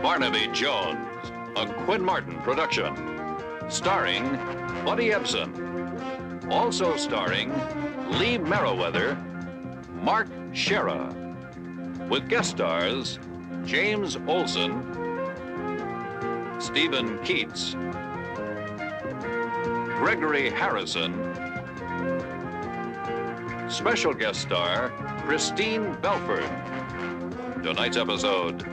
Barnaby Jones, a Quinn Martin production, starring Buddy Ebsen, also starring Lee Merriweather, Mark Shera, with guest stars James Olsen, Stephen Keats, Gregory Harrison, special guest star Christine Belford. Tonight's episode,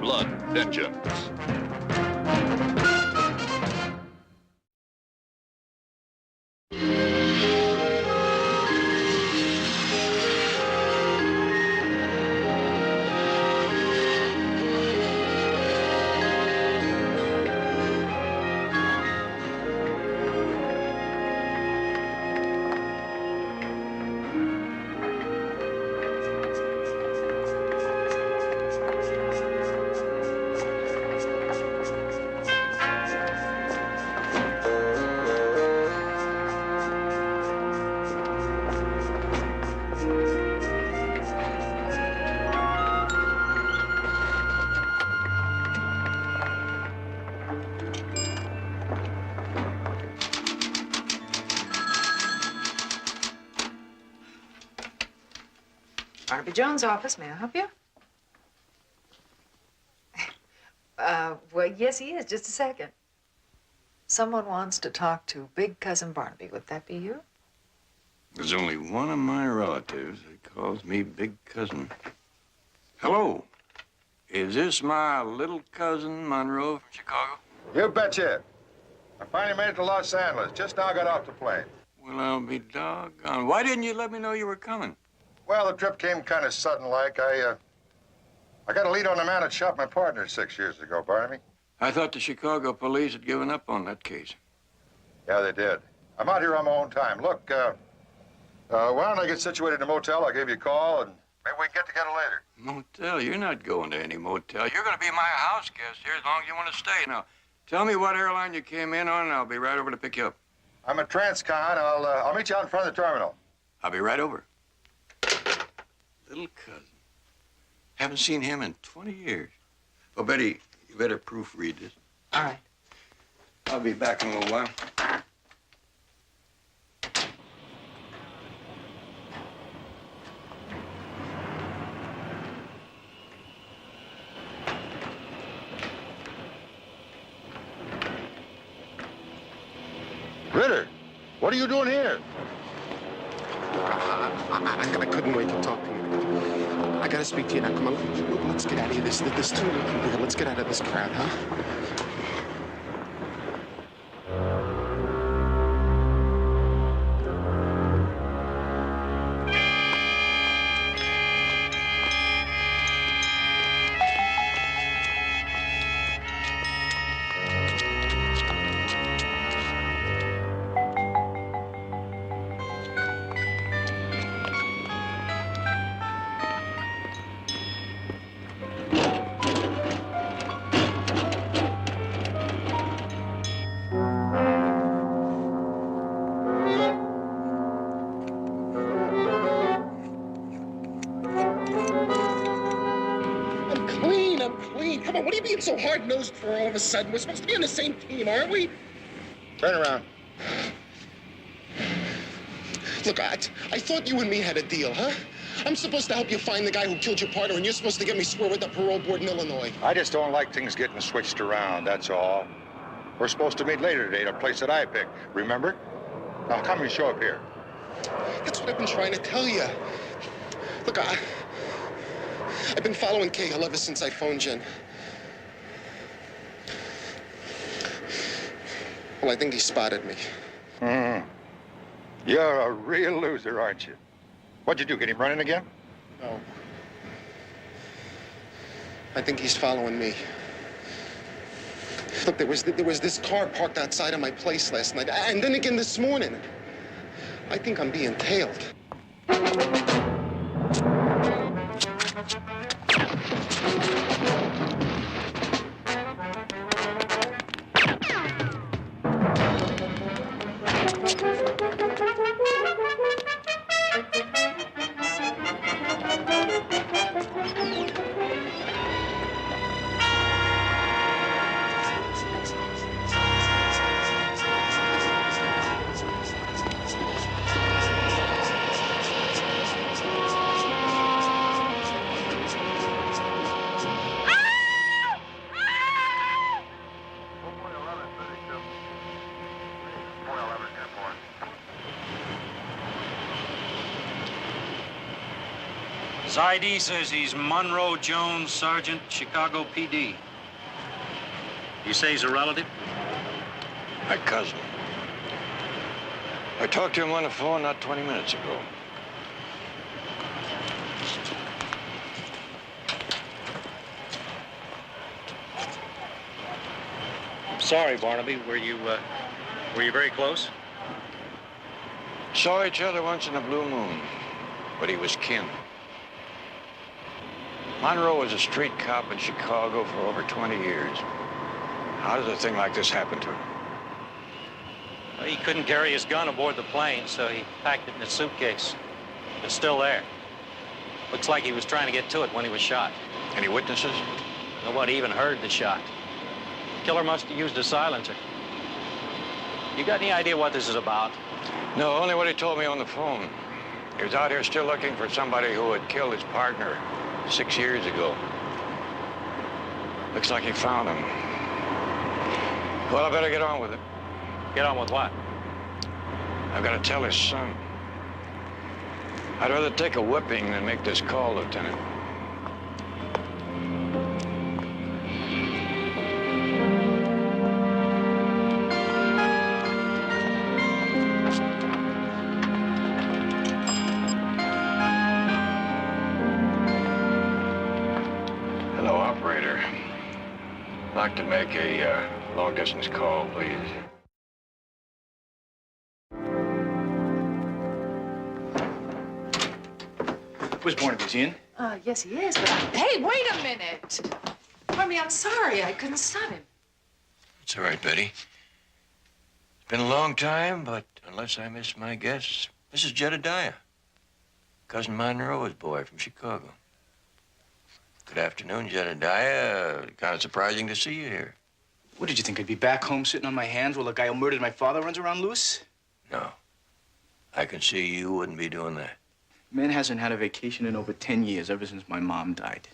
Blood Vengeance. Barnaby Jones' office. May I help you? Well, yes, he is. Just a second. Someone wants to talk to Big Cousin Barnaby. Would that be you? There's only one of my relatives that calls me Big Cousin. Hello. Is this my little cousin, Monroe from Chicago? You betcha. I finally made it to Los Angeles. Just now got off the plane. Well, I'll be doggone. Why didn't you let me know you were coming? Well, the trip came kind of sudden-like. I got a lead on the man that shot my partner 6 years ago, Barnaby. I thought the Chicago police had given up on that case. Yeah, they did. I'm out here on my own time. Look, why don't I get situated in a motel? I'll give you a call, and maybe we can get together later. Motel? You're not going to any motel. You're going to be my house guest here as long as you want to stay. Now, tell me what airline you came in on, and I'll be right over to pick you up. I'm at Transcon. I'll meet you out in front of the terminal. I'll be right over. Little cousin. Haven't seen him in 20 years. Oh, Betty, you better proofread this. All right. I'll be back in a little while. Ritter, what are you doing here? I couldn't wait to talk to you. I gotta speak to you now. Come on, let's get out of here. There's too many people here. Let's get out of this crowd, huh? Come on, what are you being so hard-nosed for all of a sudden? We're supposed to be on the same team, aren't we? Turn around. Look, I thought you and me had a deal, huh? I'm supposed to help you find the guy who killed your partner, and you're supposed to get me square with the parole board in Illinois. I just don't like things getting switched around, that's all. We're supposed to meet later today at a place that I picked, remember? Now, come and show up here. That's what I've been trying to tell you. Look, I've been following Cahill ever since I phoned Jen. Well, I think he spotted me. Mm-hmm. You're a real loser, aren't you? What'd you do, get him running again? No. I think he's following me. Look, there was this car parked outside of my place last night, and then again this morning. I think I'm being tailed. His ID says he's Monroe Jones, Sergeant, Chicago PD. You say he's a relative? My cousin. I talked to him on the phone not 20 minutes ago. Sorry, Barnaby. Were you very close? Saw each other once in a blue moon, but he was kin. Monroe was a street cop in Chicago for over 20 years. How does a thing like this happen to him? Well, he couldn't carry his gun aboard the plane, so he packed it in his suitcase. It's still there. Looks like he was trying to get to it when he was shot. Any witnesses? Nobody even heard the shot. Killer must have used a silencer. You got any idea what this is about? No, only what he told me on the phone. He was out here still looking for somebody who had killed his partner 6 years ago. Looks like he found him. Well, I better get on with it. Get on with what? I've got to tell his son. I'd rather take a whipping than make this call, Lieutenant. Hello, operator. I'd like to make a long-distance call, please. Where's Barnaby? Is he in? Yes, he is, but hey, wait a minute. Barnaby, I'm sorry. I couldn't stop him. It's all right, Betty. It's been a long time, but unless I miss my guess, this is Jedediah. Cousin Monroe's boy from Chicago. Good afternoon, Jedediah. Kind of surprising to see you here. What did you think? I'd be back home sitting on my hands while the guy who murdered my father runs around loose? No. I can see you wouldn't be doing that. Man hasn't had a vacation in over 10 years, ever since my mom died.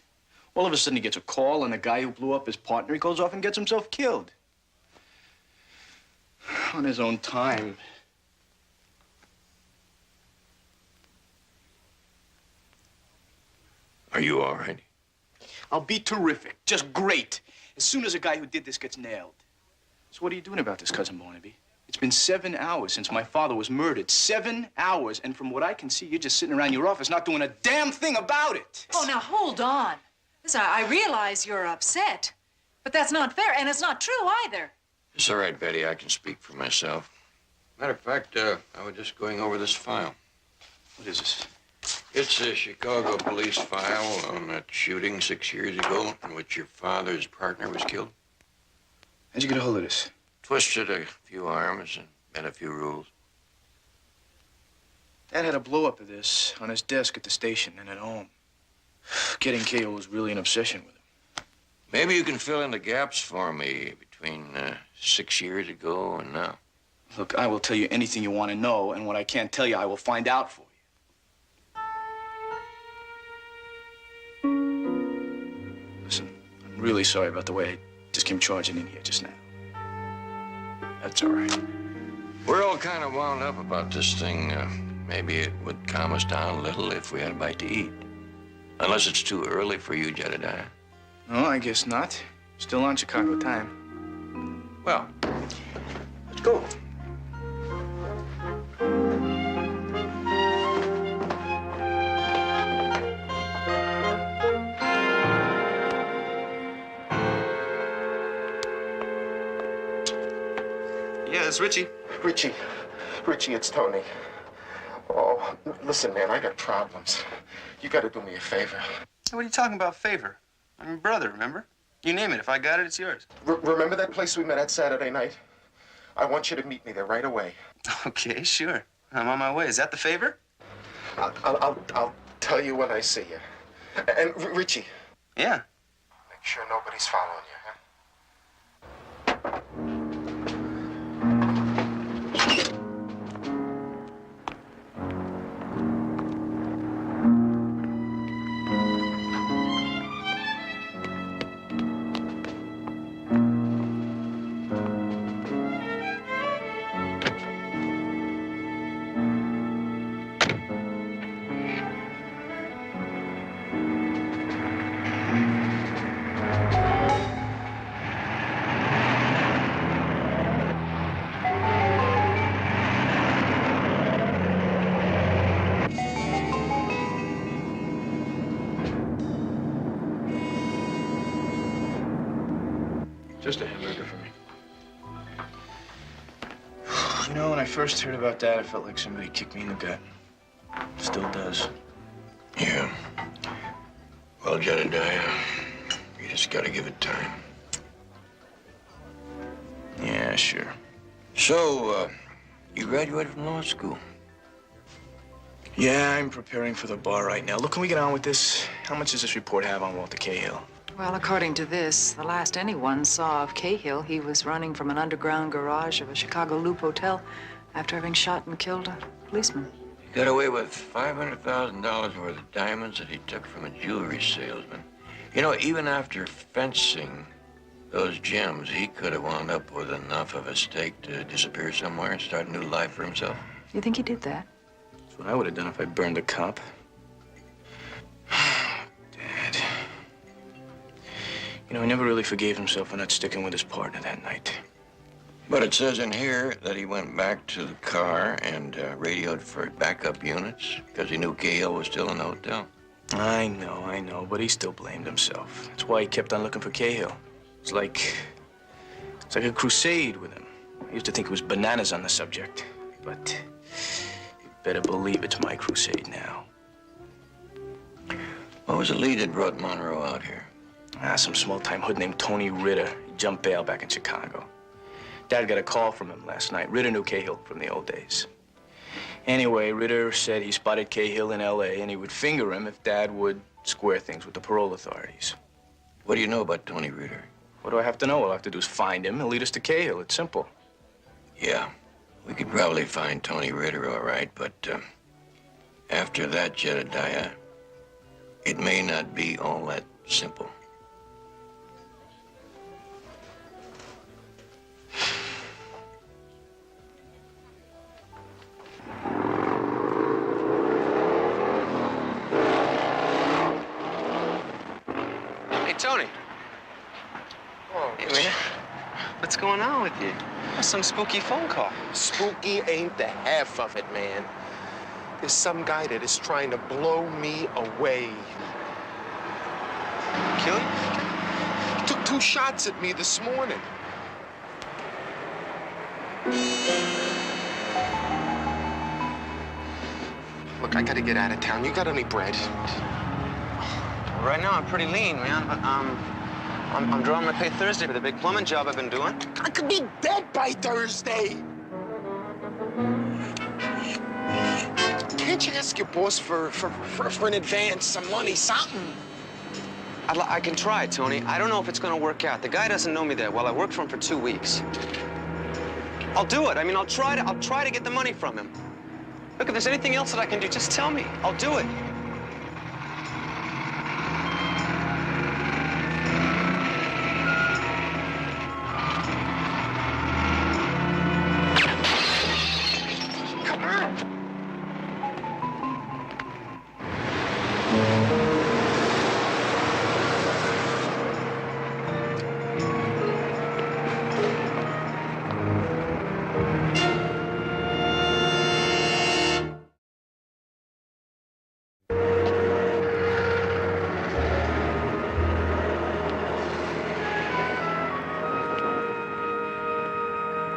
All of a sudden, he gets a call, and the guy who blew up his partner, he goes off and gets himself killed. On his own time. Are you all right? I'll be terrific. Just great. As soon as a guy who did this gets nailed. So what are you doing about this, Cousin Barnaby? It's been 7 hours since my father was murdered. 7 hours. And from what I can see, you're just sitting around your office not doing a damn thing about it. Oh, now hold on. Listen, I realize you're upset, but that's not fair, and it's not true either. It's all right, Betty. I can speak for myself. Matter of fact, I was just going over this file. What is this? It's a Chicago police file on that shooting 6 years ago in which your father's partner was killed. How'd you get a hold of this? Twisted a few arms and bent a few rules. Dad had a blow-up of this on his desk at the station and at home. Getting KO was really an obsession with him. Maybe you can fill in the gaps for me between 6 years ago and now. Look, I will tell you anything you want to know, and what I can't tell you, I will find out for you. Listen, I'm really sorry about the way I just came charging in here just now. That's all right. We're all kind of wound up about this thing. Maybe it would calm us down a little if we had a bite to eat. Unless it's too early for you, Jedediah. No, I guess not. Still on Chicago time. Well, let's go. Yeah, it's Richie. Richie, it's Tony. Oh, listen, man, I got problems. You gotta do me a favor. What are you talking about, favor? I'm your brother, remember? You name it. If I got it, it's yours. Remember that place we met at Saturday night? I want you to meet me there right away. Okay, sure. I'm on my way. Is that the favor? I'll tell you when I see you. And Richie. Yeah. Make sure nobody's following you, huh? Just a hamburger for me. You know, when I first heard about that, I felt like somebody kicked me in the gut. Still does. Yeah. Well, Jedediah, you just gotta give it time. Yeah, sure. So, you graduated from law school? Yeah, I'm preparing for the bar right now. Look, can we get on with this? How much does this report have on Walter Cahill? Well, according to this, the last anyone saw of Cahill, he was running from an underground garage of a Chicago Loop hotel after having shot and killed a policeman. He got away with $500,000 worth of diamonds that he took from a jewelry salesman. You know, even after fencing those gems, he could have wound up with enough of a stake to disappear somewhere and start a new life for himself. You think he did that? That's what I would have done if I burned a cop. Dad. You know, he never really forgave himself for not sticking with his partner that night. But it says in here that he went back to the car and radioed for backup units because he knew Cahill was still in the hotel. I know, but he still blamed himself. That's why he kept on looking for Cahill. It's like a crusade with him. I used to think it was bananas on the subject, but you better believe it's my crusade now. What was the lead that brought Monroe out here? Some small-time hood named Tony Ritter. He jumped bail back in Chicago. Dad got a call from him last night. Ritter knew Cahill from the old days. Anyway, Ritter said he spotted Cahill in L.A. and he would finger him if Dad would square things with the parole authorities. What do you know about Tony Ritter? What do I have to know? All I have to do is find him and lead us to Cahill. It's simple. Yeah, we could probably find Tony Ritter all right, but after that, Jedediah, it may not be all that simple. Tony. Oh, Hey, man. What's going on with you? Some spooky phone call. spooky ain't the half of it, man. There's some guy that is trying to blow me away. Kill you? He took 2 shots at me this morning. Look, I gotta get out of town. You got any bread? Right now, I'm pretty lean, man, but I'm drawing my pay Thursday for the big plumbing job I've been doing. I could be dead by Thursday. Can't you ask your boss for an advance, some money, something? I can try, Tony. I don't know if it's gonna work out. The guy doesn't know me that well. I worked for him for 2 weeks. I'll do it. I mean, I'll try to get the money from him. Look, if there's anything else that I can do, just tell me. I'll do it. Come on.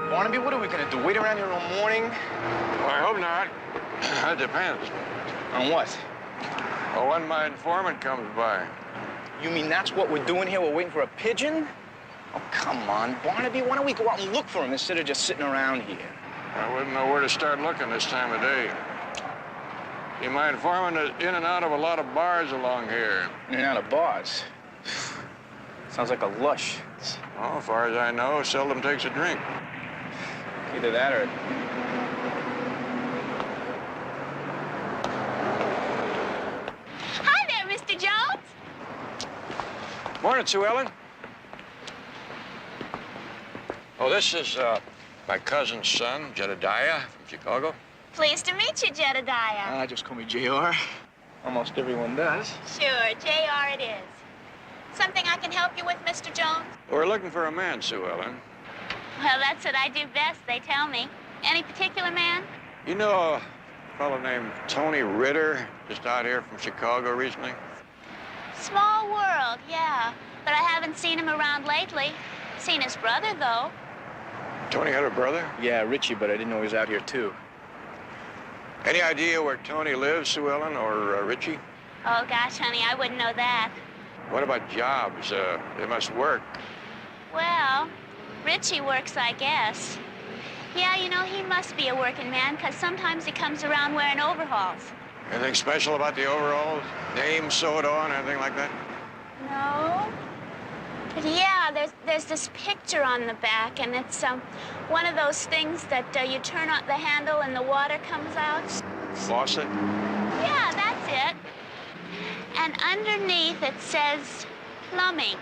Barnaby, what are we gonna do? Wait around here all morning? Well, I hope not. That depends. On what? Well, when my informant comes by. You mean that's what we're doing here? We're waiting for a pigeon? Oh, come on, Barnaby. Why don't we go out and look for him instead of just sitting around here? I wouldn't know where to start looking this time of day. See, my informant is in and out of a lot of bars along here. In and out of bars. Sounds like a lush. Well, as far as I know, seldom takes a drink. Either that or... Hi there, Mr. Jones. Morning, Sue Ellen. Oh, this is my cousin's son, Jedediah, from Chicago. Pleased to meet you, Jedediah. Just call me JR. Almost everyone does. Sure, JR it is. Something I can help you with, Mr. Jones? We're looking for a man, Sue Ellen. Well, that's what I do best, they tell me. Any particular man? You know a fellow named Tony Ritter, just out here from Chicago recently? Small world, yeah. But I haven't seen him around lately. Seen his brother, though. Tony had a brother? Yeah, Richie, but I didn't know he was out here, too. Any idea where Tony lives, Sue Ellen, or Richie? Oh, gosh, honey, I wouldn't know that. What about jobs? They must work. Well, Richie works, I guess. Yeah, you know, he must be a working man, because sometimes he comes around wearing overalls. Anything special about the overalls? Name sewed on, anything like that? No. But yeah, there's this picture on the back, and it's one of those things that you turn on the handle and the water comes out. Faucet? Yeah, that's it. And underneath it says plumbing.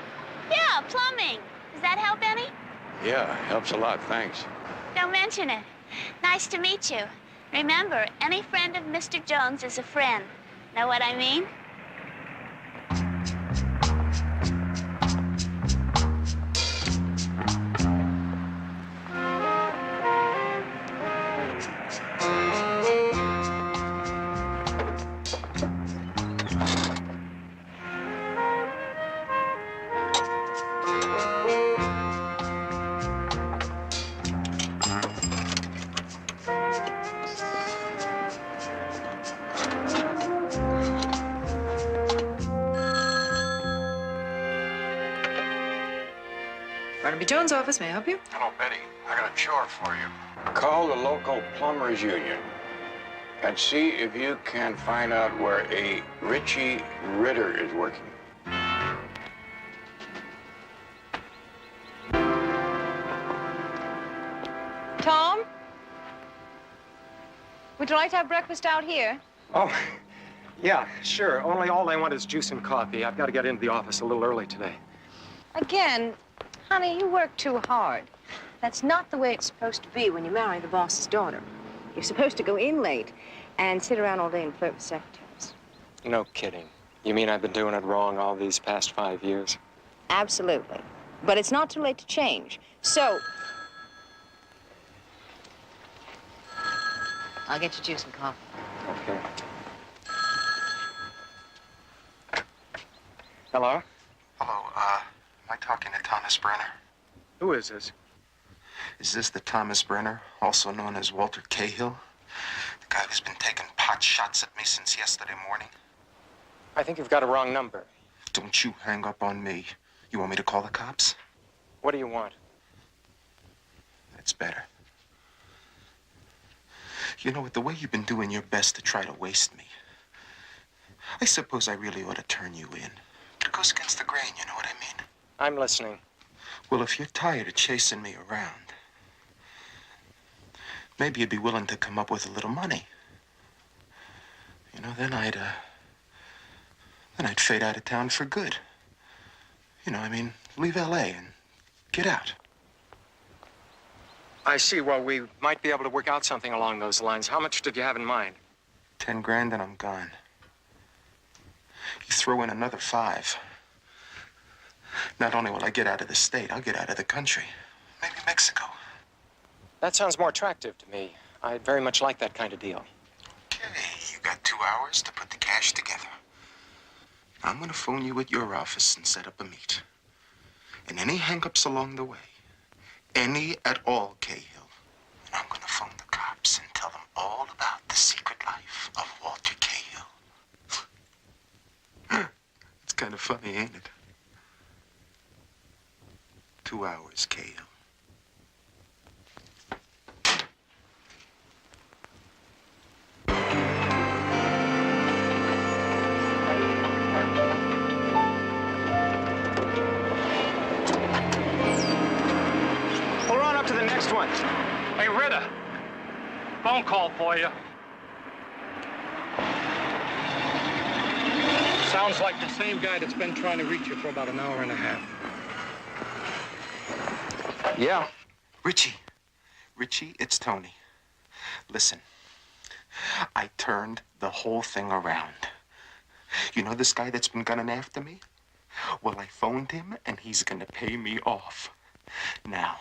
Yeah, plumbing. Does that help any? Yeah, helps a lot, thanks. Don't mention it. Nice to meet you. Remember, any friend of Mr. Jones is a friend. Know what I mean? Barnaby Jones' office, may I help you? Hello, Betty. I got a chore for you. Call the local plumbers union and see if you can find out where a Richie Ritter is working. Tom? Would you like to have breakfast out here? Oh, yeah, sure. Only all I want is juice and coffee. I've got to get into the office a little early today. Again, honey, you work too hard. That's not the way it's supposed to be when you marry the boss's daughter. You're supposed to go in late and sit around all day and flirt with secretaries. No kidding. You mean I've been doing it wrong all these past 5 years? Absolutely. But it's not too late to change. So, I'll get you juice and coffee. Okay. Hello? Hello, am I talking to Thomas Brenner? Who is this? Is this the Thomas Brenner, also known as Walter Cahill? The guy who's been taking pot shots at me since yesterday morning? I think you've got a wrong number. Don't you hang up on me. You want me to call the cops? What do you want? That's better. You know, with the way you've been doing your best to try to waste me, I suppose I really ought to turn you in. It goes against the grain, you know what I mean? I'm listening. Well, if you're tired of chasing me around, maybe you'd be willing to come up with a little money. You know, then I'd fade out of town for good. You know, I mean, leave L.A. and get out. I see. Well, we might be able to work out something along those lines. How much did you have in mind? 10 grand and I'm gone. You throw in another 5. Not only will I get out of the state, I'll get out of the country. Maybe Mexico. That sounds more attractive to me. I'd very much like that kind of deal. Okay, you got 2 hours to put the cash together. I'm gonna phone you at your office and set up a meet. And any hang-ups along the way, any at all, Cahill, and I'm gonna phone the cops and tell them all about the secret life of Walter Cahill. It's kind of funny, ain't it? 2 hours, Cahill. We'll run up to the next one. Hey, Ritter. Phone call for you. Sounds like the same guy that's been trying to reach you for about an hour and a half. Yeah. Richie, it's Tony. Listen, I turned the whole thing around. You know this guy that's been gunning after me? Well, I phoned him, and he's gonna pay me off. Now,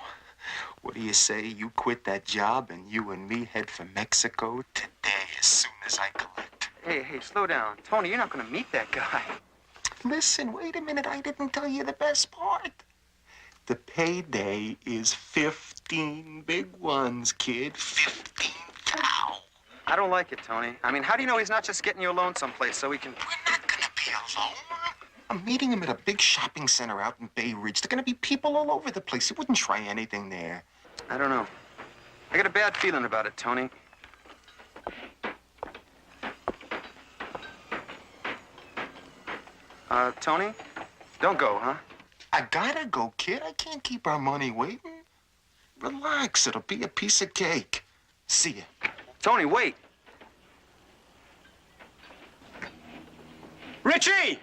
what do you say you quit that job and you and me head for Mexico today as soon as I collect? Hey, slow down. Tony, you're not going to meet that guy. Listen, wait a minute. I didn't tell you the best part. The payday is 15 big ones, kid. 15 cow. I don't like it, Tony. I mean, how do you know he's not just getting you alone someplace so he can... We're not gonna be alone. I'm meeting him at a big shopping center out in Bay Ridge. There are gonna be people all over the place. He wouldn't try anything there. I don't know. I got a bad feeling about it, Tony. Tony? Don't go, huh? I gotta go, kid. I can't keep our money waiting. Relax. It'll be a piece of cake. See ya. Tony, wait. Richie!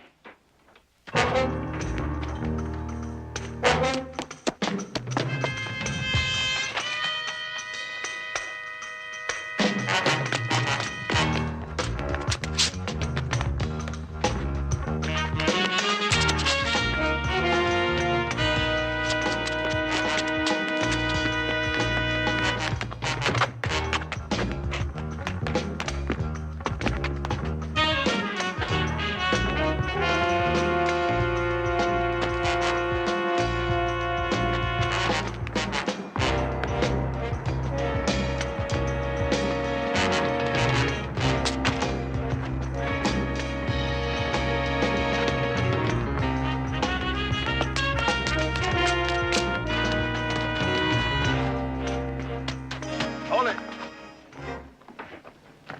Hold it.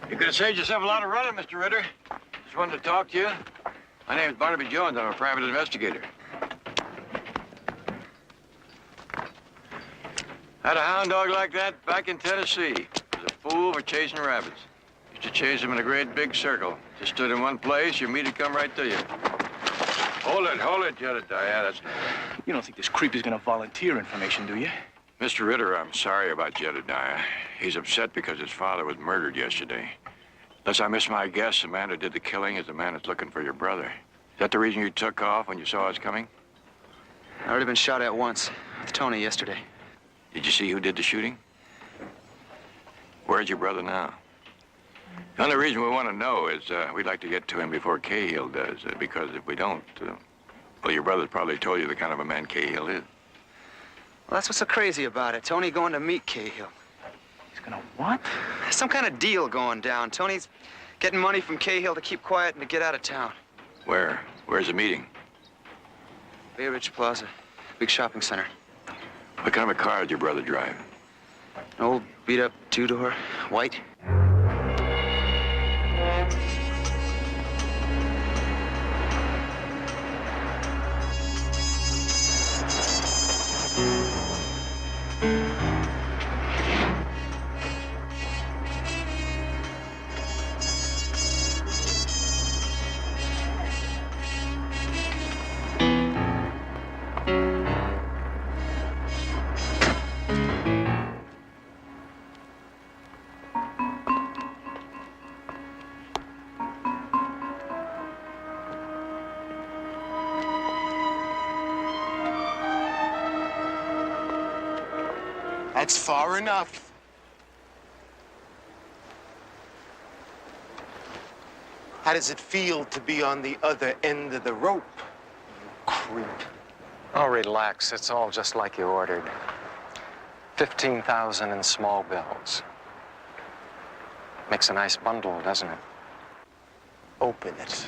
You could have saved yourself a lot of running, Mr. Ritter. Just wanted to talk to you. My name's Barnaby Jones. I'm a private investigator. Had a hound dog like that back in Tennessee. Was a fool for chasing rabbits. Used to chase them in a great big circle. Just stood in one place, your meat would come right to you. Hold it, Jedediah. That's... You don't think this creep is gonna volunteer information, do you? Mr. Ritter, I'm sorry about Jedediah. He's upset because his father was murdered yesterday. Unless I miss my guess, the man who did the killing is the man that's looking for your brother. Is that the reason you took off when you saw us coming? I've already been shot at once with Tony yesterday. Did you see who did the shooting? Where's your brother now? The only reason we want to know is we'd like to get to him before Cahill does, because if we don't, well, your brother's probably told you the kind of a man Cahill is. Well, that's what's so crazy about it. Tony going to meet Cahill. He's gonna what? Some kind of deal going down. Tony's getting money from Cahill to keep quiet and to get out of town. Where? Where's the meeting? Bay Ridge Plaza, big shopping center. What kind of a car did your brother drive? An old beat-up two-door, white. That's far enough. How does it feel to be on the other end of the rope, you creep? Oh, relax. It's all just like you ordered. 15,000 in small bills. Makes a nice bundle, doesn't it? Open it.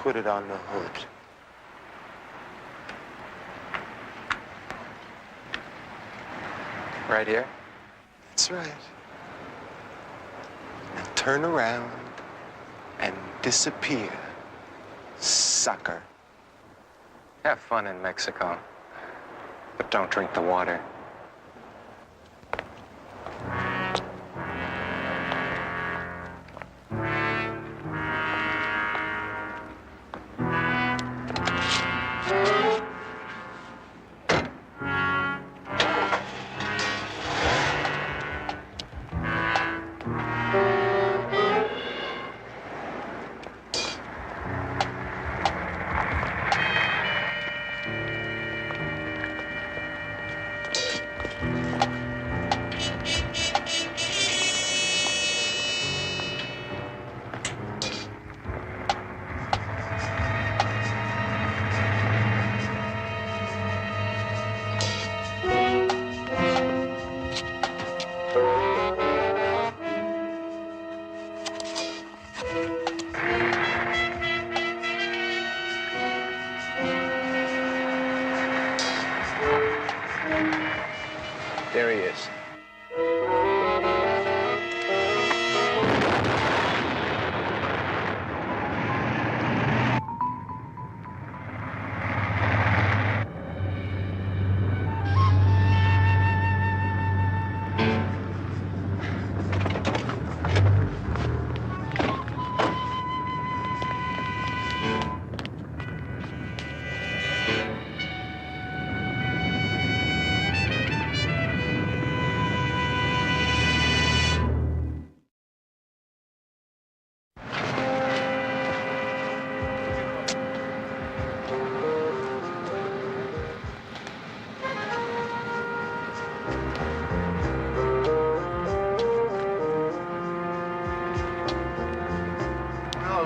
Put it on the hood. Right here? That's right. Now turn around and disappear, sucker. Have fun in Mexico. But don't drink the water. There he is.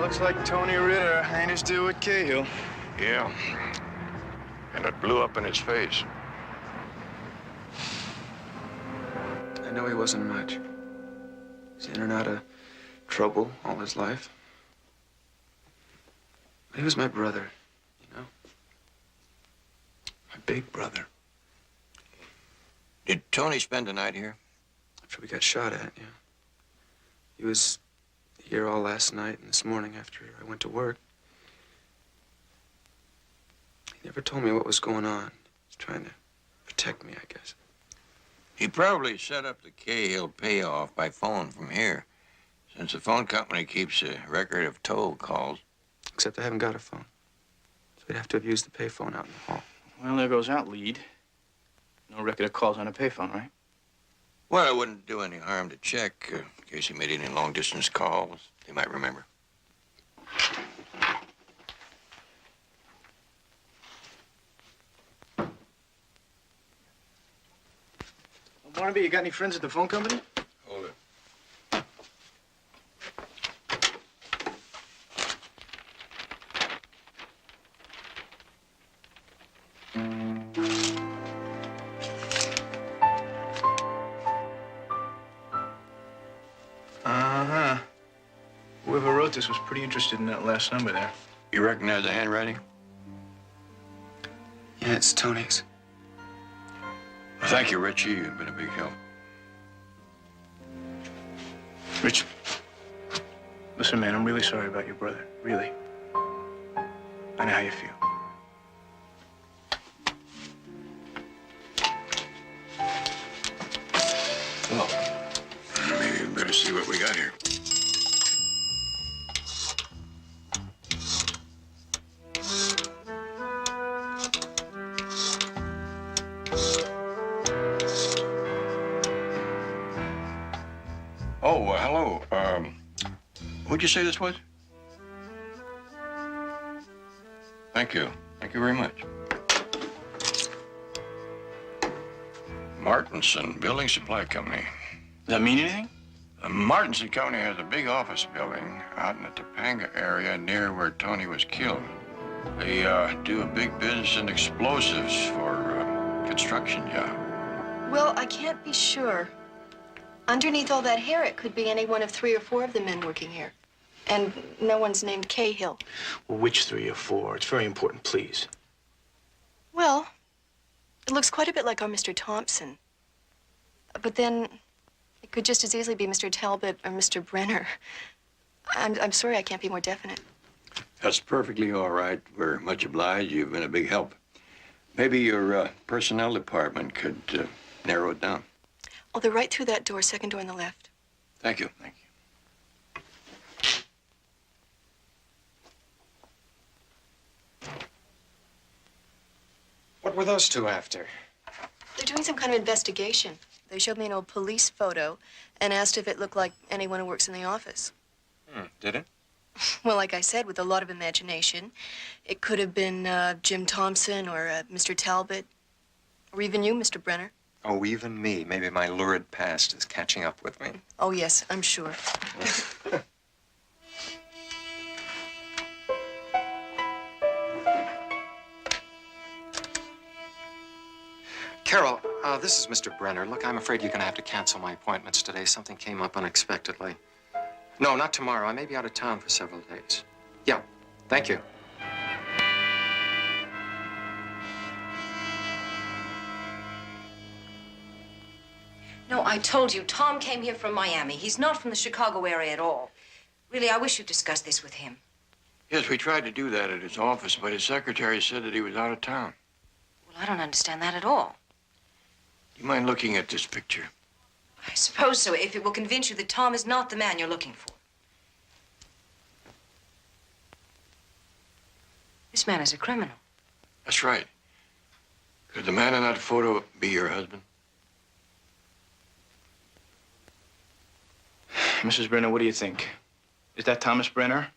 Looks like Tony Ritter ain't as do with Cahill. Yeah. And it blew up in his face. I know he wasn't much. He's in and out of trouble all his life. But he was my brother, you know? My big brother. Did Tony spend the night here? After we got shot at, yeah. He was here all last night and this morning after I went to work. He never told me what was going on. He's trying to protect me, I guess. He probably set up the Cahill payoff by phone from here, since the phone company keeps a record of toll calls. Except I haven't got a phone. So we'd have to have used the payphone out in the hall. Well, there goes out lead. No record of calls on a payphone, right? Well, it wouldn't do any harm to check, in case he made any long-distance calls. They might remember. Barnaby, you got any friends at the phone company? Hold it. Uh-huh. Whoever wrote this was pretty interested in that last number there. You recognize the handwriting? Yeah, it's Tony's. Well, thank you, Richie. You've been a big help. Rich, listen, man, I'm really sorry about your brother. Really. I know how you feel. Well, maybe we better see what we got here. Oh, hello. Who'd you say this was? Thank you. Thank you very much. Martinson Building Supply Company. Does that mean anything? The Martinson Company has a big office building out in the Topanga area near where Tony was killed. They do a big business in explosives for construction job. Well, I can't be sure. Underneath all that hair, it could be any one of 3 or 4 of the men working here. And no one's named Cahill. Well, which 3 or 4? It's very important, please. Well, it looks quite a bit like our Mr. Thompson. But then it could just as easily be Mr. Talbot or Mr. Brenner. I'm sorry I can't be more definite. That's perfectly all right. We're much obliged. You've been a big help. Maybe your personnel department could narrow it down. Oh, they're right through that door, second door on the left. Thank you. Thank you. What were those two after? They're doing some kind of investigation. They showed me an old police photo and asked if it looked like anyone who works in the office. Did it? Well, like I said, with a lot of imagination, it could have been Jim Thompson or Mr. Talbot, or even you, Mr. Brenner. Oh, even me. Maybe my lurid past is catching up with me. Oh, yes, I'm sure. Carol, this is Mr. Brenner. Look, I'm afraid you're going to have to cancel my appointments today. Something came up unexpectedly. No, not tomorrow. I may be out of town for several days. Yeah, thank you. No, I told you, Tom came here from Miami. He's not from the Chicago area at all. Really, I wish you'd discuss this with him. Yes, we tried to do that at his office, but his secretary said that he was out of town. Well, I don't understand that at all. Do you mind looking at this picture? I suppose so, if it will convince you that Tom is not the man you're looking for. This man is a criminal. That's right. Could the man in that photo be your husband? Mrs. Brenner, what do you think? Is that Thomas Brenner?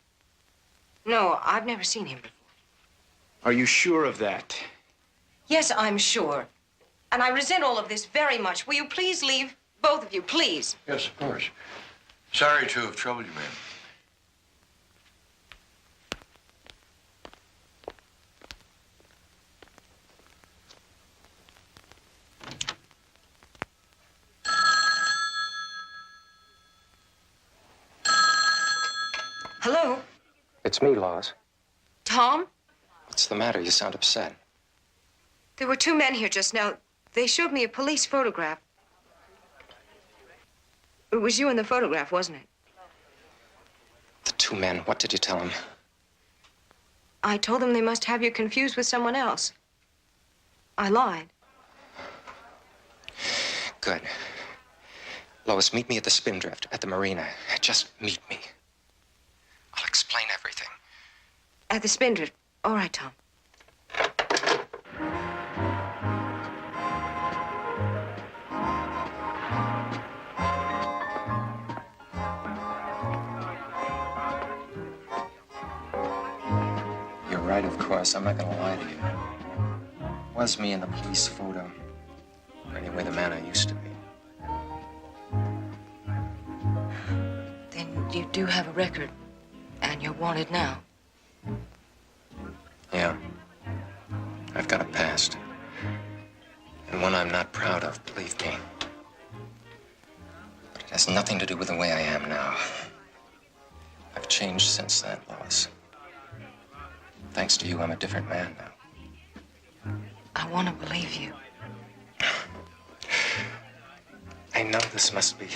No, I've never seen him before. Are you sure of that? Yes, I'm sure. And I resent all of this very much. Will you please leave? Both of you, please. Yes, of course. Sorry to have troubled you, ma'am. Hello? It's me, Lois. Tom? What's the matter? You sound upset. There were two men here just now. They showed me a police photograph. It was you in the photograph, wasn't it? The two men, what did you tell them? I told them they must have you confused with someone else. I lied. Good. Lois, meet me at the Spindrift, at the marina. Just meet me. I'll explain everything. At the Spindrift. All right, Tom. You're right, of course. I'm not gonna lie to you. It was me in the police photo. Or anyway, the man I used to be. Then you do have a record, and you're wanted now. Yeah. I've got a past. And one I'm not proud of, believe me. But it has nothing to do with the way I am now. I've changed since then, Lois. Thanks to you, I'm a different man now. I want to believe you. I know this must be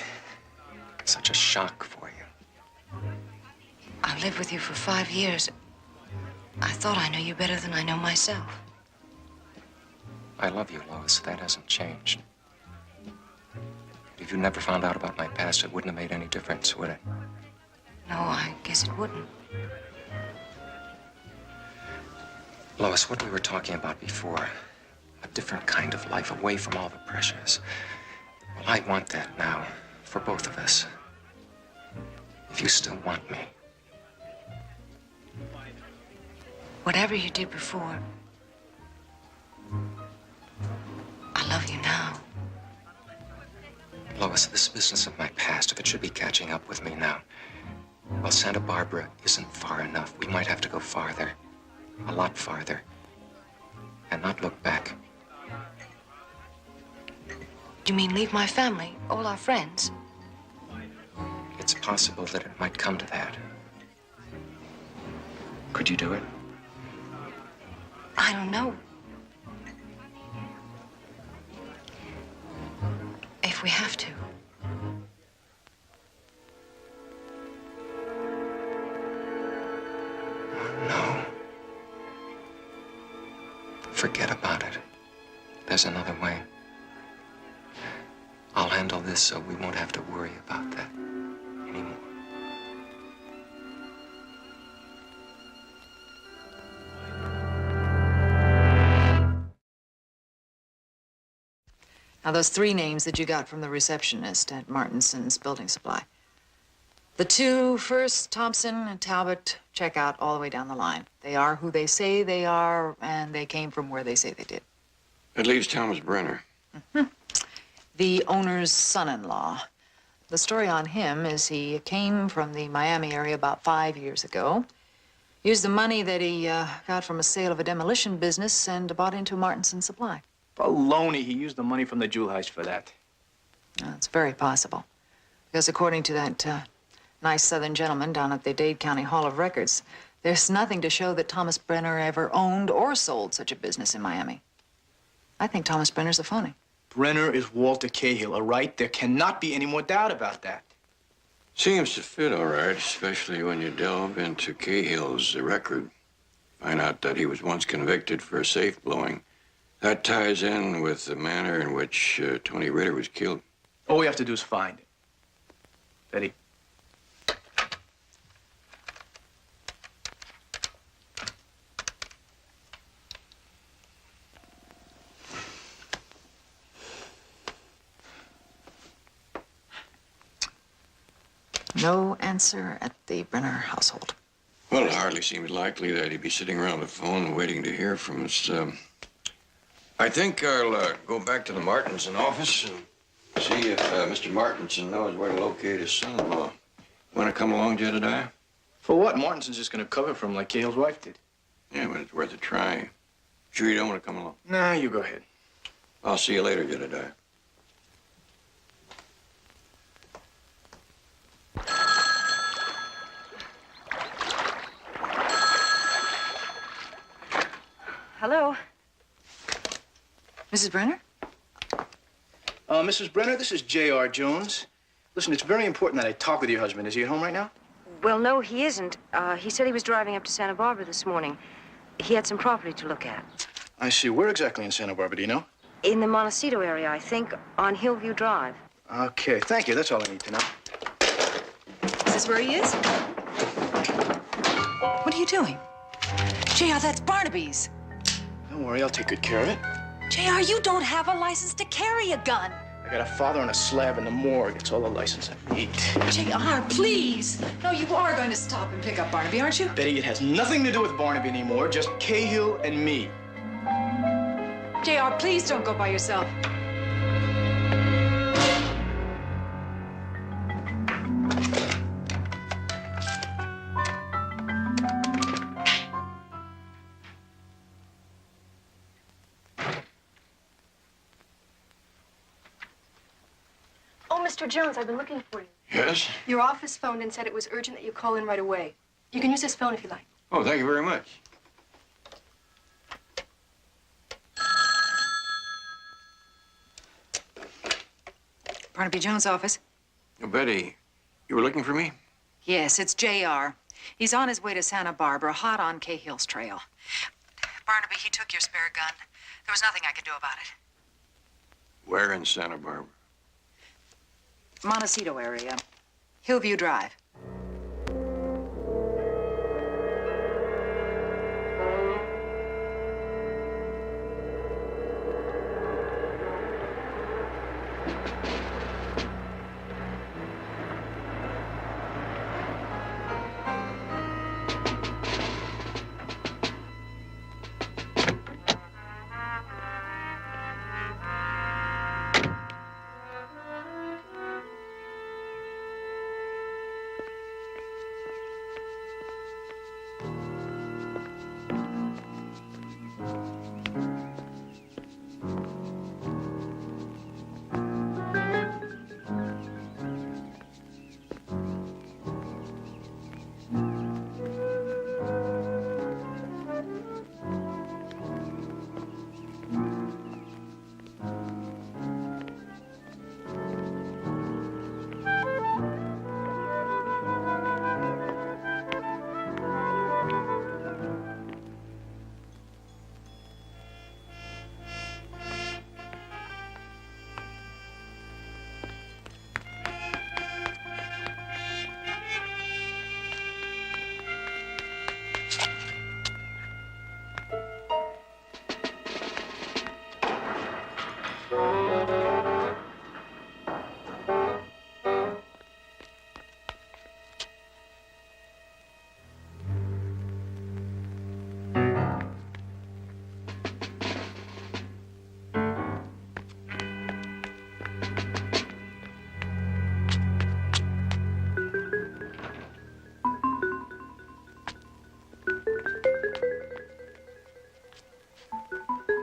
such a shock for you. I've lived with you for 5 years. I thought I knew you better than I know myself. I love you, Lois. That hasn't changed. If you never found out about my past, it wouldn't have made any difference, would it? No, I guess it wouldn't. Lois, what we were talking about before, a different kind of life away from all the pressures. Well, I want that now, for both of us. If you still want me. Whatever you did before, I love you now. Lois, this business of my past, if it should be catching up with me now, well, Santa Barbara isn't far enough. We might have to go farther, a lot farther, and not look back. You mean leave my family, all our friends? It's possible that it might come to that. Could you do it? I don't know. If we have to. No. Forget about it. There's another way. I'll handle this so we won't have to worry about that anymore. Now, those three names that you got from the receptionist at Martinson's Building Supply. The two first, Thompson and Talbot, check out all the way down the line. They are who they say they are, and they came from where they say they did. That leaves Thomas Brenner. The owner's son-in-law. The story on him is he came from the Miami area about 5 years ago, used the money that he got from a sale of a demolition business and bought into Martinson's Supply. Baloney. He used the money from the jewel heist for that. It's very possible. Because according to that nice Southern gentleman down at the Dade County Hall of Records, there's nothing to show that Thomas Brenner ever owned or sold such a business in Miami. I think Thomas Brenner's a phony. Brenner is Walter Cahill, all right? There cannot be any more doubt about that. Seems to fit all right, especially when you delve into Cahill's record. Find out that he was once convicted for a safe blowing. That ties in with the manner in which Tony Ritter was killed. All we have to do is find it. Betty. No answer at the Brenner household. Well, it hardly seems likely that he'd be sitting around the phone waiting to hear from us. I think I'll go back to the Martinson office and see if Mr. Martinson knows where to locate his son-in-law. Want to come along, Jedediah? For what? Martinson's just going to cover for him like Cahill's wife did. Yeah, but it's worth a try. Sure you don't want to come along? Nah, you go ahead. I'll see you later, Jedediah. Hello? Mrs. Brenner? Mrs. Brenner, this is J.R. Jones. Listen, it's very important that I talk with your husband. Is he at home right now? Well, no, he isn't. He said he was driving up to Santa Barbara this morning. He had some property to look at. I see. Where exactly in Santa Barbara, do you know? In the Montecito area, I think, on Hillview Drive. Okay, thank you. That's all I need to know. Is this where he is? What are you doing? JR, that's Barnaby's. Don't worry, I'll take good care of it. JR, you don't have a license to carry a gun. I got a father on a slab in the morgue. It's all the license I need. JR, please. No, you are going to stop and pick up Barnaby, aren't you? Betty, it has nothing to do with Barnaby anymore, just Cahill and me. JR, please don't go by yourself. Oh, Mr. Jones, I've been looking for you. Yes? Your office phoned and said it was urgent that you call in right away. You can use this phone if you like. Oh, thank you very much. Barnaby Jones' office? Oh, Betty, you were looking for me? Yes, it's JR. He's on his way to Santa Barbara, hot on Cahill's trail. Barnaby, he took your spare gun. There was nothing I could do about it. Where in Santa Barbara? Montecito area. Hillview Drive.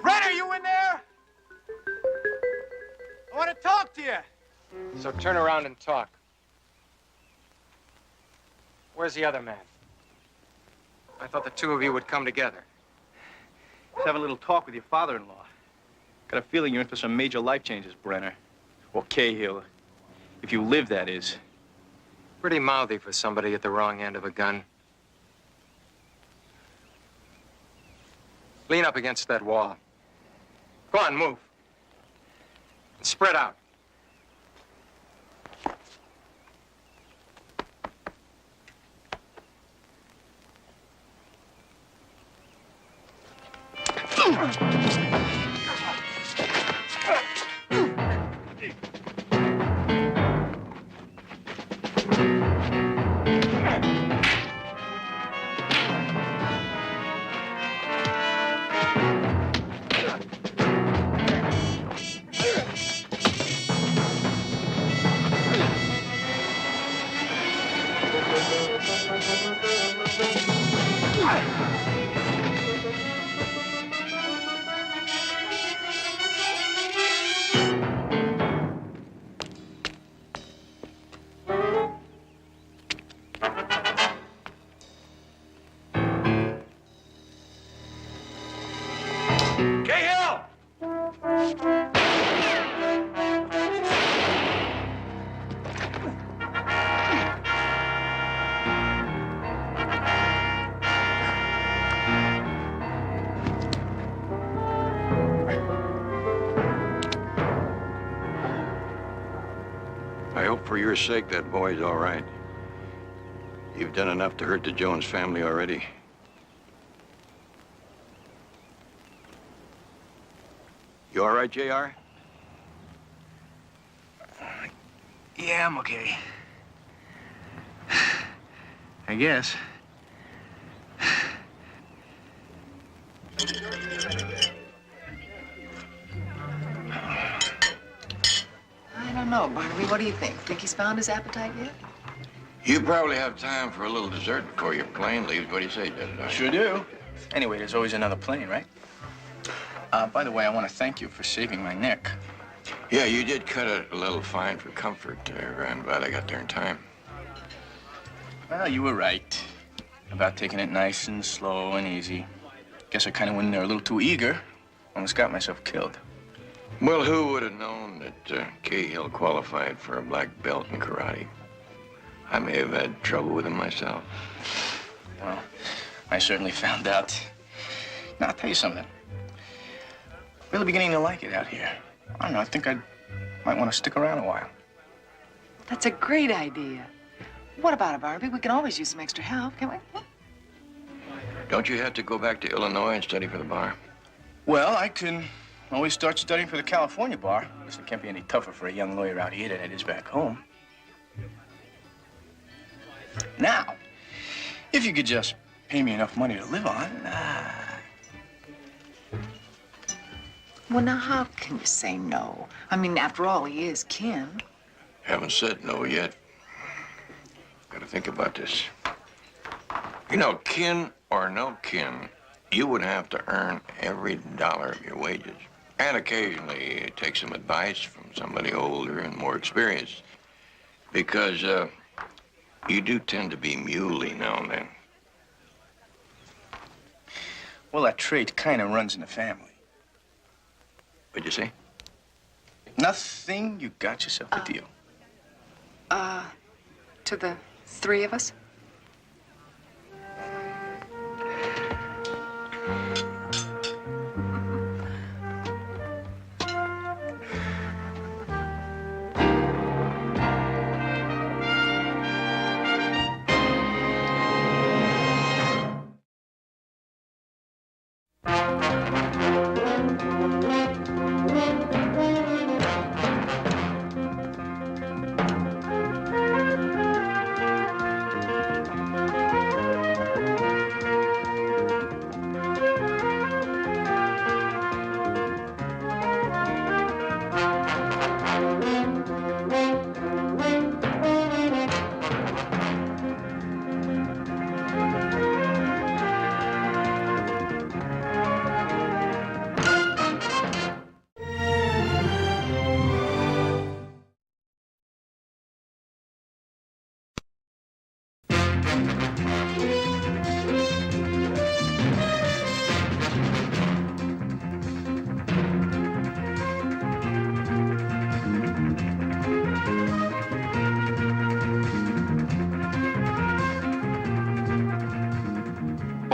Brenner, you in there? I want to talk to you. So turn around and talk. Where's the other man? I thought the two of you would come together. Let's have a little talk with your father-in-law. Got a feeling you're in for some major life changes, Brenner. Or Cahill. If you live, that is. Pretty mouthy for somebody at the wrong end of a gun. Lean up against that wall. Go on, move. And spread out. I hope for your sake that boy's all right. You've done enough to hurt the Jones family already. You all right, JR? Yeah, I'm okay. I guess. I don't know, Barnaby. What do you think? Think he's found his appetite yet? You probably have time for a little dessert before your plane leaves. What do you say, Jedediah? Sure do. Anyway, there's always another plane, right? By the way, I want to thank you for saving my neck. Yeah, you did cut a little fine for comfort there. I'm glad I got there in time. Well, you were right about taking it nice and slow and easy. Guess I kind of went in there a little too eager. Almost got myself killed. Well, who would have known that Cahill qualified for a black belt in karate? I may have had trouble with him myself. Well, I certainly found out. Now, I'll tell you something. Really beginning to like it out here. I don't know, I think I might want to stick around a while. That's a great idea. What about it, Barnaby? We can always use some extra help, can't we? Don't you have to go back to Illinois and study for the bar? Well, I can always start studying for the California bar. Guess it can't be any tougher for a young lawyer out here than it is back home. Now, if you could just pay me enough money to live on, Well, now, how can you say no? I mean, after all, he is kin. Haven't said no yet. Gotta think about this. You know, kin or no kin, you would have to earn every dollar of your wages. And occasionally take some advice from somebody older and more experienced. Because you do tend to be muley now and then. well, that trait kind of runs in the family. What'd you say? Nothing. You got yourself a deal. To the three of us?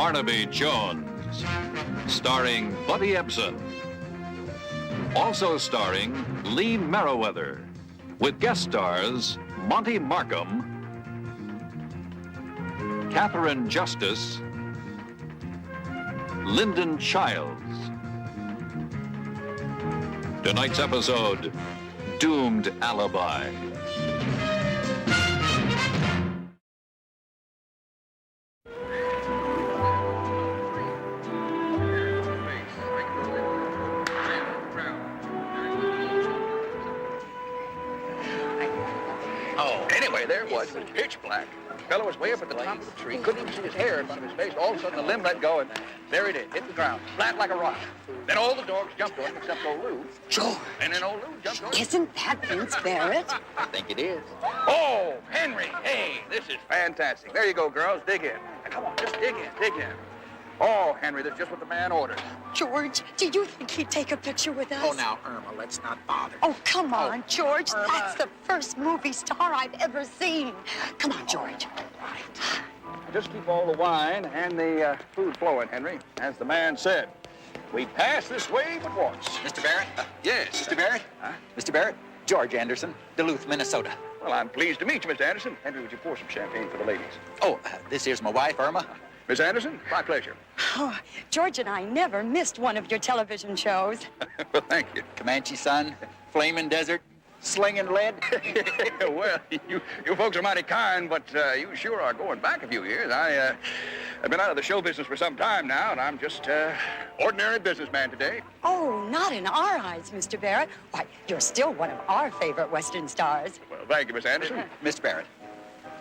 Barnaby Jones, starring Buddy Ebsen. Also starring Lee Merriweather, with guest stars Monty Markham, Catherine Justice, Lyndon Childs. Tonight's episode, Doomed Alibi. Oh, anyway, there it was. It was pitch black. The fellow was way up at the top of the tree. Couldn't even see his hair in front of his face. All of a sudden, the limb let go, and there it is, hit the ground, flat like a rock. Then all the dogs jumped on him except old Lou. George! And then old Lou jumped on him. Isn't that Vince Barrett? I think it is. Oh, Henry, hey, this is fantastic. There you go, girls. Dig in. Now, come on, just dig in, dig in. Oh, Henry, that's just what the man ordered. George, do you think he'd take a picture with us? Oh, now, Irma, let's not bother. Oh, come on, George. Irma. That's the first movie star I've ever seen. Come on, George. Just keep all the wine and the food flowing, Henry. As the man said, we pass this way but once. Mr. Barrett? Yes. Mr. Barrett? Huh? Mr. Barrett? George Anderson, Duluth, Minnesota. Well, I'm pleased to meet you, Mr. Anderson. Henry, would you pour some champagne for the ladies? Oh, this here's my wife, Irma. Miss Anderson, my pleasure. Oh, George and I never missed one of your television shows. Well, thank you. Comanche Sun, Flaming Desert, Slinging Lead. Well, you folks are mighty kind, but you sure are going back a few years. I've been out of the show business for some time now, and I'm just ordinary businessman today. Oh, not in our eyes, Mr. Barrett. Why, you're still one of our favorite Western stars. Well, thank you, Miss Anderson. Mr. Barrett,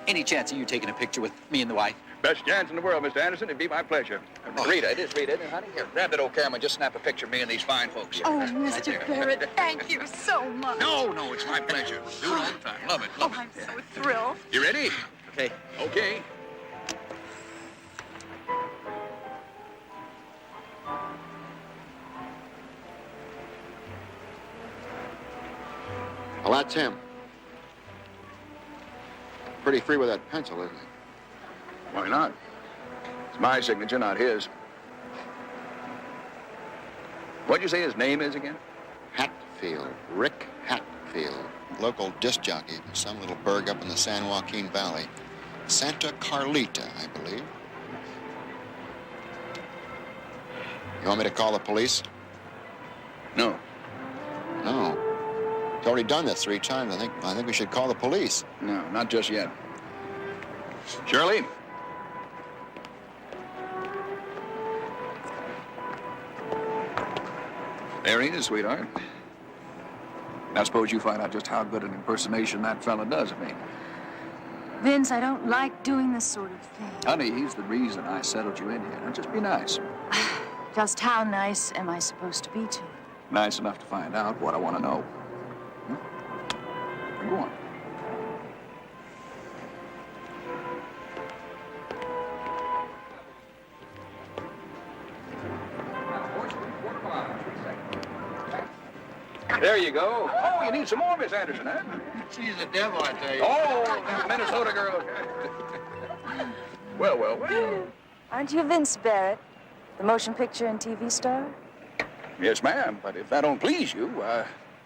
any chance of you taking a picture with me and the wife? Best chance in the world, Mr. Anderson. It'd be my pleasure. Rita, it is Rita, isn't it, honey? Here, grab that old camera and just snap a picture of me and these fine folks. Oh, Mr. Barrett, thank you so much. No, it's my pleasure. Do it all the time. Love it, love it. I'm so thrilled. You ready? Okay. Okay. Well, that's him. Pretty free with that pencil, isn't he? Why not? It's my signature, not his. What'd you say his name is again? Hatfield. Rick Hatfield. Local disc jockey from some little burg up in the San Joaquin Valley. Santa Carlita, I believe. You want me to call the police? No. No. He's already done this 3 times. I think we should call the police. No, not just yet. Shirley? There he is, sweetheart. Now suppose you find out just how good an impersonation that fella does of me. Vince, I don't like doing this sort of thing. Honey, he's the reason I settled you in here. Now just be nice. Just how nice am I supposed to be to you? Nice enough to find out what I want to know. Hmm? Go on. There you go. Oh, you need some more, Miss Anderson, huh? She's a devil, I tell you. Oh, Minnesota girl. Well. Aren't you Vince Barrett, the motion picture and TV star? Yes, ma'am. But if that don't please you,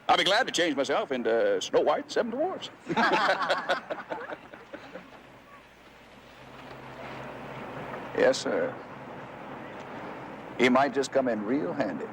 I'll be glad to change myself into Snow White and 7 Dwarfs. Yes, sir. He might just come in real handy.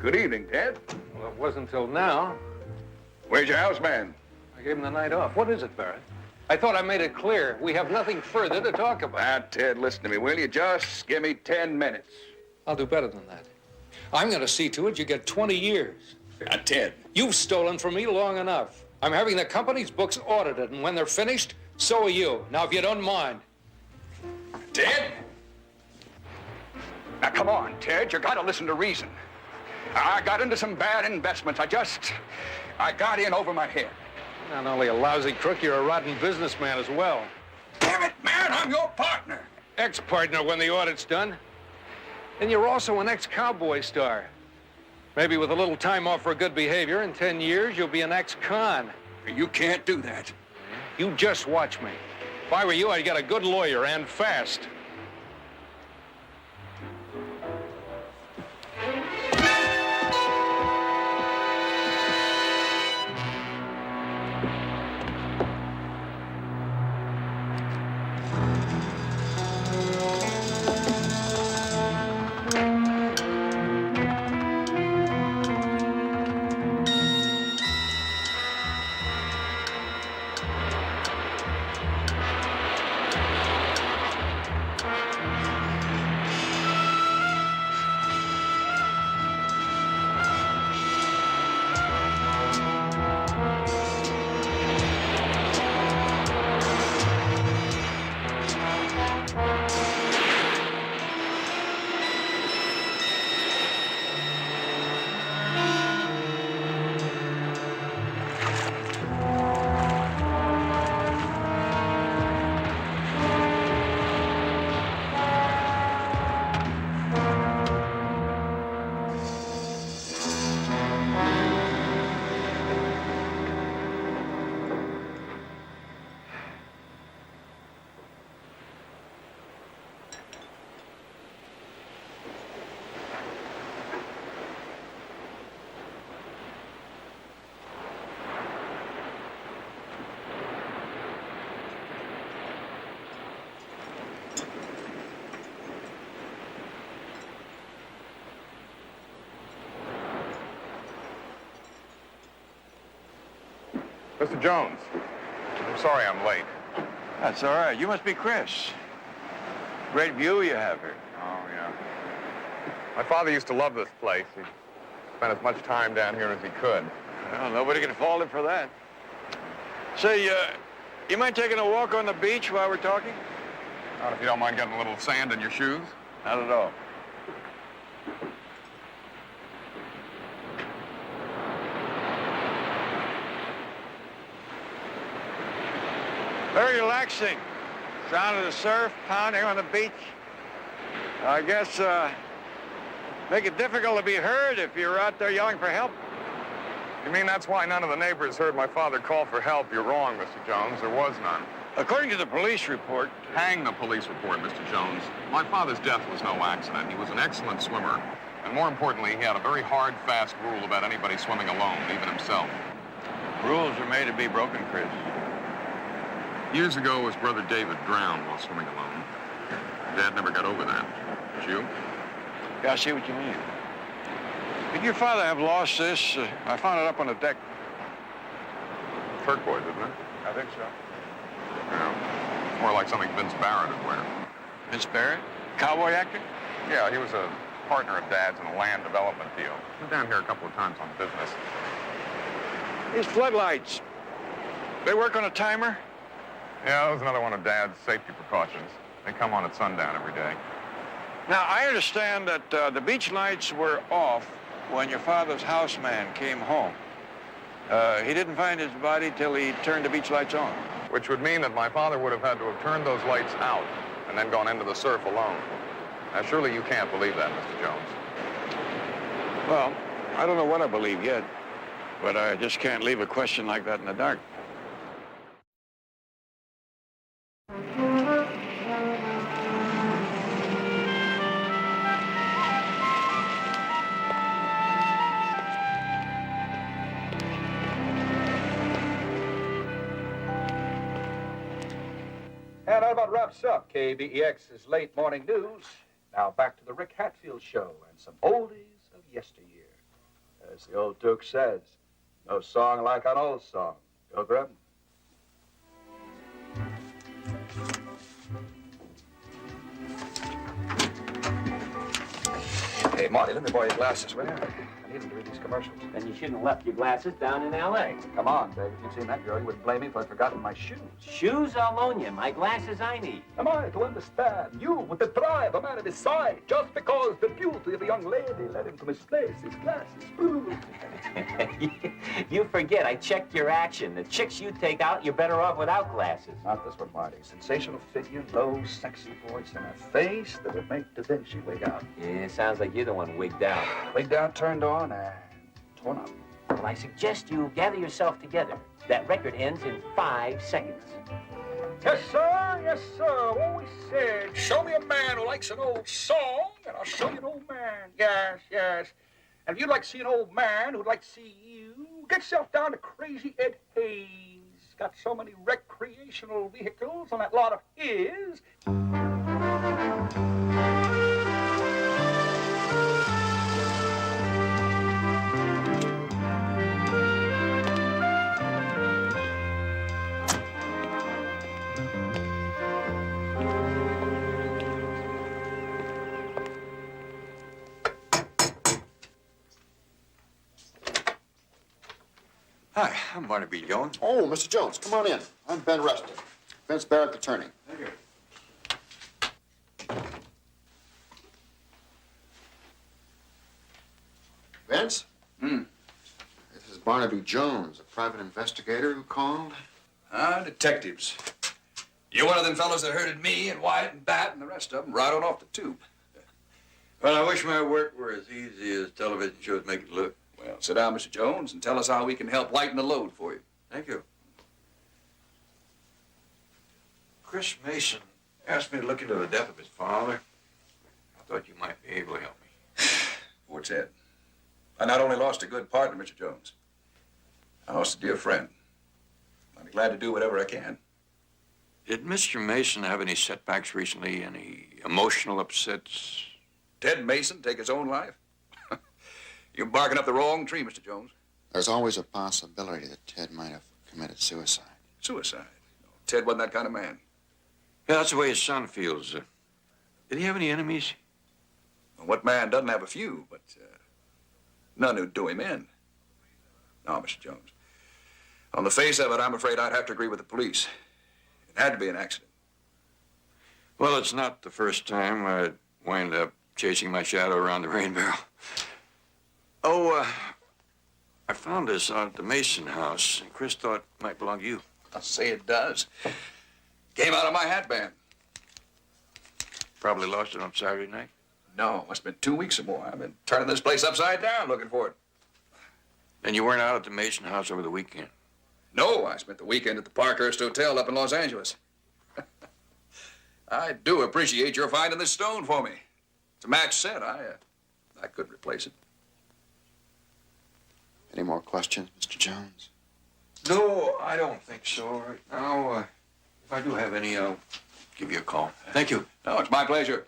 Good evening, Ted. Well, it wasn't until now. Where's your houseman? I gave him the night off. What is it, Barrett? I thought I made it clear. We have nothing further to talk about. Now, Ted, listen to me, will you? Just give me 10 minutes. I'll do better than that. I'm going to see to it you get 20 years. Not 10. You've stolen from me long enough. I'm having the company's books audited, and when they're finished, so are you. Now, if you don't mind. Ted? Now, come on, Ted. You gotta listen to reason. I got into some bad investments. I got in over my head. Not only a lousy crook, you're a rotten businessman as well. Damn it, man, I'm your partner. Ex-partner when the audit's done. And you're also an ex-cowboy star. Maybe with a little time off for good behavior, in 10 years, you'll be an ex-con. You can't do that. You just watch me. If I were you, I'd get a good lawyer, and fast. Mr. Jones, I'm sorry I'm late. That's all right. You must be Chris. Great view you have here. Oh, yeah. My father used to love this place. He spent as much time down here as he could. Well, nobody can fault him for that. Say, you mind taking a walk on the beach while we're talking? Not if you don't mind getting a little sand in your shoes. Not at all. Very relaxing. Sound of the surf pounding on the beach. I guess, make it difficult to be heard if you're out there yelling for help. You mean that's why none of the neighbors heard my father call for help? You're wrong, Mr. Jones. There was none. According to the police report... Hang the police report, Mr. Jones. My father's death was no accident. He was an excellent swimmer. And more importantly, he had a very hard, fast rule about anybody swimming alone, even himself. Rules are made to be broken, Chris. Years ago, his brother David drowned while swimming alone. Dad never got over that. Did you? Yeah, I see what you mean. Did your father have lost this? I found it up on the deck. Turquoise, isn't it? I think so. Yeah. It's more like something Vince Barrett would wear. Vince Barrett? Cowboy actor? Yeah, he was a partner of Dad's in a land development deal. Been down here a couple of times on business. These floodlights, they work on a timer? Yeah, that was another one of Dad's safety precautions. They come on at sundown every day. Now, I understand that the beach lights were off when your father's houseman came home. He didn't find his body till he turned the beach lights on. Which would mean that my father would have had to have turned those lights out and then gone into the surf alone. Now, surely you can't believe that, Mr. Jones. Well, I don't know what I believe yet, but I just can't leave a question like that in the dark. And that about wraps up KBEX's late morning news. Now back to the Rick Hatfield Show and some oldies of yesteryear. As the old Duke says, no song like an old song. Go grab 'em. Hey, Marty, let me borrow your glasses, will you? I need them to read these commercials. Then you shouldn't have left your glasses down in L.A. Come on, Dave. If you'd seen that girl, you wouldn't blame me if I'd forgotten my shoes. Shoes, I'll loan you. My glasses I need. Am I to understand you would deprive a man of his sight just because the beauty of a young lady led him to misplace his glasses? Ooh. You forget, I checked your action. The chicks you take out, you're better off without glasses. Not this one, Marty. Sensational figure, low, sexy voice, and a face that would make Da Vinci wig out. Yeah, sounds like you're the one wigged out. Wigged out, turned on, and torn up. Well, I suggest you gather yourself together. That record ends in 5 seconds. Yes, sir. Yes, sir. Always said, show me a man who likes an old song, and I'll show you an old man. Yes, yes. And if you'd like to see an old man who'd like to see you, get yourself down to Crazy Ed Hayes. Got so many recreational vehicles on that lot of his. Hi, I'm Barnaby Jones. Oh, Mr. Jones, come on in. I'm Ben Reston, Vince Barrett, attorney. Thank you. Vince? This is Barnaby Jones, a private investigator who called. Detectives. You're one of them fellows that herded me and Wyatt and Bat and the rest of them right on off the tube. Well, I wish my work were as easy as television shows make it look. Well, sit down, Mr. Jones, and tell us how we can help lighten the load for you. Thank you. Chris Mason asked me to look into the death of his father. I thought you might be able to help me. Poor Ted. I not only lost a good partner, Mr. Jones, I lost a dear friend. I'll be glad to do whatever I can. Did Mr. Mason have any setbacks recently? Any emotional upsets? Ted Mason take his own life? You're barking up the wrong tree, Mr. Jones. There's always a possibility that Ted might have committed suicide. Suicide? No, Ted wasn't that kind of man. Yeah, that's the way his son feels. Did he have any enemies? Well, what man doesn't have a few, but none who'd do him in. No, Mr. Jones. On the face of it, I'm afraid I'd have to agree with the police. It had to be an accident. Well, it's not the first time I'd wind up chasing my shadow around the rain barrel. Oh, I found this out at the Mason house, and Chris thought it might belong to you. I'll say it does. Came out of my hat band. Probably lost it on Saturday night? No, must have been 2 weeks or more. I've been turning this place upside down looking for it. And you weren't out at the Mason house over the weekend? No, I spent the weekend at the Parkhurst Hotel up in Los Angeles. I do appreciate your finding this stone for me. It's a match set. I couldn't replace it. Any more questions, Mr. Jones? No, I don't think so. Right now, if I do have any, I'll give you a call. Thank you. No, it's my pleasure.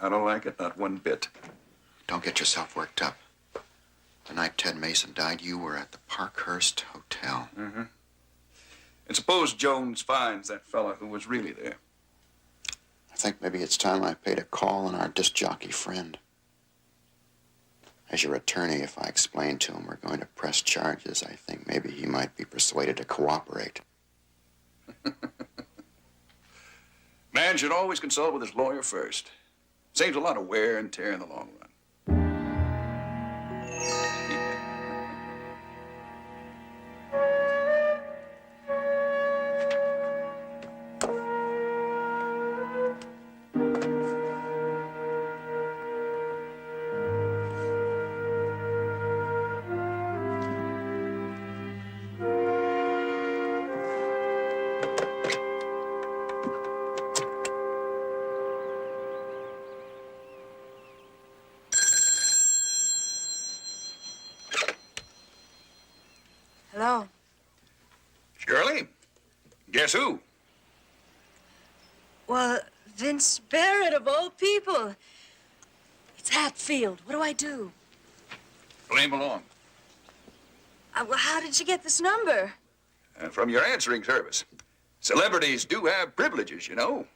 I don't like it, not one bit. Don't get yourself worked up. The night Ted Mason died, you were at the Parkhurst Hotel. Mm-hmm. And suppose Jones finds that fella who was really there. I think maybe it's time I paid a call on our disc jockey friend. As your attorney, if I explain to him we're going to press charges, I think maybe he might be persuaded to cooperate. Man should always consult with his lawyer first. Saves a lot of wear and tear in the long run. Hello. Shirley, guess who? Well, Vince Barrett, of all people. It's Hatfield. What do I do? Blame along. Well, how did you get this number? From your answering service. Celebrities do have privileges, you know.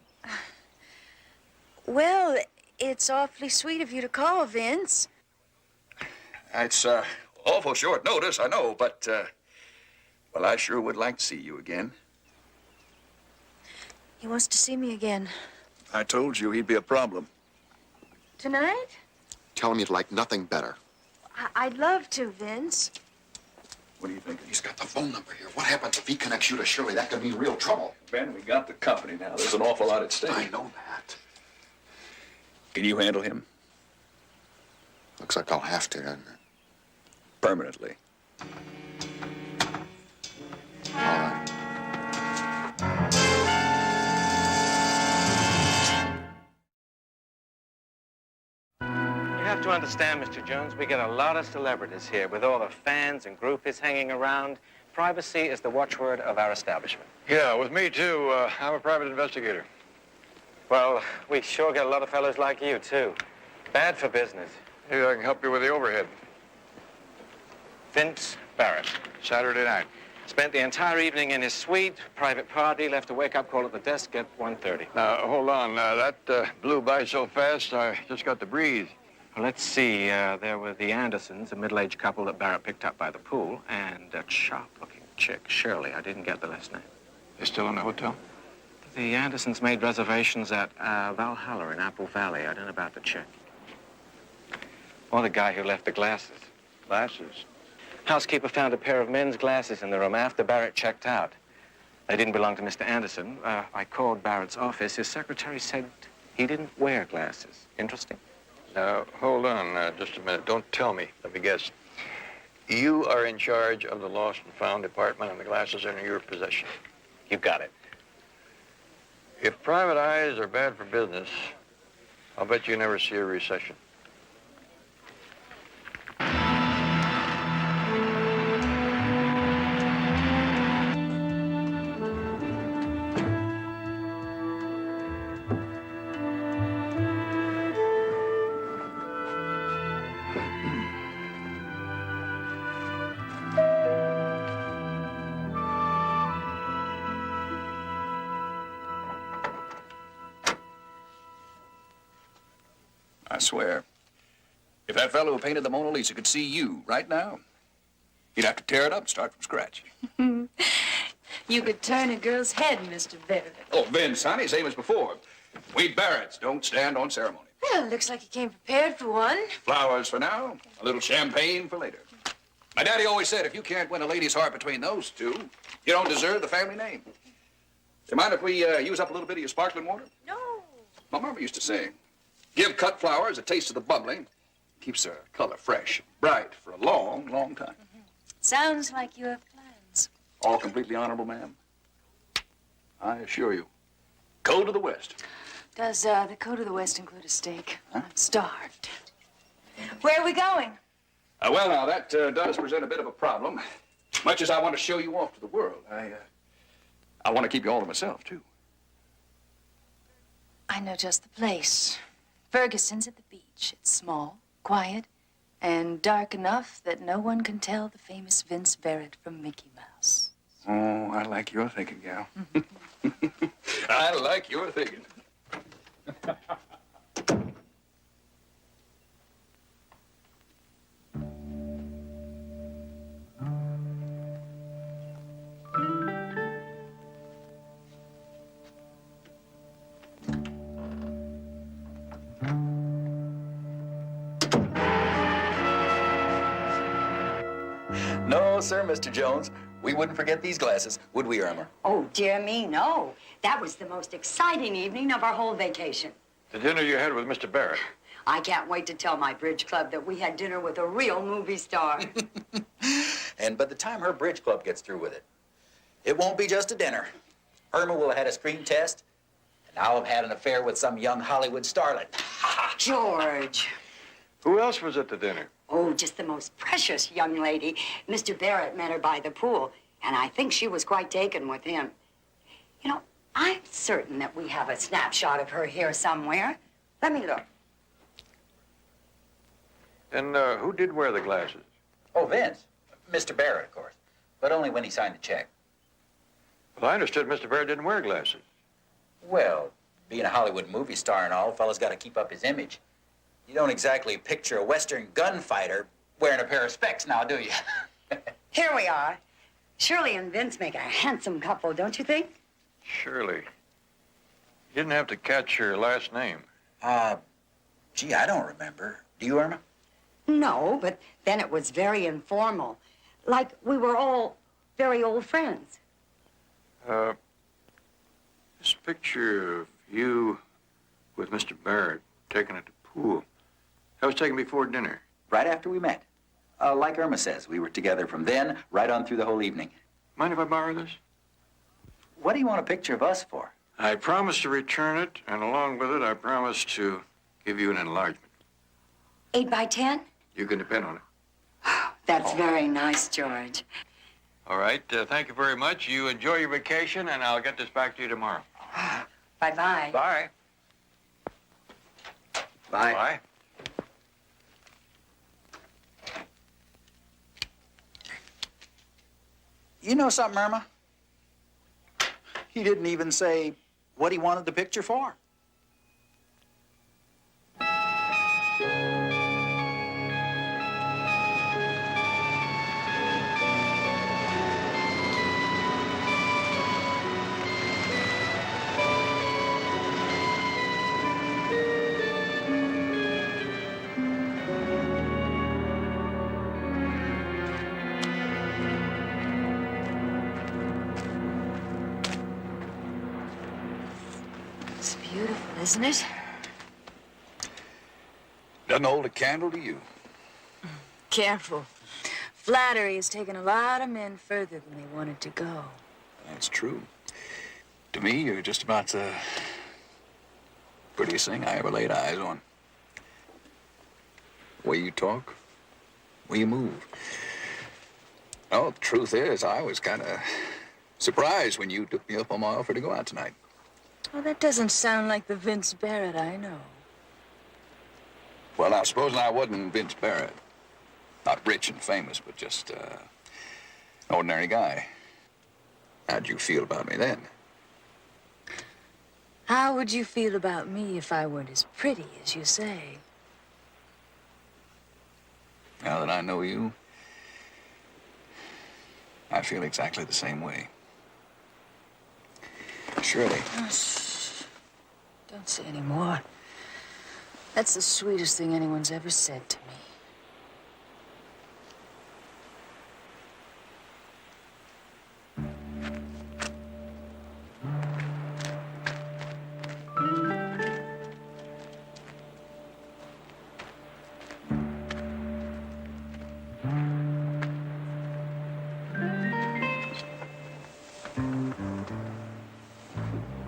Well, it's awfully sweet of you to call, Vince. It's awful short notice, I know, but, well, I sure would like to see you again. He wants to see me again. I told you he'd be a problem. Tonight? Tell him you'd like nothing better. I'd love to, Vince. What do you think? He's got the phone number here. What happens if he connects you to Shirley? That could mean real trouble. Ben, we got the company now. There's an awful lot at stake. I know that. Can you handle him? Looks like I'll have to, doesn't it? Permanently. All right. You have to understand, Mr. Jones, we get a lot of celebrities here with all the fans and groupies hanging around. Privacy is the watchword of our establishment. Yeah, with me, too. I'm a private investigator. Well, we sure get a lot of fellows like you, too. Bad for business. Maybe I can help you with the overhead. Vince Barrett. Saturday night. Spent the entire evening in his suite, private party, left a wake-up call at the desk at 1:30. Now, hold on. That blew by so fast, I just got to breathe. Well, let's see. There were the Andersons, a middle-aged couple that Barrett picked up by the pool, and a sharp-looking chick, Shirley. I didn't get the last name. They're still in the hotel? The Andersons made reservations at Valhalla in Apple Valley. I don't know about the chick. Or the guy who left the glasses. Glasses? Housekeeper found a pair of men's glasses in the room after Barrett checked out. They didn't belong to Mr. Anderson. I called Barrett's office. His secretary said he didn't wear glasses. Interesting? Now, hold on just a minute. Don't tell me. Let me guess. You are in charge of the lost and found department, and the glasses are in your possession. You got it. If private eyes are bad for business, I'll bet you never see a recession. I swear. If that fellow who painted the Mona Lisa could see you right now, he'd have to tear it up and start from scratch. You could turn a girl's head, Mr. Barrett. Oh, Vince, honey, same as before. We Barretts don't stand on ceremony. Well, looks like you came prepared for one. Flowers for now, a little champagne for later. My daddy always said if you can't win a lady's heart between those two, you don't deserve the family name. Do you mind if we use up a little bit of your sparkling water? No. My mama used to say, give cut flowers a taste of the bubbly. Keeps their color fresh, bright for a long, long time. Sounds like you have plans. All completely honorable, ma'am. I assure you. Code of the West. Does the Code of the West include a steak? Huh? I'm starved. Where are we going? Well, now, that does present a bit of a problem. Much as I want to show you off to the world, I want to keep you all to myself, too. I know just the place. Ferguson's at the beach. It's small, quiet, and dark enough that no one can tell the famous Vince Barrett from Mickey Mouse. Oh, I like your thinking, gal. I like your thinking. No, sir, Mr. Jones. We wouldn't forget these glasses, would we, Irma? Oh, dear me, no. That was the most exciting evening of our whole vacation. The dinner you had with Mr. Barrett. I can't wait to tell my bridge club that we had dinner with a real movie star. And by the time her bridge club gets through with it, it won't be just a dinner. Irma will have had a screen test, and I'll have had an affair with some young Hollywood starlet. George. Who else was at the dinner? Oh, just the most precious young lady. Mr. Barrett met her by the pool, and I think she was quite taken with him. You know, I'm certain that we have a snapshot of her here somewhere. Let me look. And who did wear the glasses? Oh, Vince. Mr. Barrett, of course. But only when he signed the check. Well, I understood Mr. Barrett didn't wear glasses. Well, Being a Hollywood movie star and all, a fella's got to keep up his image. You don't exactly picture a Western gunfighter wearing a pair of specs now, do you? Here we are. Shirley and Vince make a handsome couple, don't you think? Shirley. You didn't have to catch her last name. Gee, I don't remember. Do you, Irma? No, but then it was very informal. Like we were all very old friends. This picture of you with Mr. Barrett taken at the pool, that was taken before dinner. Right after we met. Like Irma says, we were together from then right on through the whole evening. Mind if I borrow this? What do you want a picture of us for? I promised to return it, and along with it, I promised to give you an enlargement. 8 by 10? You can depend on it. That's very nice, George. All right, thank you very much. You enjoy your vacation, and I'll get this back to you tomorrow. Bye-bye. Bye. Bye. Bye. You know something, Irma? He didn't even say what he wanted the picture for. It's beautiful, isn't it? Doesn't hold a candle to you. Careful. Flattery has taken a lot of men further than they wanted to go. That's true. To me, you're just about the prettiest thing I ever laid eyes on. The way you talk, the way you move. Oh, the truth is, I was kind of surprised when you took me up on my offer to go out tonight. Oh, that doesn't sound like the Vince Barrett I know. Well, now, supposing I wasn't Vince Barrett, not rich and famous, but just an ordinary guy, how'd you feel about me then? How would you feel about me if I weren't as pretty as you say? Now that I know you, I feel exactly the same way. Shirley. Oh, shh. Don't say any more. That's the sweetest thing anyone's ever said to me.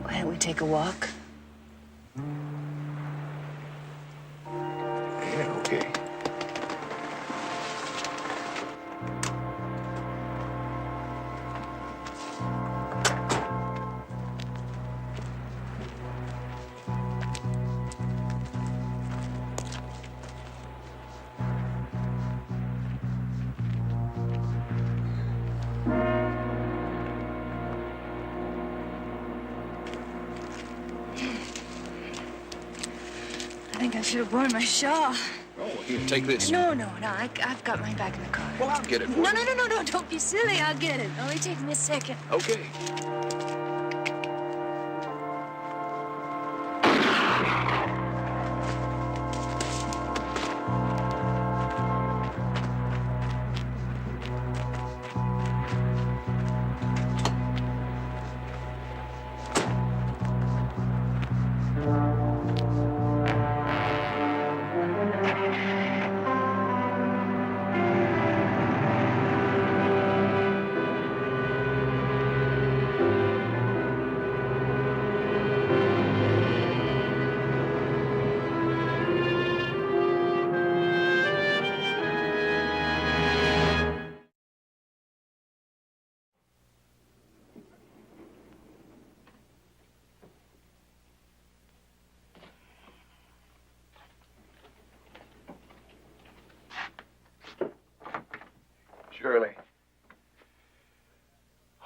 Why don't we take a walk? Yeah, okay. I think I should have worn my shawl. Oh, here, take this. No, I've got mine back in the car. Well, I'll get it for No, you. no, don't be silly. I'll get it. Only take me a second. Okay. Shirley.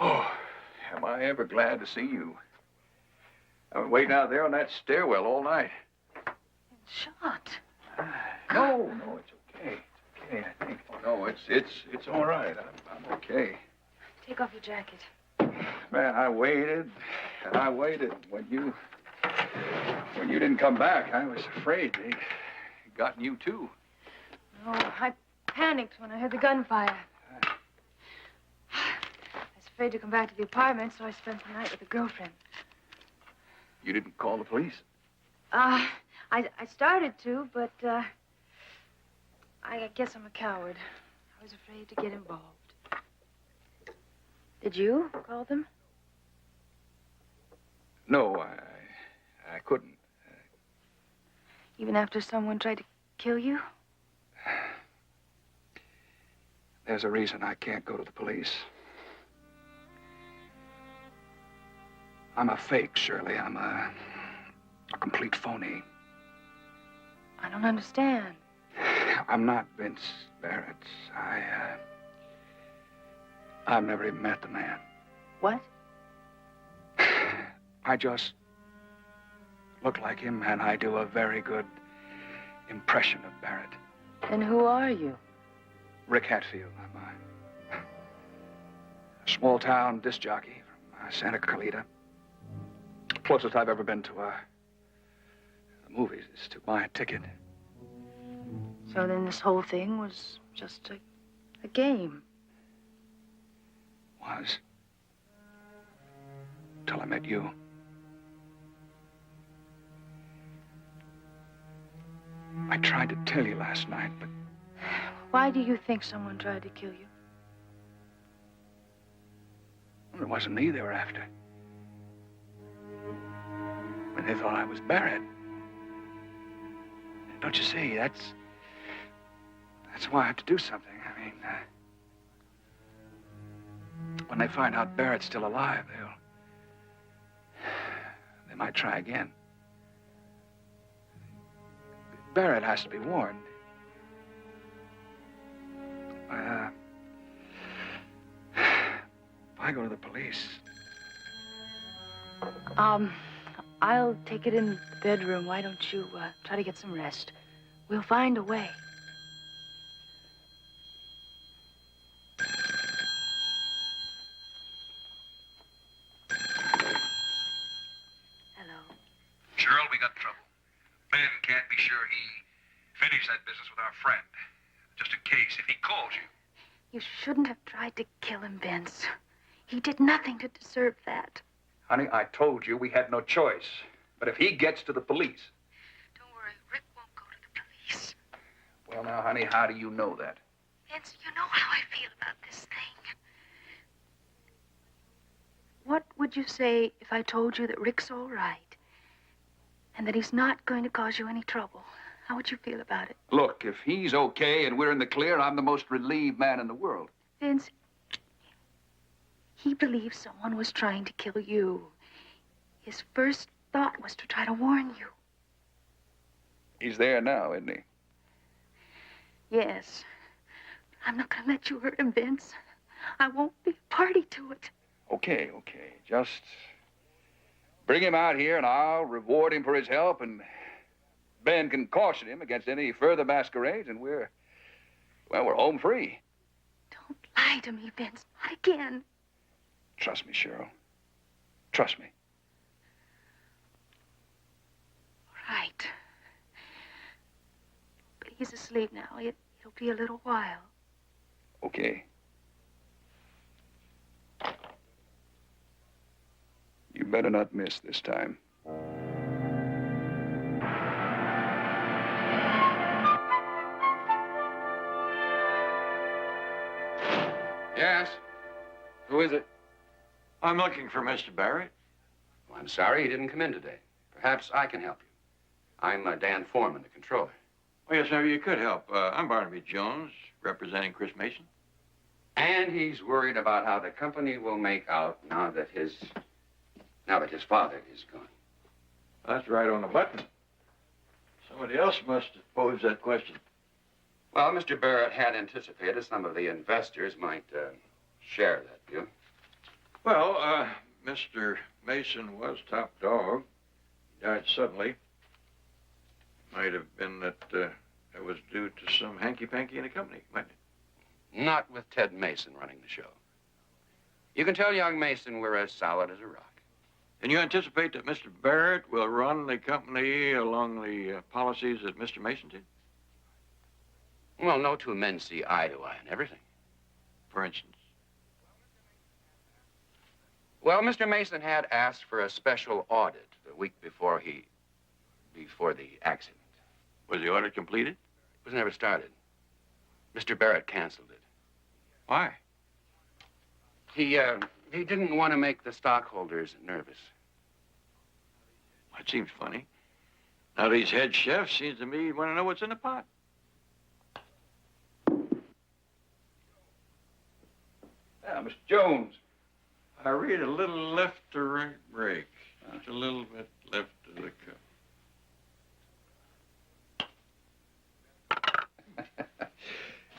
Oh, am I ever glad to see you. I've been waiting out there on that stairwell all night. Shot. No, it's okay. It's okay, I think. Oh, no, it's all right. I'm okay. Take off your jacket. Man, I waited and I waited. When you didn't come back, I was afraid they'd gotten you too. No, I panicked when I heard the gunfire. I was afraid to come back to the apartment, so I spent the night with a girlfriend. You didn't call the police? I started to, but I guess I'm a coward. I was afraid to get involved. Did you call them? No, I couldn't. Even after someone tried to kill you? There's a reason I can't go to the police. I'm a fake, Shirley. I'm a complete phony. I don't understand. I'm not Vince Barrett. I've never even met the man. What? I just look like him, and I do a very good impression of Barrett. Then who are you? Rick Hatfield. I'm a small-town disc jockey from Santa Clarita. Closest I've ever been to the movies is to buy a ticket. So then this whole thing was just a game. Was. Till I met you. I tried to tell you last night, but... Why do you think someone tried to kill you? Well, it wasn't me they were after. But they thought I was Barrett. Don't you see? That's why I have to do something. I mean, when they find out Barrett's still alive, they might try again. Barrett has to be warned. If I go to the police... I'll take it in the bedroom. Why don't you try to get some rest? We'll find a way. Hello. Cheryl, we got trouble. Ben can't be sure he finished that business with our friend. Just in case, if he calls you. You shouldn't have tried to kill him, Vince. He did nothing to deserve that. Honey, I told you we had no choice. But if he gets to the police... Don't worry, Rick won't go to the police. Well, now, honey, how do you know that? Vince, you know how I feel about this thing. What would you say if I told you that Rick's all right and that he's not going to cause you any trouble? How would you feel about it? Look, if he's okay and we're in the clear, I'm the most relieved man in the world. Vince, he believes someone was trying to kill you. His first thought was to try to warn you. He's there now, isn't he? Yes. I'm not going to let you hurt him, Vince. I won't be a party to it. Okay. Just bring him out here and I'll reward him for his help, and Ben can caution him against any further masquerades, and we're home free. Don't lie to me, Vince. Not again. Trust me, Cheryl. Trust me. Right. But he's asleep now. It'll be a little while. Okay. You better not miss this time. Yes? Who is it? I'm looking for Mr. Barrett. Well, I'm sorry he didn't come in today. Perhaps I can help you. I'm Dan Foreman, the controller. Oh, yes, sir, you could help. I'm Barnaby Jones, representing Chris Mason. And he's worried about how the company will make out now that his father is gone. That's right on the button. Somebody else must have posed that question. Well, Mr. Barrett had anticipated some of the investors might share that view. Well, Mr. Mason was top dog. Died suddenly. Might have been that it was due to some hanky-panky in the company, mightn't it? Not with Ted Mason running the show. You can tell young Mason we're as solid as a rock. And you anticipate that Mr. Barrett will run the company along the policies that Mr. Mason did? Well, no two men see eye to eye on everything. For instance? Well, Mr. Mason had asked for a special audit the week before the accident. Was the audit completed? It was never started. Mr. Barrett canceled it. Why? He didn't want to make the stockholders nervous. That seems funny. Now, these head chefs seems to me want to know what's in the pot. Yeah, Mr. Jones. I read a little left to right break. Just a little bit left of the cup.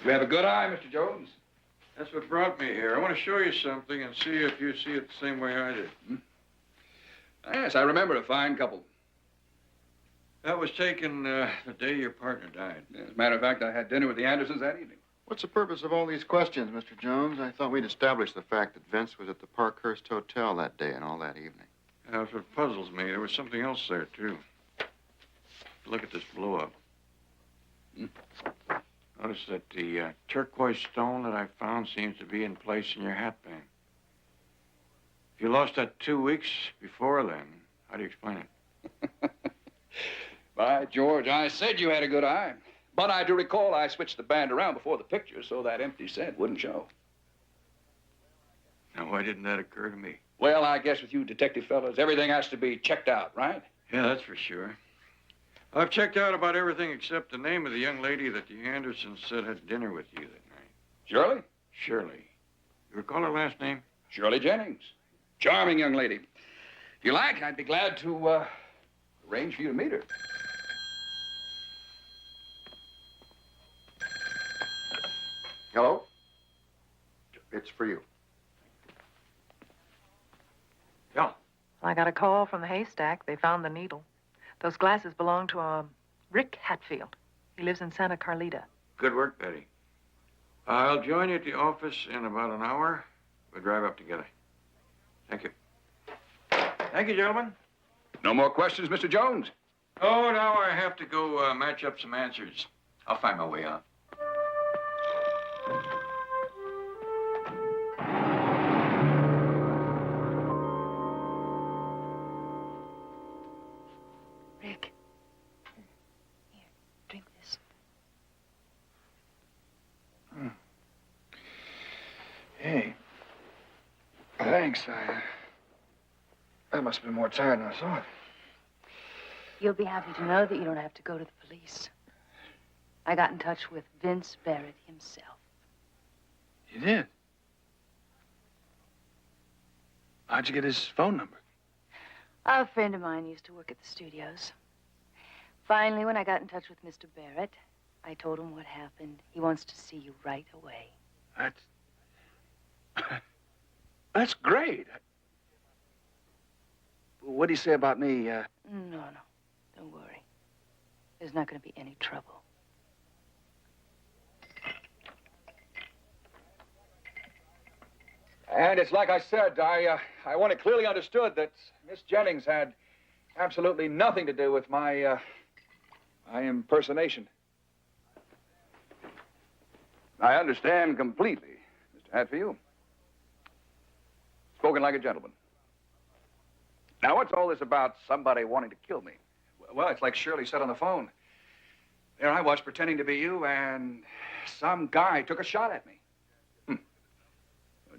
You have a good eye, Mr. Jones. That's what brought me here. I want to show you something and see if you see it the same way I did. Yes, I remember a fine couple. That was taken the day your partner died. As a matter of fact, I had dinner with the Andersons that evening. What's the purpose of all these questions, Mr. Jones? I thought we'd established the fact that Vince was at the Parkhurst Hotel that day and all that evening. That's what puzzles me. There was something else there, too. Look at this blow-up. Notice that the turquoise stone that I found seems to be in place in your hat band. If you lost that 2 weeks before then, how do you explain it? By George, I said you had a good eye. But I do recall I switched the band around before the picture so that empty set wouldn't show. Now, why didn't that occur to me? Well, I guess with you detective fellas, everything has to be checked out, right? Yeah, that's for sure. I've checked out about everything except the name of the young lady that the Andersons said had dinner with you that night. Shirley? Shirley. You recall her last name? Shirley Jennings. Charming young lady. If you like, I'd be glad to arrange for you to meet her. Hello? It's for you. Yeah. I got a call from the haystack. They found the needle. Those glasses belong to Rick Hatfield. He lives in Santa Carlita. Good work, Betty. I'll join you at the office in about an hour. We'll drive up together. Thank you. Thank you, gentlemen. No more questions, Mr. Jones? Oh, now I have to go match up some answers. I'll find my way out. Rick. Here, drink this. Hey. Thanks. I must have been more tired than I thought. You'll be happy to know that you don't have to go to the police. I got in touch with Vince Barrett himself. You did? How'd you get his phone number? A friend of mine used to work at the studios. Finally, when I got in touch with Mr. Barrett, I told him what happened. He wants to see you right away. That's great. What'd he say about me? No. Don't worry. There's not going to be any trouble. And it's like I said, I want it clearly understood that Miss Jennings had absolutely nothing to do with my impersonation. I understand completely, Mr. Hatfield. Spoken like a gentleman. Now, what's all this about somebody wanting to kill me? Well, it's like Shirley said on the phone. There I was pretending to be you, and some guy took a shot at me. Did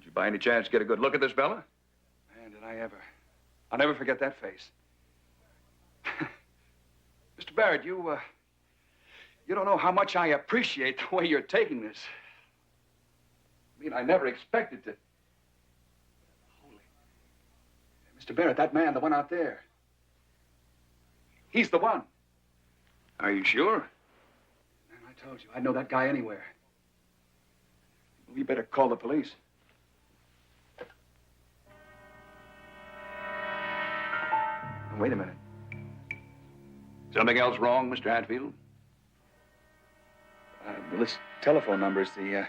you by any chance get a good look at this fella? Man, did I ever. I'll never forget that face. Mr. Barrett, you don't know how much I appreciate the way you're taking this. I mean, I never expected to. Holy. Mr. Barrett, that man, the one out there. He's the one. Are you sure? Man, I told you, I'd know that guy anywhere. We better call the police. Wait a minute. Something else wrong, Mr. Hatfield? This telephone number is the,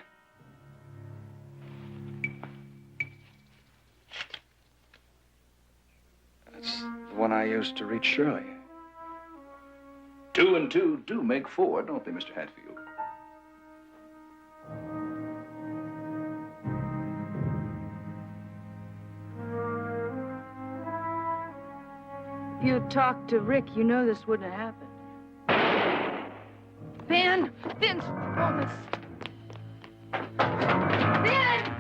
That's the one I used to reach Shirley. 2 and 2 do make 4, don't they, Mr. Hatfield? If you had talked to Rick, you know this wouldn't have happened. Ben! Vince! Promise! Ben!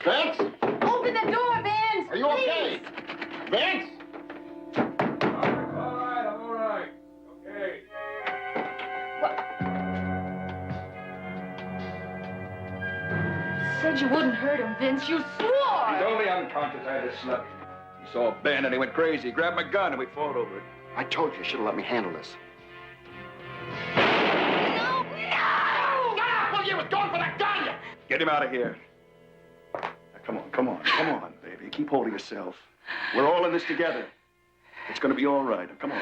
Vince? Open the door, Vince! Are you okay? Vince? All right, I'm all right. Okay. Said you wouldn't hurt him, Vince. You swore! He's only unconscious. I had to slap him. He saw Ben and he went crazy. He grabbed my gun and we fought over it. I told you should have let me handle this. No! You was going for that gun! Get him out of here. Now, come on, baby. Keep hold of yourself. We're all in this together. It's gonna be all right. Now, come on.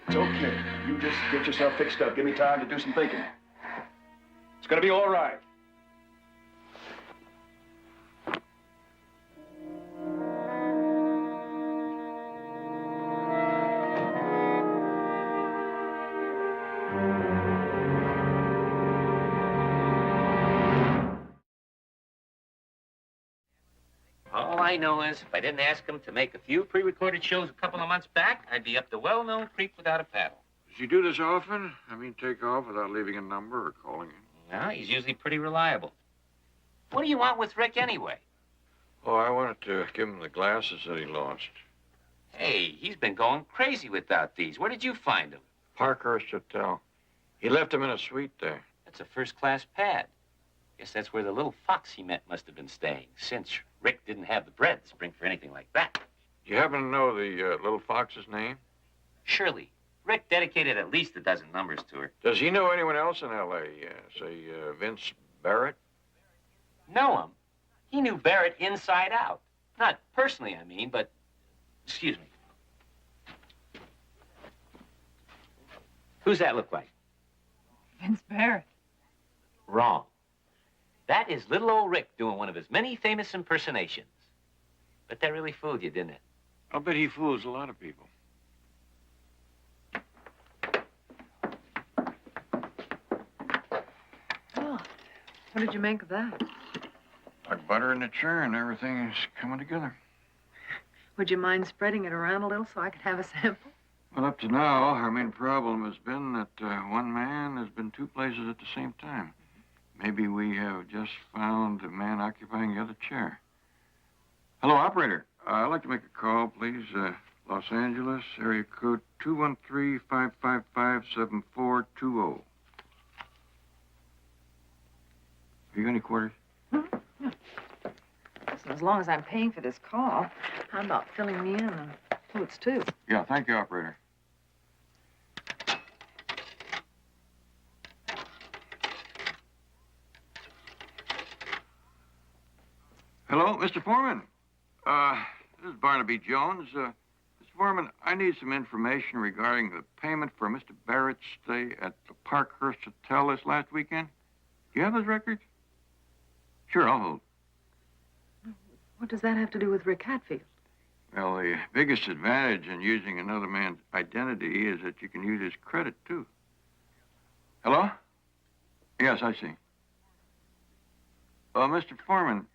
It's okay. You just get yourself fixed up. Give me time to do some thinking. It's gonna be all right. All I know is if I didn't ask him to make a few pre-recorded shows a couple of months back, I'd be up the well-known creek without a paddle. Does he do this often? I mean, take off without leaving a number or calling in? No, he's usually pretty reliable. What do you want with Rick anyway? Oh, I wanted to give him the glasses that he lost. Hey, he's been going crazy without these. Where did you find them? Parkhurst Hotel. He left them in a suite there. That's a first-class pad. Guess that's where the little fox he met must have been staying, since Rick didn't have the bread to spring for anything like that. Do you happen to know the little fox's name? Shirley. Rick dedicated at least a dozen numbers to her. Does he know anyone else in L.A.? Say, Vince Barrett? Know him? He knew Barrett inside out. Not personally, I mean, but... Excuse me. Who's that look like? Vince Barrett. Wrong. That is little old Rick doing one of his many famous impersonations. But that really fooled you, didn't it? I'll bet he fools a lot of people. Oh, what did you make of that? Like butter in the churn, everything is coming together. Would you mind spreading it around a little so I could have a sample? Well, up to now, our main problem has been that one man has been 2 places at the same time. Maybe we have just found the man occupying the other chair. Hello, operator. I'd like to make a call, please. Los Angeles, area code 213-555-7420. Have you got any quarters? Listen, as long as I'm paying for this call, how about filling me in on who it's to? Yeah, thank you, operator. Hello, Mr. Foreman. This is Barnaby Jones. Mr. Foreman, I need some information regarding the payment for Mr. Barrett's stay at the Parkhurst Hotel this last weekend. Do you have those records? Sure, I'll hold. What does that have to do with Rick Hatfield? Well, the biggest advantage in using another man's identity is that you can use his credit, too. Hello? Yes, I see. Mr. Foreman,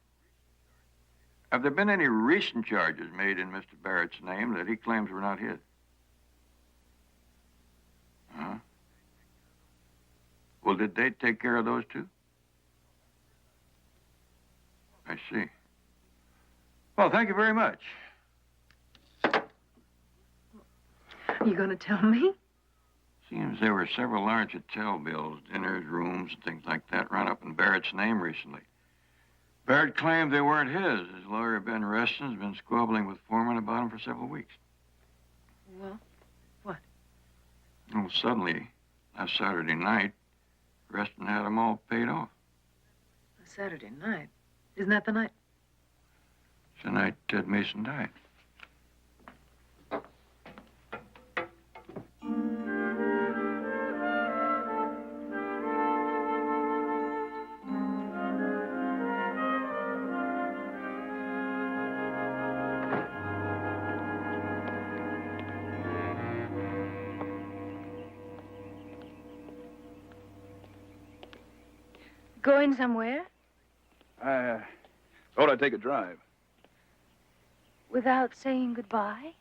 have there been any recent charges made in Mr. Barrett's name that he claims were not his? Huh? Well, did they take care of those, too? I see. Well, thank you very much. You going to tell me? Seems there were several large hotel bills, dinners, rooms, and things like that run up in Barrett's name recently. Barrett claimed they weren't his. His lawyer, Ben Reston's been squabbling with Foreman about them for several weeks. Well, what? Well, suddenly, last Saturday night, Reston had them all paid off. Saturday night. Isn't that the night? It's the night Ted Mason died. Going somewhere? I thought I'd take a drive. Without saying goodbye?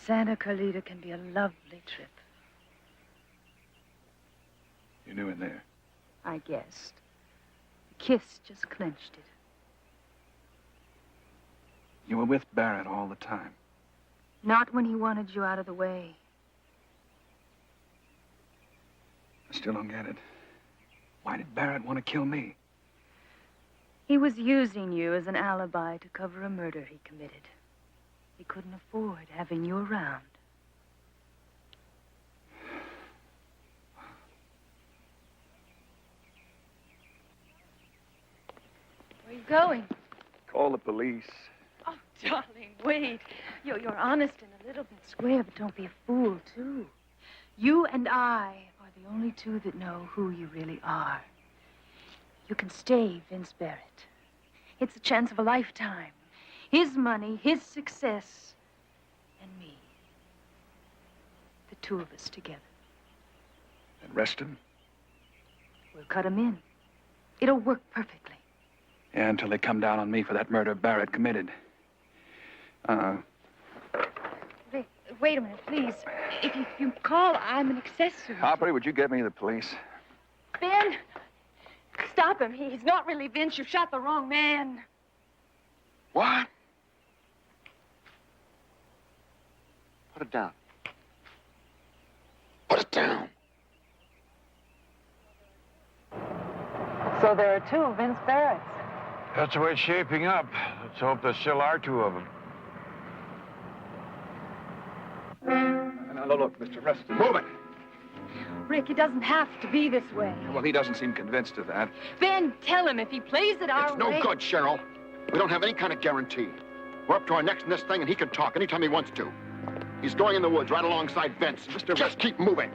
Santa Carlita can be a lovely trip. You knew it there. I guessed. The kiss just clinched it. You were with Barrett all the time. Not when he wanted you out of the way. I still don't get it. Why did Barrett want to kill me? He was using you as an alibi to cover a murder he committed. He couldn't afford having you around. Where are you going? Call the police. Oh, darling, wait. You're honest and a little bit square, but don't be a fool, too. You and I are the only two that know who you really are. You can stay Vince Barrett. It's the chance of a lifetime. His money, his success, and me. The two of us together. And rest him? We'll cut him in. It'll work perfectly. Yeah, until they come down on me for that murder Barrett committed. Wait a minute, please. If you call, I'm an accessory. Opry, would you get me the police? Ben! Stop him. He's not really Vince. You shot the wrong man. What? Put it down. Put it down. So there are two Vince Barretts. That's the way it's shaping up. Let's hope there still are two of them. Now, look, Mr. Reston. Move it! Rick, it doesn't have to be this way. Well, he doesn't seem convinced of that. Ben, tell him if he plays it our way... It's no good, Cheryl. We don't have any kind of guarantee. We're up to our necks in this thing, and he can talk anytime he wants to. He's going in the woods right alongside Vince. Just keep moving.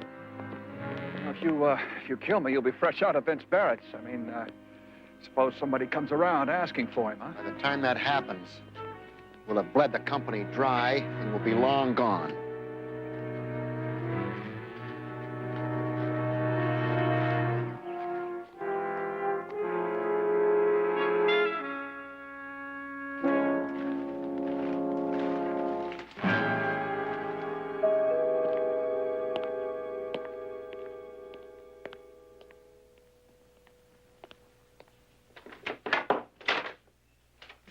If you kill me, you'll be fresh out of Vince Barrett's. I mean, suppose somebody comes around asking for him, huh? By the time that happens, we'll have bled the company dry, and we'll be long gone.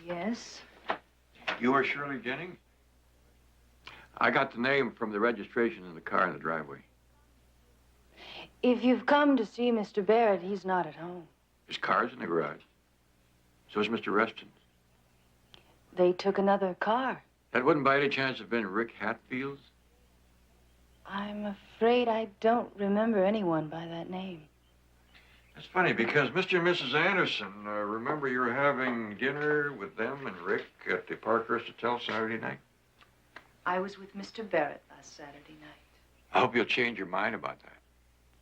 Yes? You are Shirley Jennings? I got the name from the registration in the car in the driveway. If you've come to see Mr. Barrett, he's not at home. His car's in the garage. So is Mr. Reston's. They took another car. That wouldn't by any chance have been Rick Hatfield's? I'm afraid I don't remember anyone by that name. That's funny, because Mr. and Mrs. Anderson, remember you were having dinner with them and Rick at the Parkhurst Hotel Saturday night? I was with Mr. Barrett last Saturday night. I hope you'll change your mind about that.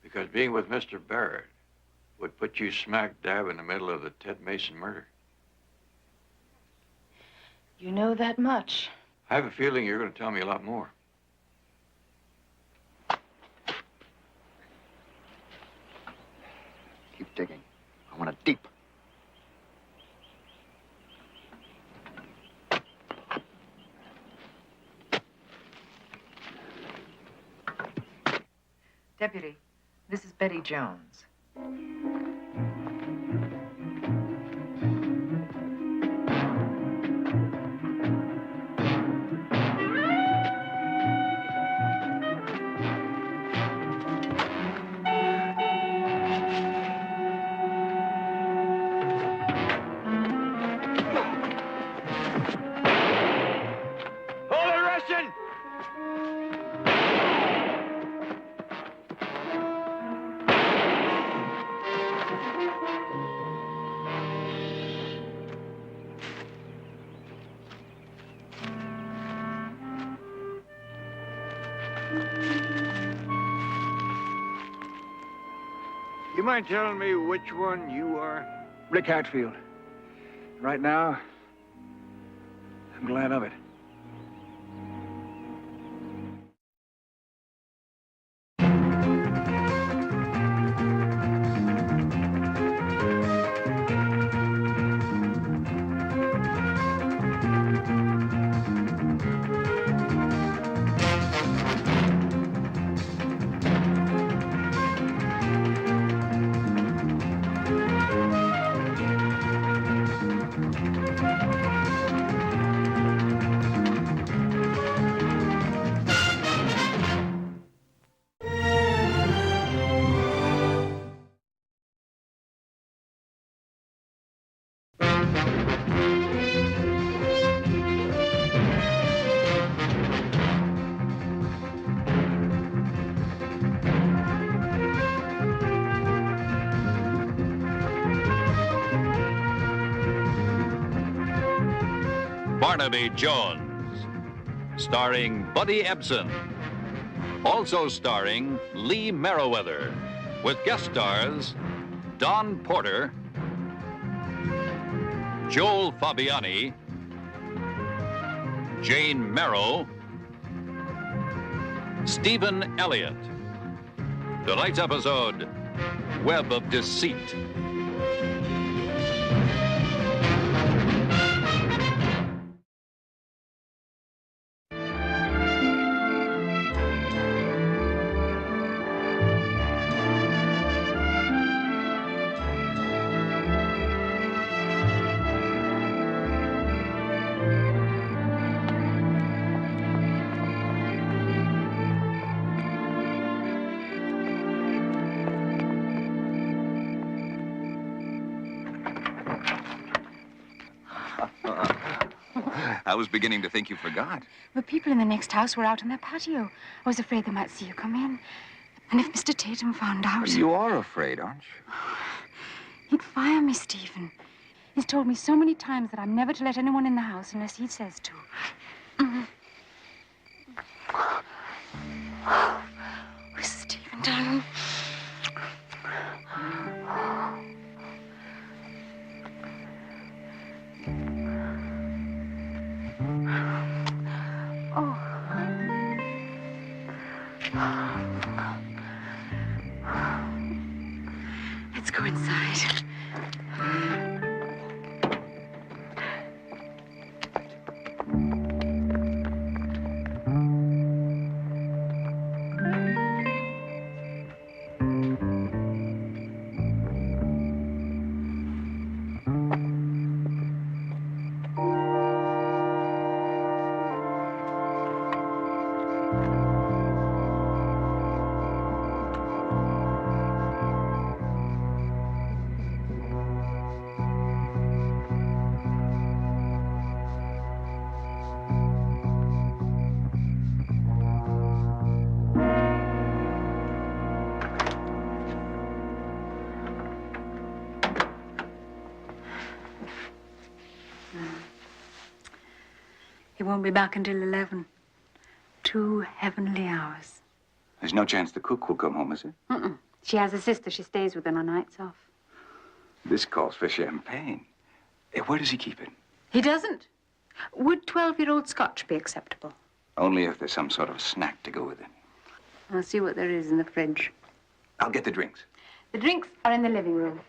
Because being with Mr. Barrett would put you smack dab in the middle of the Ted Mason murder. You know that much. I have a feeling you're going to tell me a lot more. Keep digging. I want it deep. Deputy, this is Betty Jones. You mind telling me which one you are? Rick Hatfield. Right now, I'm glad of it. Barnaby Jones, starring Buddy Ebsen. Also starring Lee Merriweather, with guest stars Don Porter, Joel Fabiani, Jane Merrow, Stephen Elliott. Tonight's episode, Web of Deceit. I was beginning to think you forgot. The people in the next house were out in their patio. I was afraid they might see you come in. And if Mr. Tatum found out... You are afraid, aren't you? He'd fire me, Stephen. He's told me so many times that I'm never to let anyone in the house unless he says to. Oh, Stephen, darling. Oh. Let's go inside. He won't be back until 11. 2 heavenly hours. There's no chance the cook will come home, is there? Mm-mm. She has a sister. She stays with her on nights off. This calls for champagne. Where does he keep it? He doesn't. Would 12-year-old Scotch be acceptable? Only if there's some sort of snack to go with it. I'll see what there is in the fridge. I'll get the drinks. The drinks are in the living room.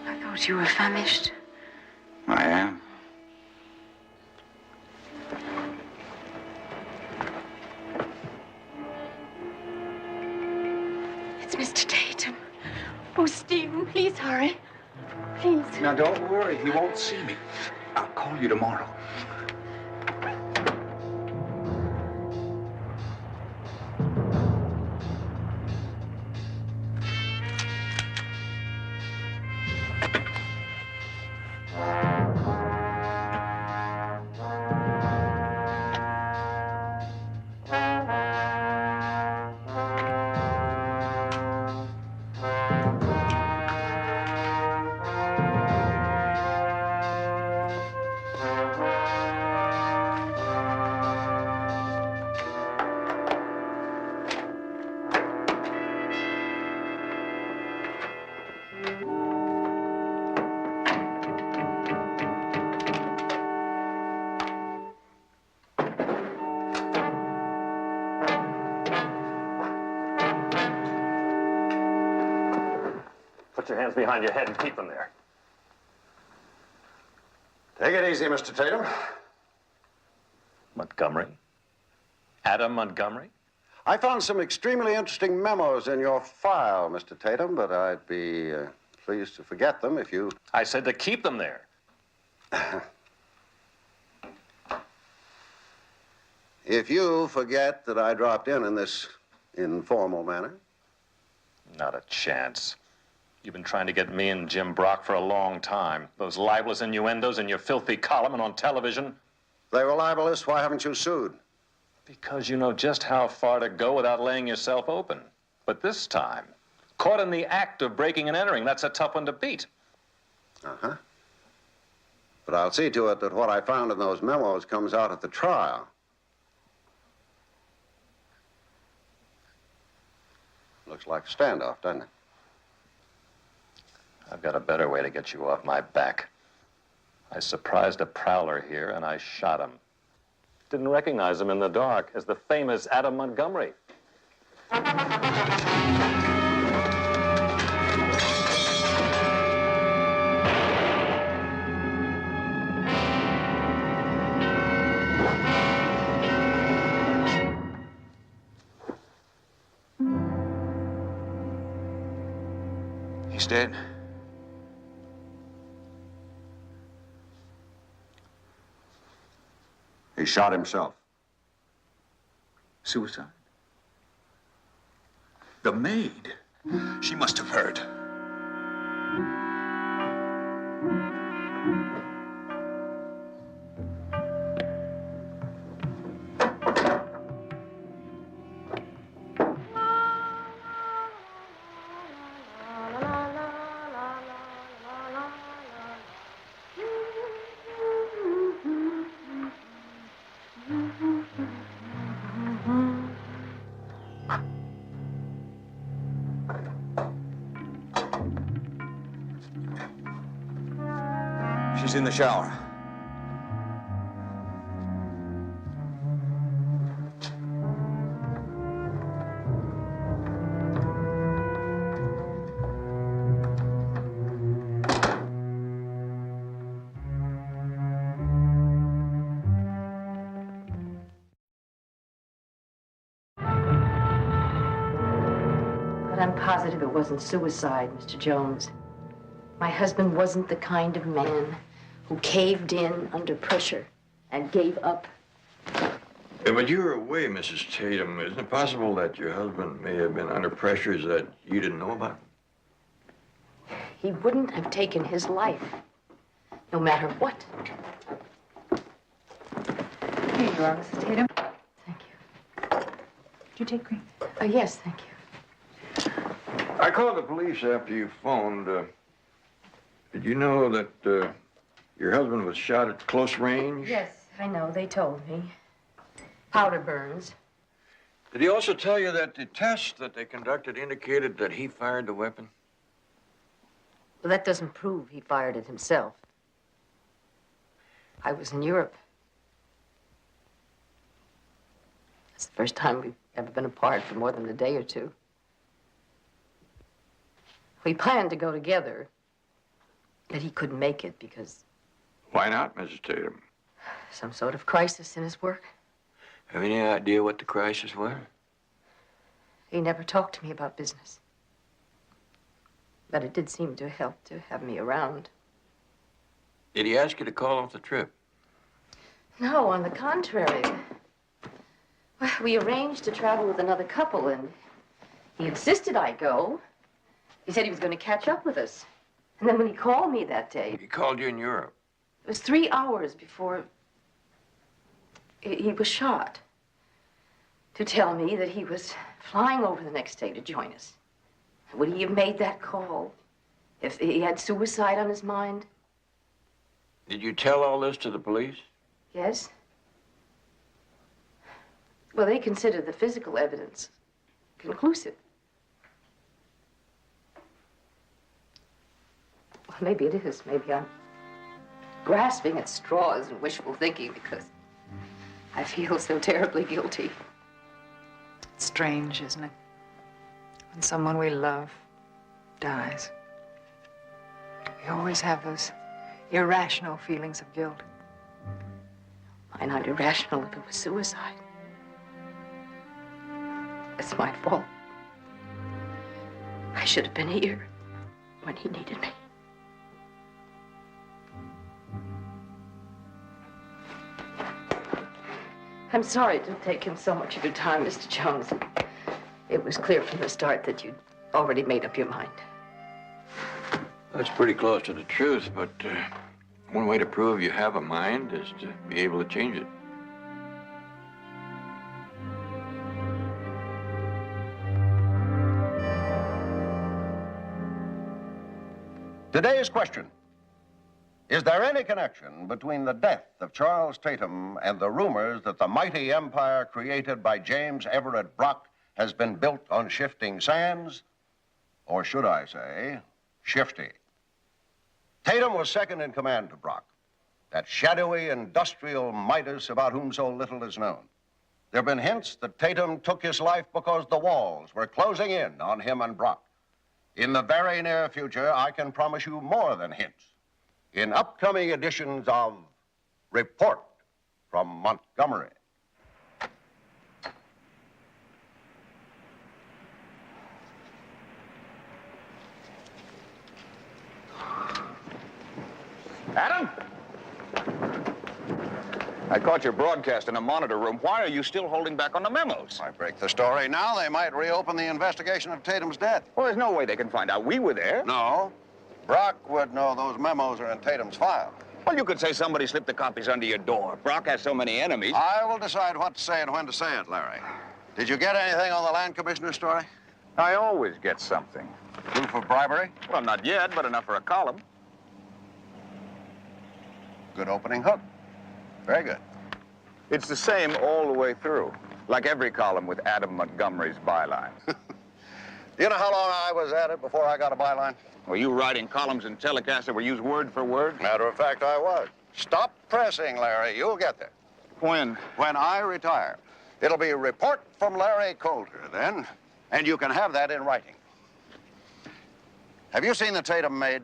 I thought you were famished. I am. It's Mr. Tatum. Oh, Stephen, please hurry. Please. Now, don't worry. He won't see me. I'll call you tomorrow. Put your hands behind your head and keep them there. Take it easy, Mr. Tatum. Montgomery? Adam Montgomery? I found some extremely interesting memos in your file, Mr. Tatum, but I'd be pleased to forget them if you... I said to keep them there. If you forget that I dropped in this informal manner. Not a chance. You've been trying to get me and Jim Brock for a long time. Those libelous innuendos in your filthy column and on television. They were libelous. Why haven't you sued? Because you know just how far to go without laying yourself open. But this time, caught in the act of breaking and entering, that's a tough one to beat. Uh-huh. But I'll see to it that what I found in those memos comes out at the trial. Looks like a standoff, doesn't it? I've got a better way to get you off my back. I surprised a prowler here, and I shot him. Didn't recognize him in the dark as the famous Adam Montgomery. He's dead. He shot himself. Suicide? The maid. She must have heard. She's in the shower. I'm positive it wasn't suicide, Mr. Jones. My husband wasn't the kind of man who caved in under pressure and gave up. Yeah, but you were away, Mrs. Tatum. Isn't it possible that your husband may have been under pressures that you didn't know about? He wouldn't have taken his life, no matter what. Here you are, Mrs. Tatum. Thank you. Did you take cream? Yes, thank you. I called the police after you phoned. Did you know that your husband was shot at close range? Yes, I know. They told me. Powder burns. Did he also tell you that the test that they conducted indicated that he fired the weapon? Well, that doesn't prove he fired it himself. I was in Europe. It's the first time we've ever been apart for more than a day or two. We planned to go together, but he couldn't make it because... Why not, Mrs. Tatum? Some sort of crisis in his work. Have any idea what the crisis was? He never talked to me about business. But it did seem to help to have me around. Did he ask you to call off the trip? No, on the contrary. Well, we arranged to travel with another couple, and he insisted I go. He said he was going to catch up with us. And then when he called me that day... He called you in Europe? It was 3 hours before he was shot. To tell me that he was flying over the next day to join us. Would he have made that call if he had suicide on his mind? Did you tell all this to the police? Yes. Well, they consider the physical evidence conclusive. Well, maybe it is. Maybe I'm grasping at straws and wishful thinking because I feel so terribly guilty. It's strange, isn't it? When someone we love dies. We always have those irrational feelings of guilt. Why not irrational if it was suicide? It's my fault. I should have been here when he needed me. I'm sorry to have taken so much of your time, Mr. Jones. It was clear from the start that you'd already made up your mind. That's pretty close to the truth, but one way to prove you have a mind is to be able to change it. Today's question: is there any connection between the death of Charles Tatum and the rumors that the mighty empire created by James Everett Brock has been built on shifting sands? Or should I say, shifty? Tatum was second in command to Brock, that shadowy industrial Midas about whom so little is known. There have been hints that Tatum took his life because the walls were closing in on him and Brock. In the very near future, I can promise you more than hints. In upcoming editions of Report from Montgomery. Adam? I caught your broadcast in a monitor room. Why are you still holding back on the memos? I break the story now, they might reopen the investigation of Tatum's death. Well, there's no way they can find out we were there. No. Brock would know those memos are in Tatum's file. Well, you could say somebody slipped the copies under your door. Brock has so many enemies. I will decide what to say and when to say it, Larry. Did you get anything on the land commissioner's story? I always get something. Proof of bribery? Well, not yet, but enough for a column. Good opening hook. Very good. It's the same all the way through, like every column with Adam Montgomery's byline. You know how long I was at it before I got a byline? Were you writing columns and telecasts that were used word for word? Matter of fact, I was. Stop pressing, Larry. You'll get there. When? When I retire. It'll be a report from Larry Coulter then, and you can have that in writing. Have you seen the Tatum maid?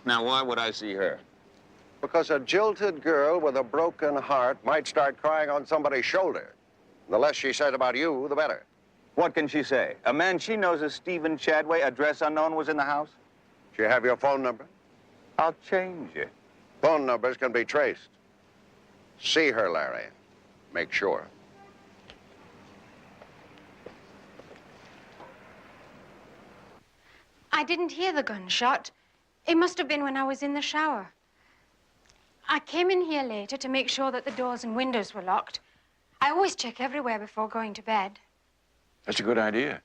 Now, why would I see her? Because a jilted girl with a broken heart might start crying on somebody's shoulder. The less she says about you, the better. What can she say? A man she knows as Stephen Chadway, address unknown, was in the house? Do you have your phone number? I'll change it. Phone numbers can be traced. See her, Larry. Make sure. I didn't hear the gunshot. It must have been when I was in the shower. I came in here later to make sure that the doors and windows were locked. I always check everywhere before going to bed. That's a good idea.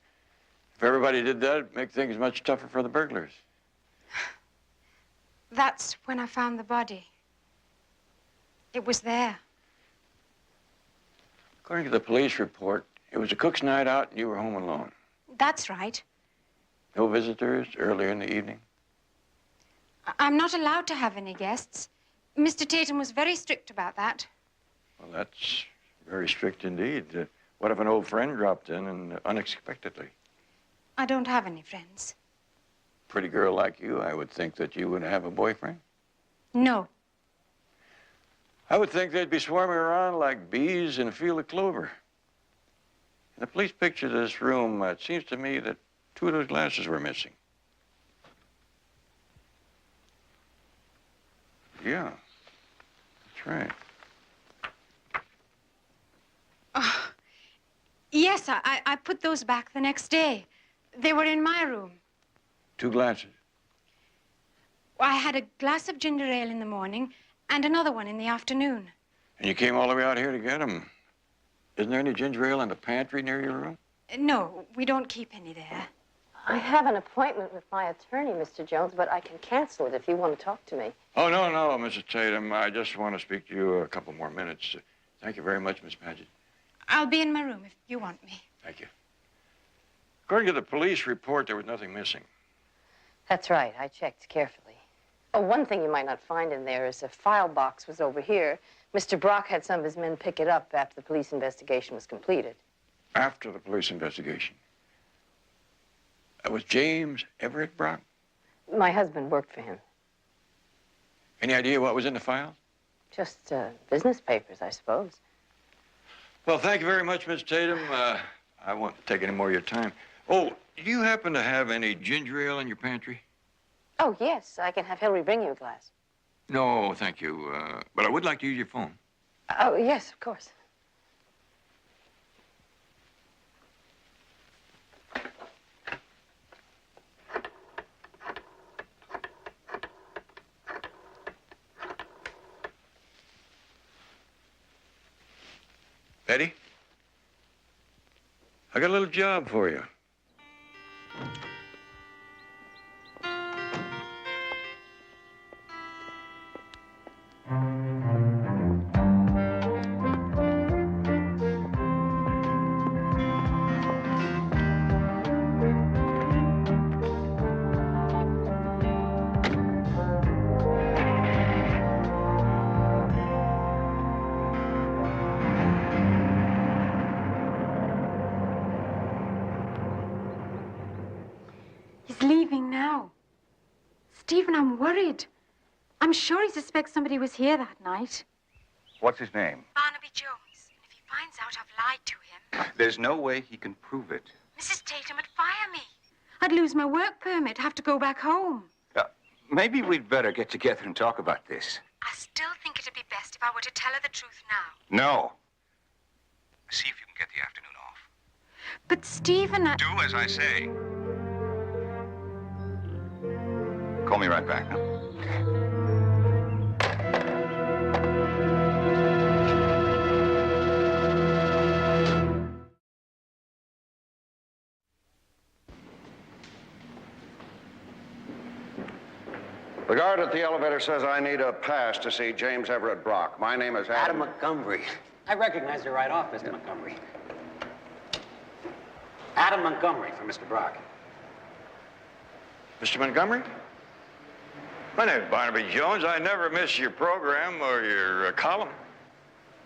If everybody did that, it'd make things much tougher for the burglars. That's when I found the body. It was there. According to the police report, it was a cook's night out and you were home alone. That's right. No visitors earlier in the evening? I'm not allowed to have any guests. Mr. Tatum was very strict about that. Well, that's very strict indeed. What if an old friend dropped in and unexpectedly? I don't have any friends. Pretty girl like you, I would think that you would have a boyfriend. No. I would think they'd be swarming around like bees in a field of clover. In the police picture of this room, it seems to me that 2 of those glasses were missing. Yeah, that's right. Oh, yes, I put those back the next day. They were in my room. 2 glasses? I had a glass of ginger ale in the morning and another one in the afternoon. And you came all the way out here to get them? Isn't there any ginger ale in the pantry near your room? No, we don't keep any there. I have an appointment with my attorney, Mr. Jones, but I can cancel it if you want to talk to me. Oh, no, Mrs. Tatum. I just want to speak to you a couple more minutes. Thank you very much, Miss Paget. I'll be in my room if you want me. Thank you. According to the police report, there was nothing missing. That's right. I checked carefully. Oh, one thing you might not find in there is a file box was over here. Mr. Brock had some of his men pick it up after the police investigation was completed. After the police investigation? That was James Everett Brock? My husband worked for him. Any idea what was in the file? Just business papers, I suppose. Well, thank you very much, Miss Tatum. I won't take any more of your time. Oh, do you happen to have any ginger ale in your pantry? Oh, yes. I can have Hillary bring you a glass. No, thank you. But I would like to use your phone. Oh, yes, of course. Betty? I got a little job for you. He's leaving now. Stephen, I'm worried. I'm sure he suspects somebody was here that night. What's his name? Barnaby Jones. And if he finds out I've lied to him, There's no way he can prove it. Mrs. Tatum would fire me. I'd lose my work permit, have to go back home. Maybe we'd better get together and talk about this. I still think it'd be best if I were to tell her the truth now. No. See if you can get the afternoon off. But Stephen, Do as I say. Call me right back, huh? The guard at the elevator says I need a pass to see James Everett Brock. My name is Adam Montgomery. I recognize you right off, Mr. Montgomery. Adam Montgomery for Mr. Brock. Mr. Montgomery? My name's Barnaby Jones. I never miss your program or your column.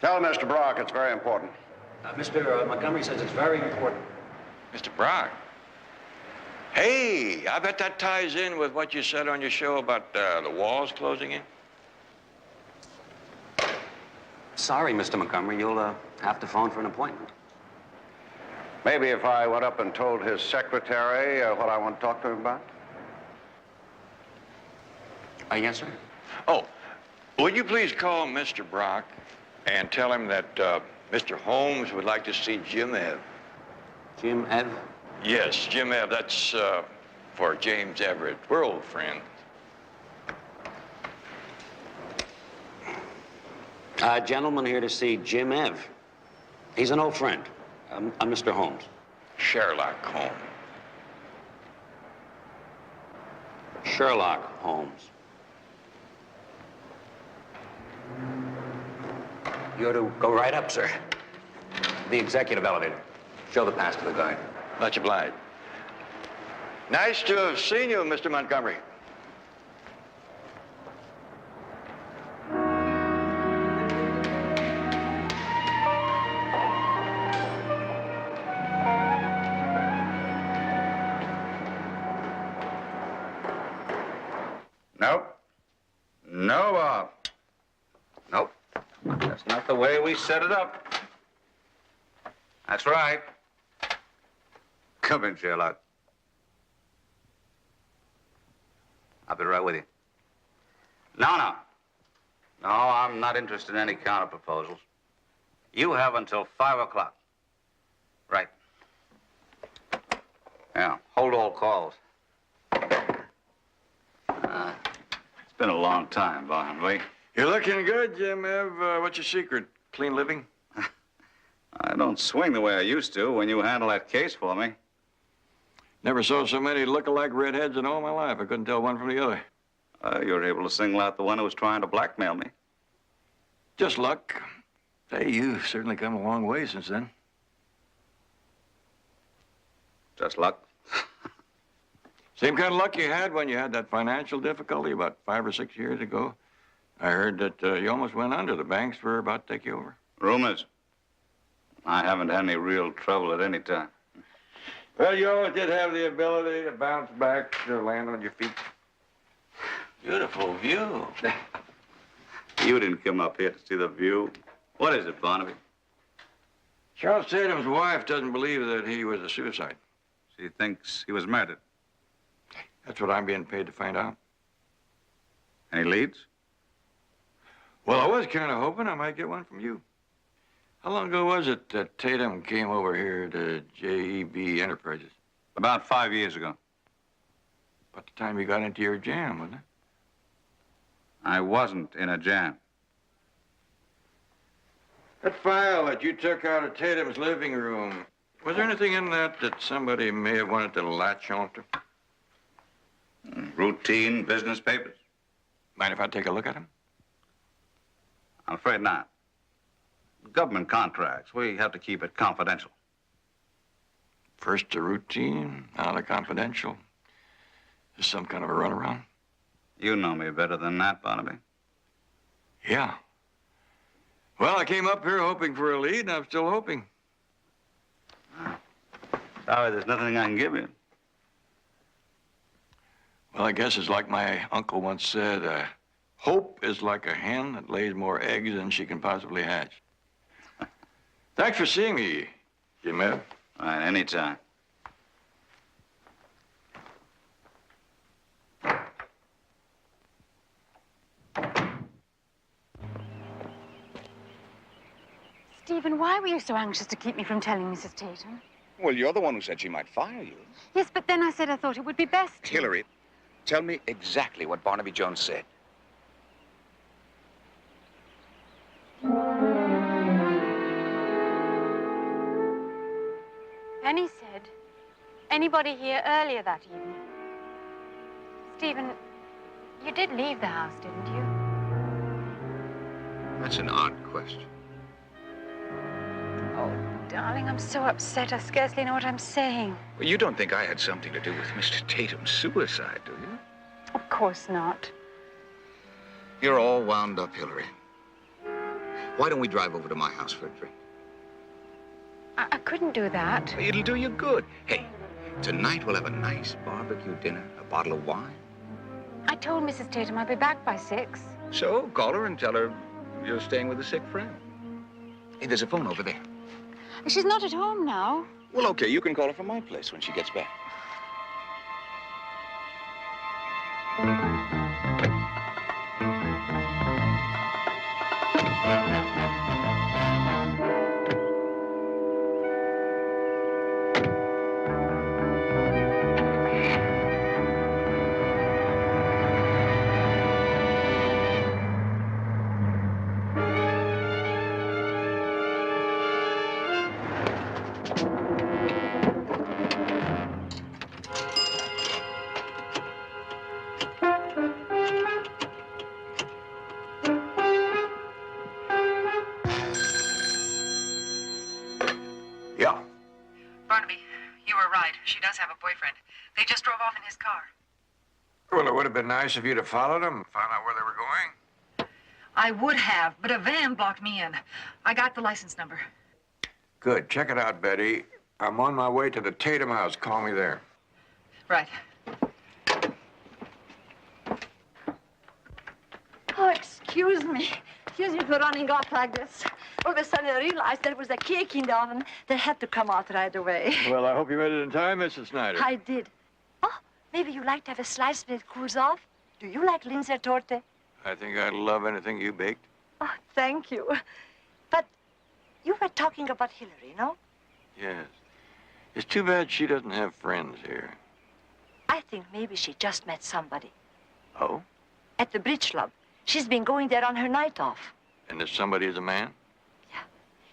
Tell Mr. Brock it's very important. Mr. Montgomery says it's very important. Mr. Brock? Hey, I bet that ties in with what you said on your show about the walls closing in. Sorry, Mr. Montgomery. You'll have to phone for an appointment. Maybe if I went up and told his secretary what I want to talk to him about? Yes, sir. Oh, would you please call Mr. Brock and tell him that Mr. Holmes would like to see Jim Ev. Jim Ev? Yes, Jim Ev. That's for James Everett. We're old friends. Gentleman here to see Jim Ev. He's an old friend. Mr. Holmes. Sherlock Holmes. Sherlock Holmes. You're to go right up, sir. The executive elevator. Show the pass to the guard. Much obliged. Nice to have seen you, Mr. Montgomery. Nope. No, nope. That's not the way we set it up. That's right. Come in, Sherlock. I'll be right with you. No. No, I'm not interested in any counter proposals. You have until 5 o'clock. Right. Yeah, hold all calls. It's been a long time, Barnaby. You're looking good, Jim Ev. What's your secret? Clean living? I don't swing the way I used to when you handle that case for me. Never saw so many look-alike redheads in all my life. I couldn't tell one from the other. You were able to single out the one who was trying to blackmail me. Just luck. Hey, you've certainly come a long way since then. Just luck? Same kind of luck you had when you had that financial difficulty about 5 or 6 years ago. I heard that you almost went under. The banks were about to take you over. Rumors. I haven't had any real trouble at any time. Well, you always did have the ability to bounce back, to land on your feet. Beautiful view. You didn't come up here to see the view. What is it, Barnaby? Charles Tatum's wife doesn't believe that he was a suicide. She thinks he was murdered. That's what I'm being paid to find out. Any leads? Well, I was kind of hoping I might get one from you. How long ago was it that Tatum came over here to JEB Enterprises? About 5 years ago. About the time you got into your jam, wasn't it? I wasn't in a jam. That file that you took out of Tatum's living room, was there anything in that that somebody may have wanted to latch onto? Routine business papers. Mind if I take a look at them? I'm afraid not. Government contracts, we have to keep it confidential. First the routine, now the confidential. Is some kind of a runaround? You know me better than that, Barnaby. Yeah. Well, I came up here hoping for a lead, and I'm still hoping. Sorry, there's nothing I can give you. Well, I guess it's like my uncle once said, hope is like a hen that lays more eggs than she can possibly hatch. Thanks for seeing me, Jim Ev. All right, anytime. Stephen, why were you so anxious to keep me from telling Mrs. Tatum? Well, you're the one who said she might fire you. Yes, but then I said I thought it would be best. Hillary, tell me exactly what Barnaby Jones said. Penny said, anybody here earlier that evening? Stephen, you did leave the house, didn't you? That's an odd question. Oh, darling, I'm so upset I scarcely know what I'm saying. Well, you don't think I had something to do with Mr. Tatum's suicide, do you? Of course not. You're all wound up, Hillary. Why don't we drive over to my house for a drink? I couldn't do that. It'll do you good. Hey, tonight we'll have a nice barbecue dinner, a bottle of wine. I told Mrs. Tatum I'd be back by 6. So call her and tell her you're staying with a sick friend. Hey, there's a phone over there. She's not at home now. Well, okay, you can call her from my place when she gets back. Yeah. Barnaby, you were right. She does have a boyfriend. They just drove off in his car. Well, it would have been nice if you'd have followed them, found out where they were going. I would have, but a van blocked me in. I got the license number. Good. Check it out, Betty. I'm on my way to the Tatum house. Call me there. Right. Oh, excuse me. Excuse me for running off like this. All of a sudden I realized there was a cake in the oven that had to come out right away. Well, I hope you made it in time, Mrs. Snyder. I did. Oh, maybe you like to have a slice when it cools off? Do you like linzer torte? I think I'd love anything you baked. Oh, thank you. But you were talking about Hillary, no? Yes. It's too bad she doesn't have friends here. I think maybe she just met somebody. Oh? At the bridge club. She's been going there on her night off. And this somebody is a man?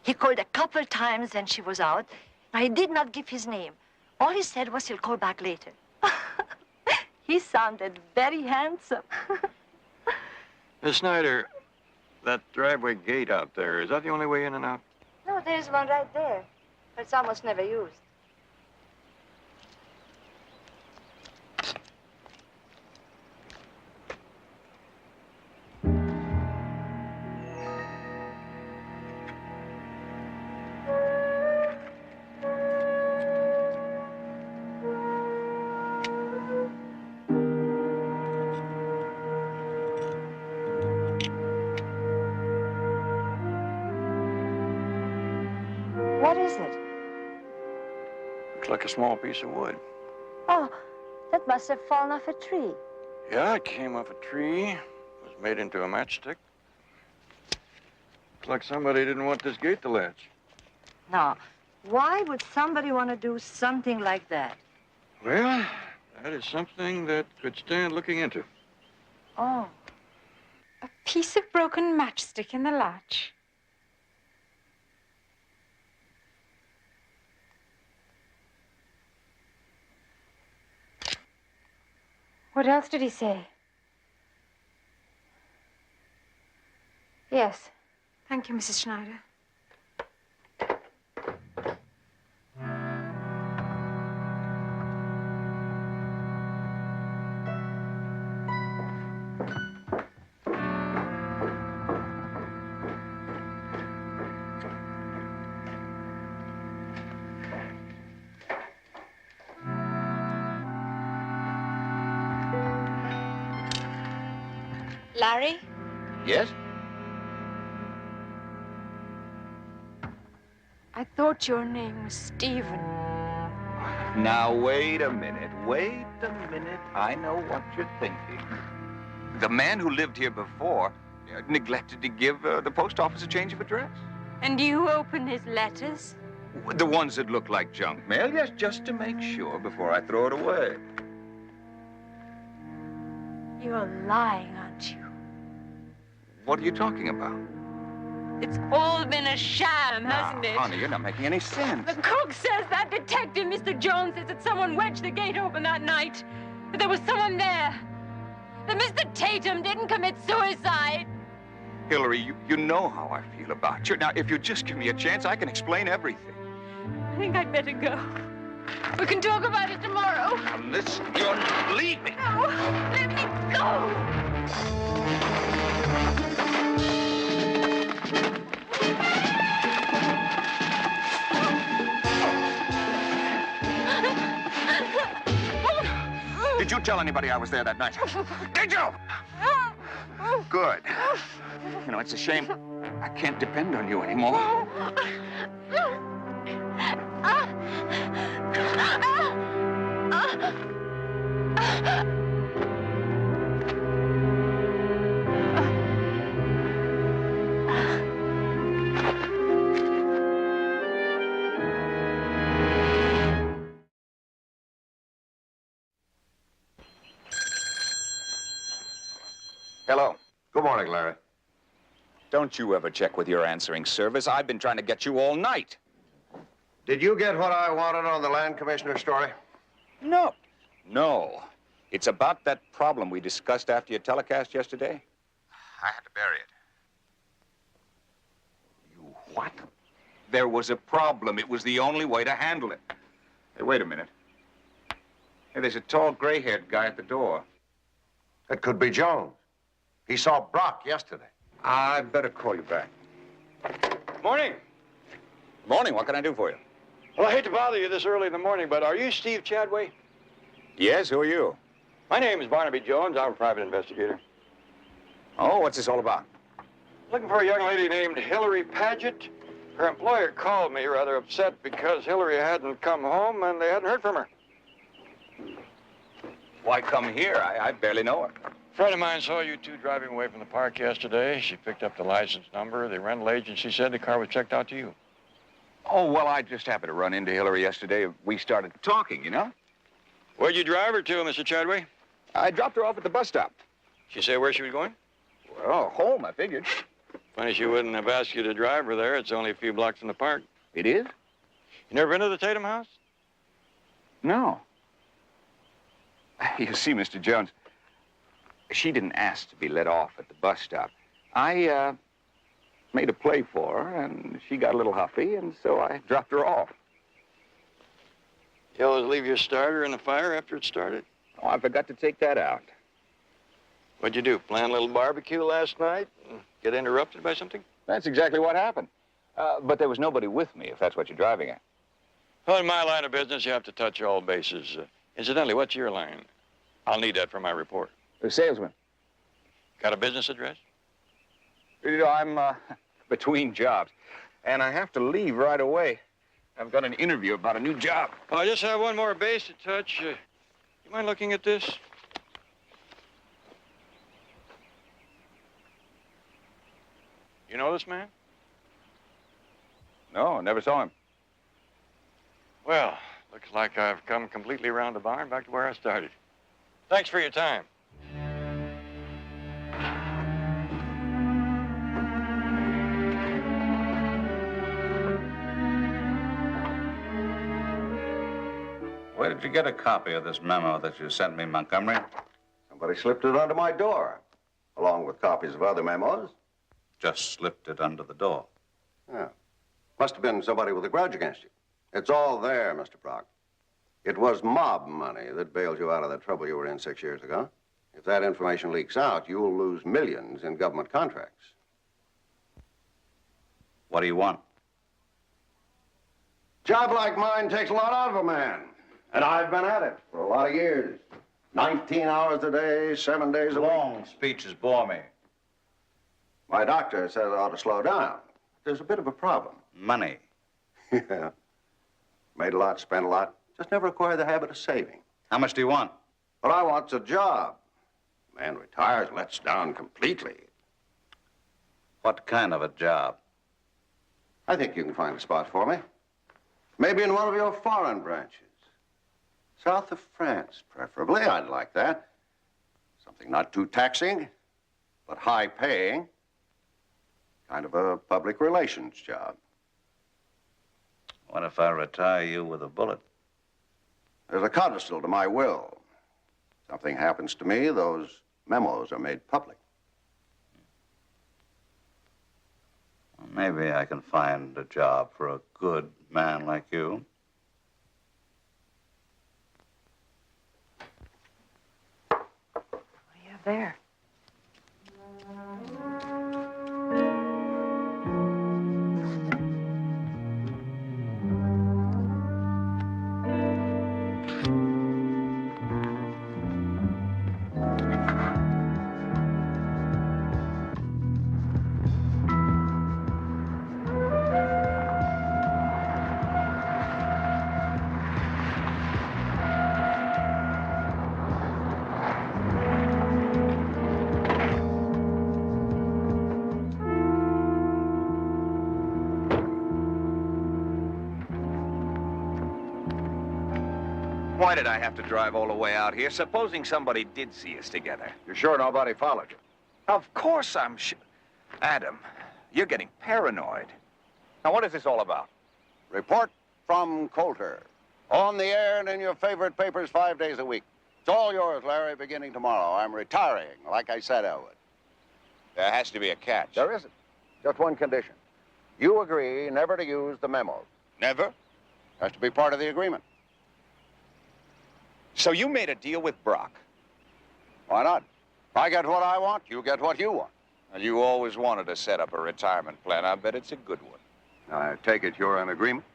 He called a couple times when she was out. Now, he did not give his name. All he said was he'll call back later. He sounded very handsome. Miss Snyder, that driveway gate out there, is that the only way in and out? No, there's one right there. But it's almost never used. What is it? Looks like a small piece of wood. Oh, that must have fallen off a tree. Yeah, it came off a tree, was made into a matchstick. Looks like somebody didn't want this gate to latch. Now, why would somebody want to do something like that? Well, that is something that could stand looking into. Oh. A piece of broken matchstick in the latch. What else did he say? Yes. Thank you, Mrs. Schneider. Larry? Yes? I thought your name was Stephen. Now, wait a minute. Wait a minute. I know what you're thinking. The man who lived here before neglected to give the post office a change of address. And you open his letters? The ones that look like junk mail, yes, just to make sure before I throw it away. You're lying, aren't you? What are you talking about? It's all been a sham, hasn't it? Honey, you're not making any sense. The cook says that detective, Mr. Jones, says that someone wedged the gate open that night. That there was someone there. That Mr. Tatum didn't commit suicide. Hillary, you know how I feel about you. Now, if you just give me a chance, I can explain everything. I think I'd better go. We can talk about it tomorrow. Now, listen, leave me. No, let me go. Did you tell anybody I was there that night? Did you? Good. You know, it's a shame I can't depend on you anymore. Hello. Good morning, Larry. Don't you ever check with your answering service. I've been trying to get you all night. Did you get what I wanted on the land commissioner story? No. No. It's about that problem we discussed after your telecast yesterday. I had to bury it. You what? There was a problem. It was the only way to handle it. Hey, wait a minute. Hey, there's a tall, gray-haired guy at the door. It could be Jones. He saw Brock yesterday. I'd better call you back. Morning. Morning. What can I do for you? Well, I hate to bother you this early in the morning, but are you Steve Chadway? Yes, who are you? My name is Barnaby Jones. I'm a private investigator. Oh, what's this all about? Looking for a young lady named Hillary Paget. Her employer called me rather upset because Hillary hadn't come home and they hadn't heard from her. Why come here? I barely know her. A friend of mine saw you two driving away from the park yesterday. She picked up the license number. The rental agency said the car was checked out to you. Oh, well, I just happened to run into Hillary yesterday. We started talking, you know? Where'd you drive her to, Mr. Chadway? I dropped her off at the bus stop. She say where she was going? Well, home, I figured. Funny she wouldn't have asked you to drive her there. It's only a few blocks from the park. It is? You never been to the Tatum house? No. You see, Mr. Jones, she didn't ask to be let off at the bus stop. I made a play for her, and she got a little huffy, and so I dropped her off. You always leave your starter in the fire after it started? Oh, I forgot to take that out. What'd you do, plan a little barbecue last night and get interrupted by something? That's exactly what happened. But there was nobody with me, if that's what you're driving at. Well, in my line of business, you have to touch all bases. Incidentally, what's your line? I'll need that for my report. A salesman. Got a business address? You know, I'm between jobs, and I have to leave right away. I've got an interview about a new job. Oh, I just have one more base to touch. You mind looking at this? You know this man? No, never saw him. Well, looks like I've come completely around the barn, back to where I started. Thanks for your time. Where did you get a copy of this memo that you sent me, Montgomery? Somebody slipped it under my door, along with copies of other memos. Just slipped it under the door. Yeah. Must have been somebody with a grudge against you. It's all there, Mr. Brock. It was mob money that bailed you out of the trouble you were in 6 years ago. If that information leaks out, you'll lose millions in government contracts. What do you want? Job like mine takes a lot out of a man. And I've been at it for a lot of years. 19 hours a day, 7 days a week. Long speeches bore me. My doctor says I ought to slow down. There's a bit of a problem. Money. Yeah. Made a lot, spent a lot. Just never acquired the habit of saving. How much do you want? What I want's a job. Man retires and lets down completely. What kind of a job? I think you can find a spot for me. Maybe in one of your foreign branches. South of France, preferably. I'd like that. Something not too taxing, but high-paying. Kind of a public relations job. What if I retire you with a bullet? There's a codicil to my will. Something happens to me, those memos are made public. Well, maybe I can find a job for a good man like you. What do you have there? Why did I have to drive all the way out here? Supposing somebody did see us together. You're sure nobody followed you? Of course I'm Adam, you're getting paranoid. Now, what is this all about? Report from Coulter. On the air and in your favorite papers 5 days a week. It's all yours, Larry, beginning tomorrow. I'm retiring, like I said I would. There has to be a catch. There isn't. Just one condition. You agree never to use the memos. Never? Has to be part of the agreement. So you made a deal with Brock? Why not? If I get what I want, you get what you want. And you always wanted to set up a retirement plan. I bet it's a good one. I take it you're in agreement?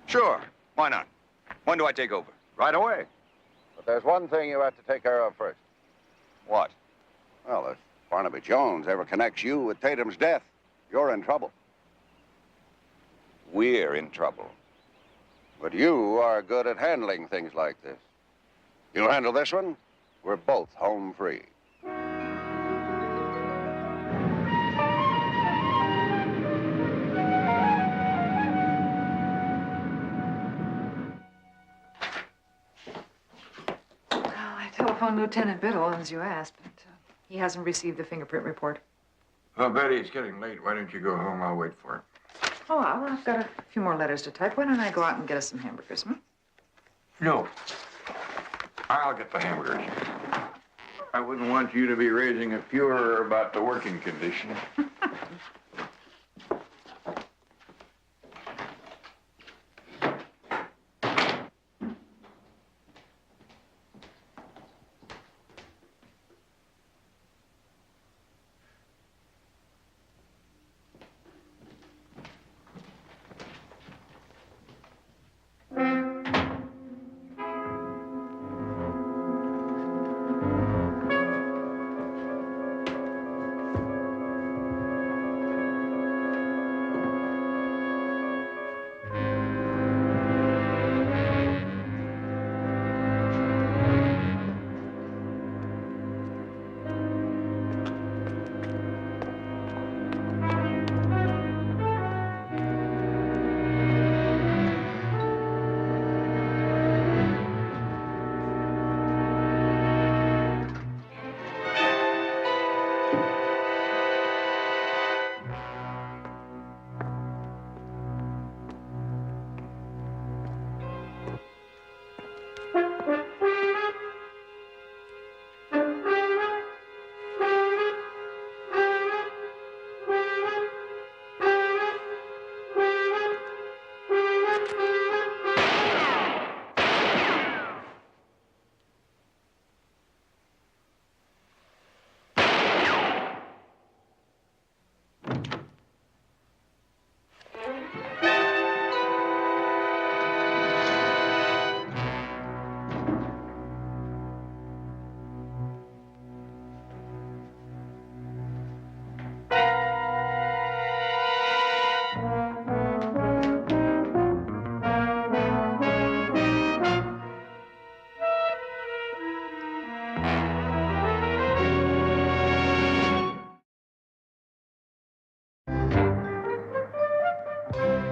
Sure. Why not? When do I take over? Right away. But there's one thing you have to take care of first. What? Well, if Barnaby Jones ever connects you with Tatum's death, you're in trouble. We're in trouble. But you are good at handling things like this. You handle this one, we're both home free. I telephoned Lieutenant Biddle, as you asked, but he hasn't received the fingerprint report. Well, Betty, it's getting late. Why don't you go home? I'll wait for it. Oh, well, I've got a few more letters to type. Why don't I go out and get us some hamburgers, hmm? No. I'll get the hamburgers. I wouldn't want you to be raising a furor about the working conditions.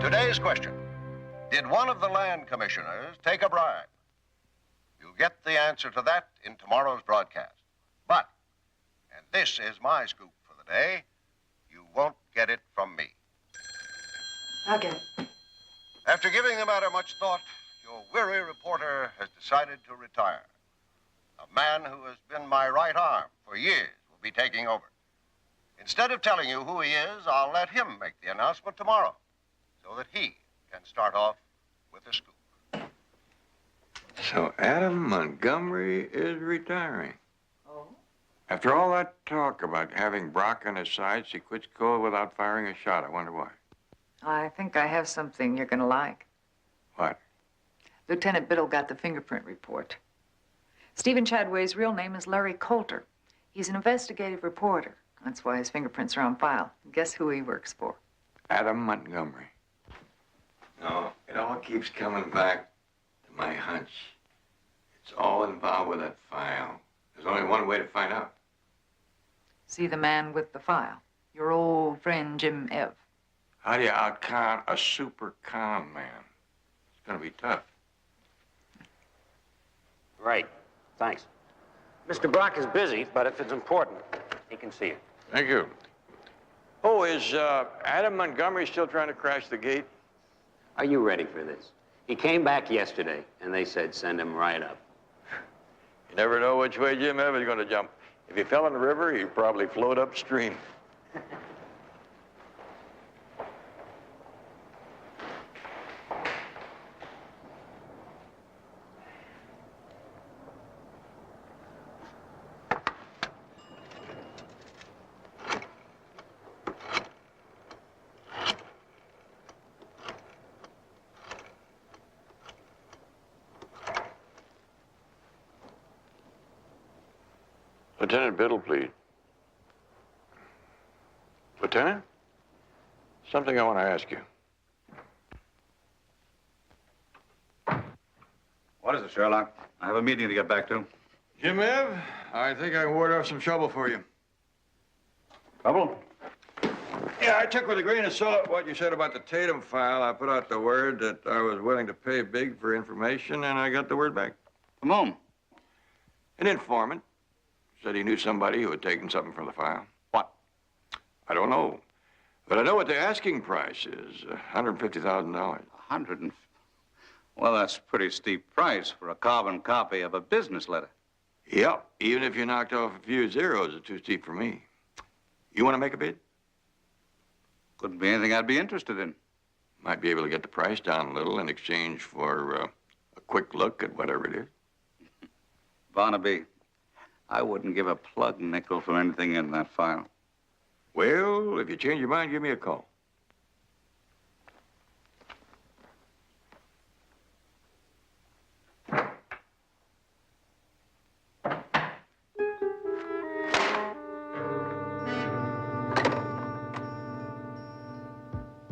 Today's question: did one of the land commissioners take a bribe? You'll get the answer to that in tomorrow's broadcast. But, and this is my scoop for the day, you won't get it from me. I'll get it. After giving the matter much thought, your weary reporter has decided to retire. A man who has been my right arm for years will be taking over. Instead of telling you who he is, I'll let him make the announcement tomorrow, so that he can start off with a scoop. So Adam Montgomery is retiring. Oh? After all that talk about having Brock on his side, she quits cold without firing a shot. I wonder why. I think I have something you're going to like. What? Lieutenant Biddle got the fingerprint report. Stephen Chadway's real name is Larry Coulter. He's an investigative reporter. That's why his fingerprints are on file. Guess who he works for? Adam Montgomery. No, it all keeps coming back to my hunch. It's all involved with that file. There's only one way to find out. See the man with the file. Your old friend, Jim Ev. How do you out-con a super con man? It's gonna be tough. Right. Thanks. Mr. Brock is busy, but if it's important, He can see you. Thank you. Oh, is Adam Montgomery still trying to crash the gate? Are you ready for this? He came back yesterday, and they said send him right up. You never know which way Jim Ev is going to jump. If he fell in the river, he'd probably float upstream. Lieutenant Biddle, please. Lieutenant? Something I want to ask you. What is it, Sherlock? I have a meeting to get back to. Jim Ev, I think I can ward off some trouble for you. Trouble? Yeah, I took with a grain of salt what you said about the Tatum file. I put out the word that I was willing to pay big for information, and I got the word back. From whom? An informant. Said he knew somebody who had taken something from the file. What? I don't know. But I know what the asking price is, $150,000. Well, that's a pretty steep price for a carbon copy of a business letter. Yep, even if you knocked off a few zeros, it's too steep for me. You want to make a bid? Couldn't be anything I'd be interested in. Might be able to get the price down a little in exchange for a quick look at whatever it is. Barnaby, I wouldn't give a plug nickel for anything in that file. Well, if you change your mind, give me a call.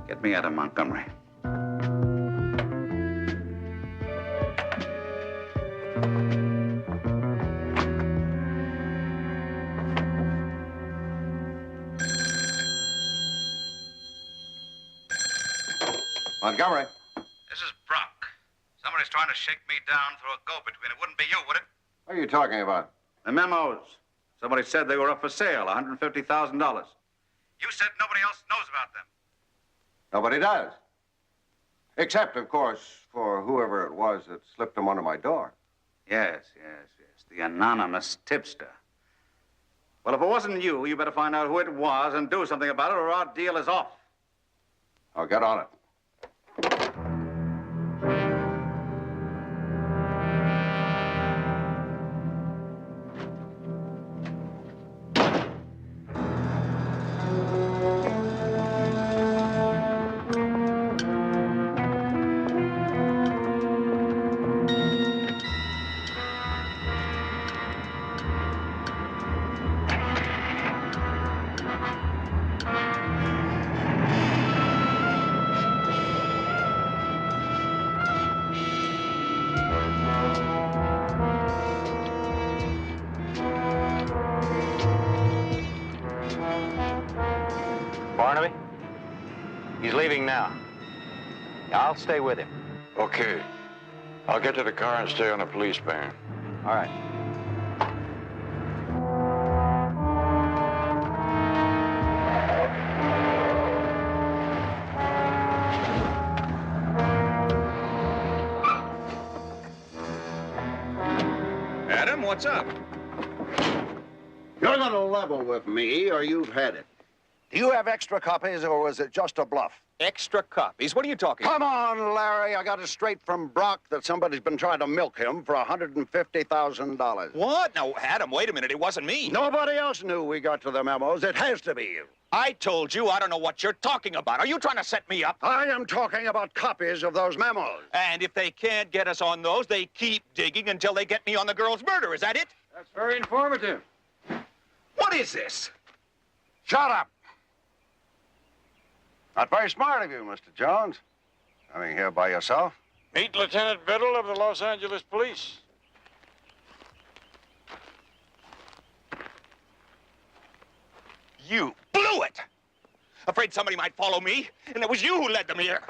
Get me out of Montgomery. Montgomery. This is Brock. Somebody's trying to shake me down through a go-between. It wouldn't be you, would it? What are you talking about? The memos. Somebody said they were up for sale, $150,000. You said nobody else knows about them. Nobody does. Except, of course, for whoever it was that slipped them under my door. Yes. The anonymous tipster. Well, if it wasn't you, you better find out who it was and do something about it, or our deal is off. I'll get on it. Barnaby? He's leaving now. I'll stay with him. Okay. I'll get to the car and stay on the police van. All right. Adam, what's up? You're going to level with me, or you've had it. Do you have extra copies, or was it just a bluff? Extra copies? What are you talking Come on, Larry. I got it straight from Brock that somebody's been trying to milk him for $150,000. What? No, Adam, wait a minute. It wasn't me. Nobody else knew we got to the memos. It has to be you. I told you I don't know what you're talking about. Are you trying to set me up? I am talking about copies of those memos. And if they can't get us on those, they keep digging until they get me on the girl's murder. Is that it? That's very informative. What is this? Shut up. Not very smart of you, Mr. Jones. Coming here by yourself. Meet Lieutenant Biddle of the Los Angeles Police. You blew it! Afraid somebody might follow me, and it was you who led them here.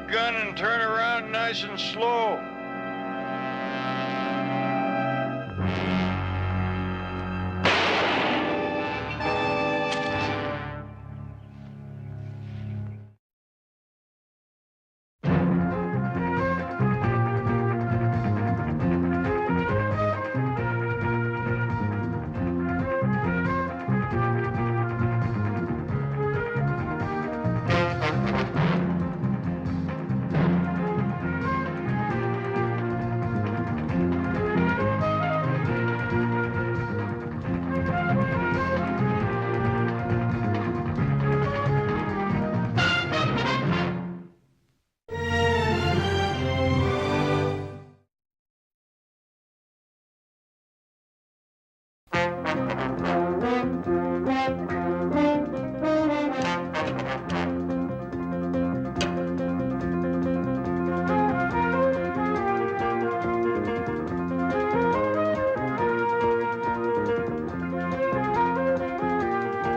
that gun and turn around nice and slow.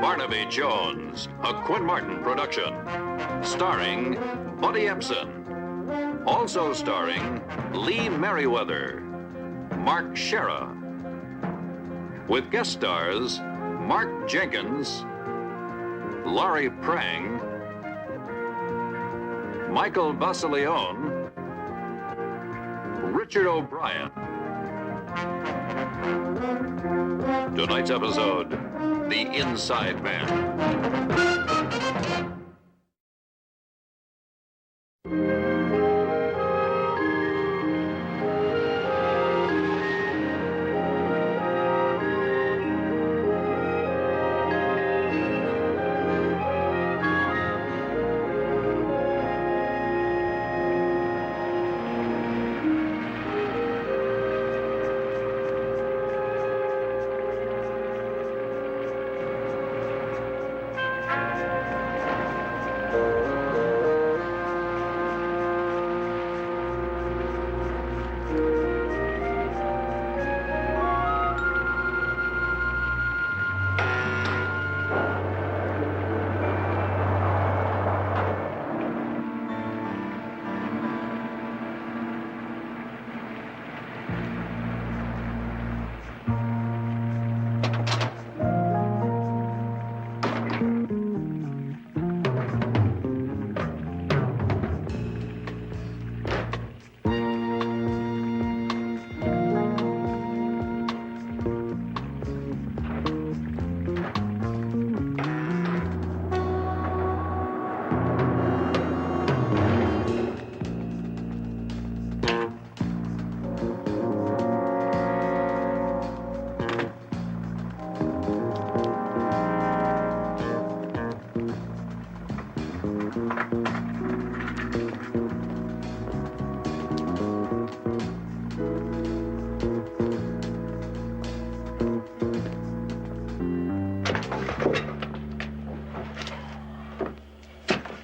Barnaby Jones, a Quinn Martin production, starring Buddy Ebsen, also starring Lee Merriweather, Mark Shera, with guest stars Mark Jenkins, Laurie Prang, Michael Basilione, Richard O'Brien. Tonight's episode, The Inside Man.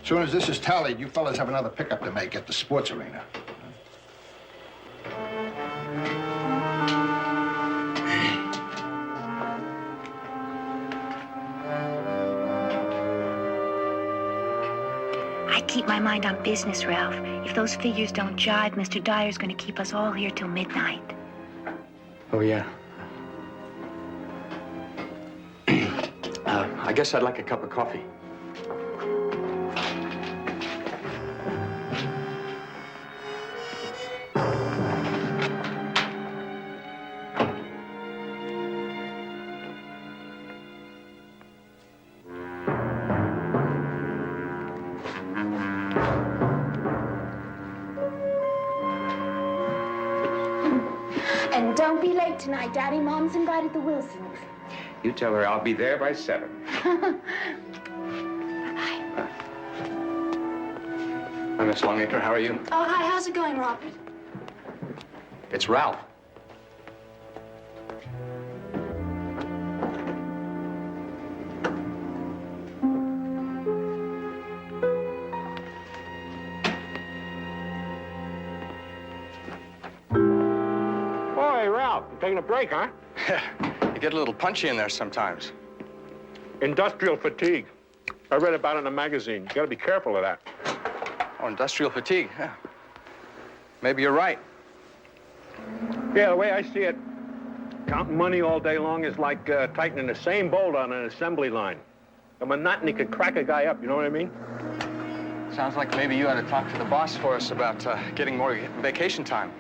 As soon as this is tallied, you fellas have another pickup to make at the sports arena. I keep my mind on business, Ralph. If those figures don't jive, Mr. Dyer's going to keep us all here till midnight. Oh, yeah. I guess I'd like a cup of coffee. And don't be late tonight, Daddy. Mom's invited the Wilsons. You tell her I'll be there by 7. Hi, Miss Longacre. How are you? Oh, hi. How's it going, Robert? It's Ralph. Boy, Ralph, you taking a break, huh? You get a little punchy in there sometimes. Industrial fatigue. I read about it in a magazine. You gotta be careful of that. Oh, industrial fatigue. Yeah. Maybe you're right. Yeah, the way I see it, counting money all day long is like tightening the same bolt on an assembly line. The monotony could crack a guy up, you know what I mean? Sounds like maybe you ought to talk to the boss for us about getting more vacation time.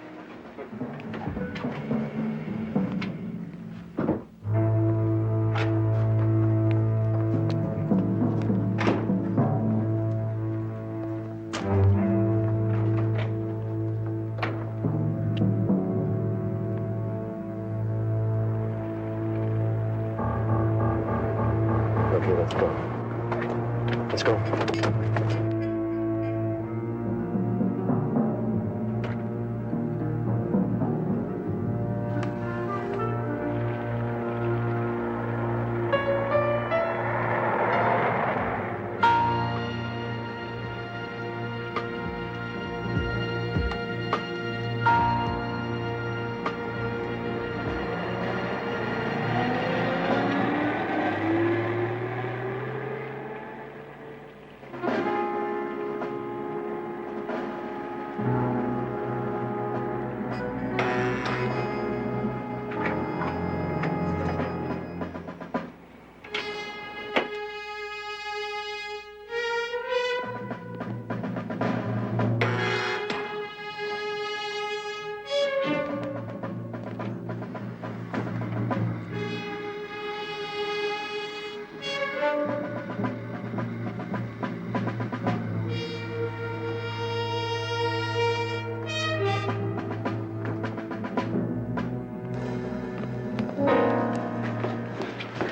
Okay, let's go. Let's go.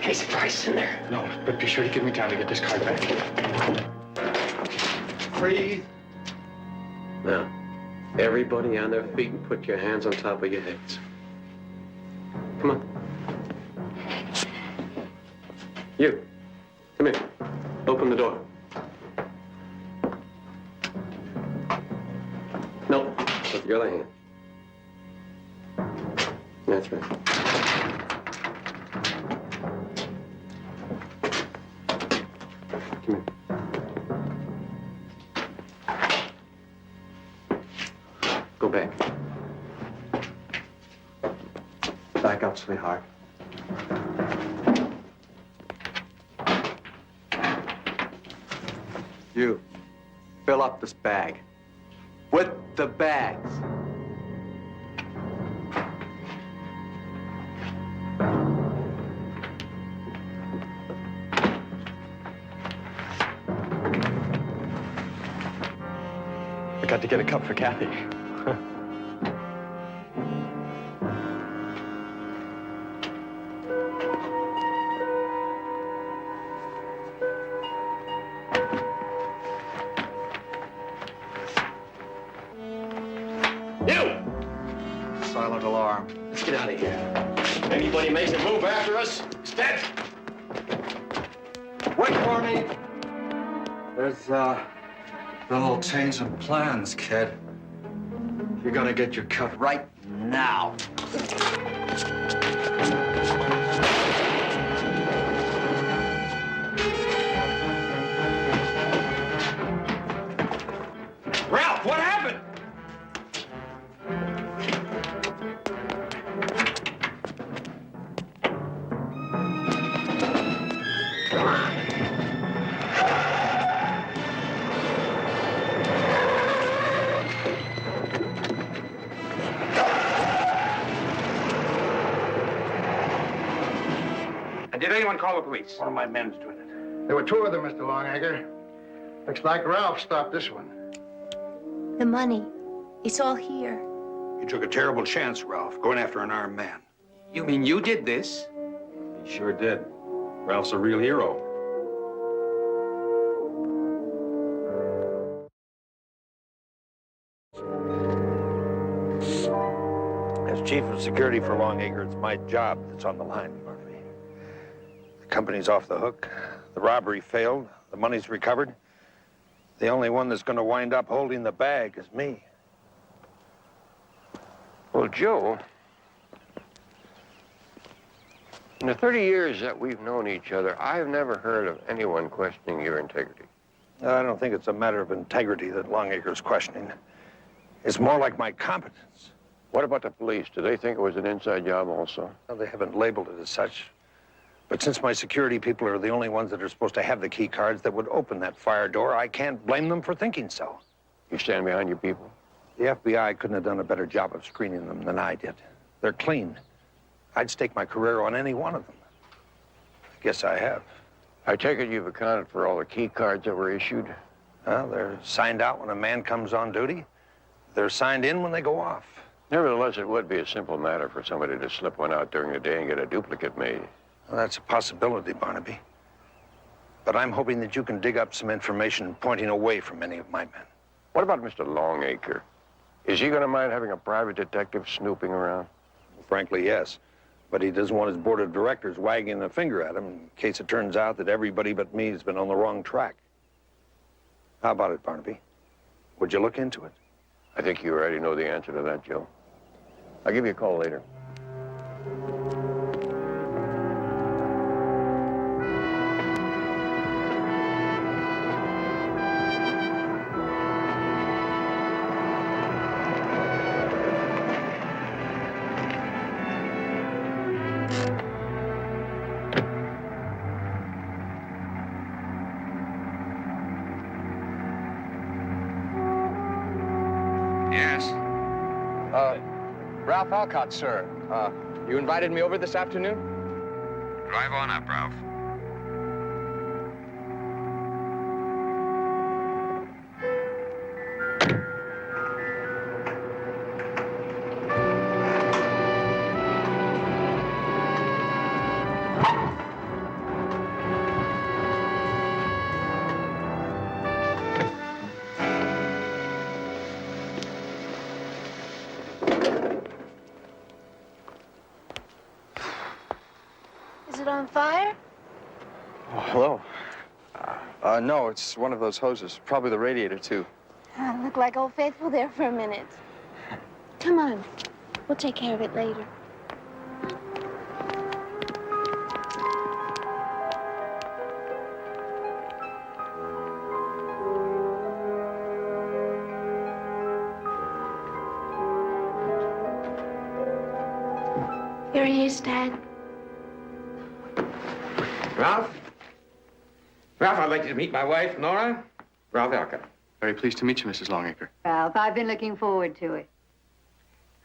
Case of ice in there. No, but be sure to give me time to get this card back. Breathe. Now, everybody on their feet and put your hands on top of your heads. Come on. You, come here. Open the door. No, with your other hand. That's right. Come here. Go back. Back up, sweetheart. You, fill up this bag. With the bags. I got to get a cup for Kathy. You! Silent alarm. Let's get out of here. Anybody makes a move after us, is dead. Wait for me. There's, little change of plans, kid. You're gonna get your cut right now. Ralph, what happened? Did anyone call the police? One of my men's doing it. There were two of them, Mr. Longacre. Looks like Ralph stopped this one. The money. It's all here. You took a terrible chance, Ralph, going after an armed man. You mean you did this? He sure did. Ralph's a real hero. As chief of security for Longacre, it's my job that's on the line, Barnaby. The company's off the hook. The robbery failed. The money's recovered. The only one that's going to wind up holding the bag is me. Well, Joe, in the 30 years that we've known each other, I've never heard of anyone questioning your integrity. I don't think it's a matter of integrity that Longacre's questioning. It's more like my competence. What about the police? Do they think it was an inside job also? Well, they haven't labeled it as such. But since my security people are the only ones that are supposed to have the key cards that would open that fire door, I can't blame them for thinking so. You stand behind your people? The FBI couldn't have done a better job of screening them than I did. They're clean. I'd stake my career on any one of them. I guess I have. I take it you've accounted for all the key cards that were issued? Well, they're signed out when a man comes on duty. They're signed in when they go off. Nevertheless, it would be a simple matter for somebody to slip one out during the day and get a duplicate made. Well, that's a possibility, Barnaby. But I'm hoping that you can dig up some information pointing away from any of my men. What about Mr. Longacre? Is he going to mind having a private detective snooping around? Frankly, yes. But he doesn't want his board of directors wagging a finger at him in case it turns out that everybody but me has been on the wrong track. How about it, Barnaby? Would you look into it? I think you already know the answer to that, Joe. I'll give you a call later. Yes. Ralph Alcott, sir. You invited me over this afternoon? Drive on up, Ralph. Is it on fire? Oh, hello. No, it's one of those hoses. Probably the radiator, too. Looked like Old Faithful there for a minute. Come on. We'll take care of it later. Here he is, Dad. Ralph? Ralph, I'd like you to meet my wife, Nora. Ralph Alcott. Very pleased to meet you, Mrs. Longacre. Ralph, I've been looking forward to it.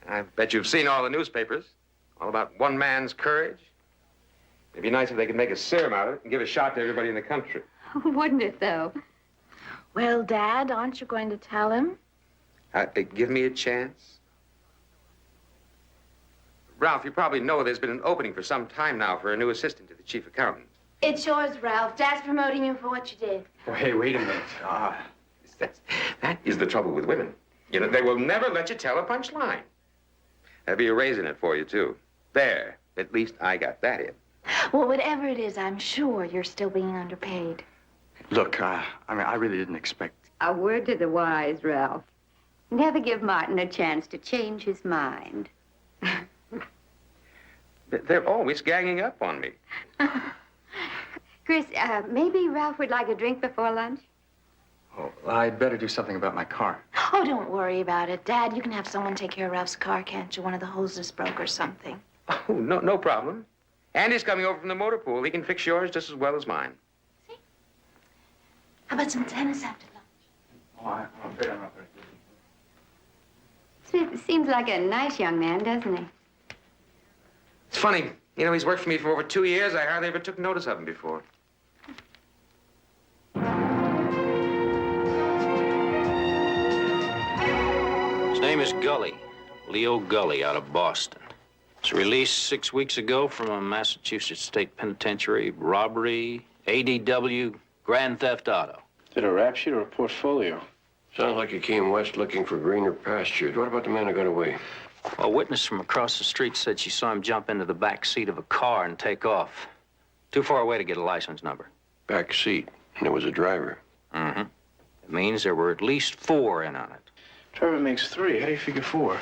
I bet you've seen all the newspapers. All about one man's courage. It'd be nice if they could make a serum out of it and give a shot to everybody in the country. Wouldn't it, though? Well, Dad, aren't you going to tell him? Give me a chance. Ralph, you probably know there's been an opening for some time now for a new assistant to the chief accountant. It's yours, Ralph. Dad's promoting you for what you did. Oh, hey, wait a minute. That is the trouble with women. You know, they will never let you tell a punchline. There'll be a raise in it for you, too. There. At least I got that in. Well, whatever it is, I'm sure you're still being underpaid. Look, I really didn't expect... A word to the wise, Ralph. Never give Martin a chance to change his mind. They're always ganging up on me. Chris, maybe Ralph would like a drink before lunch? Oh, I'd better do something about my car. Oh, don't worry about it. Dad, you can have someone take care of Ralph's car, can't you? One of the hoses broke or something. Oh, no problem. Andy's coming over from the motor pool. He can fix yours just as well as mine. How about some tennis after lunch? Oh, I'm afraid I'm not very good. Seems like a nice young man, doesn't he? It's funny. You know, he's worked for me for over 2 years. I hardly ever took notice of him before. His name is Gully, Leo Gully, out of Boston. He was released 6 weeks ago from a Massachusetts State Penitentiary, robbery, ADW, grand theft auto. Did a rap sheet or a portfolio? Sounds like you came west looking for greener pastures. What about the man who got away? A witness from across the street said she saw him jump into the back seat of a car and take off. Too far away to get a license number. Back seat, and there was a driver. Mm-hmm. It means there were at least 4 in on it. Driver makes 3. How do you figure 4?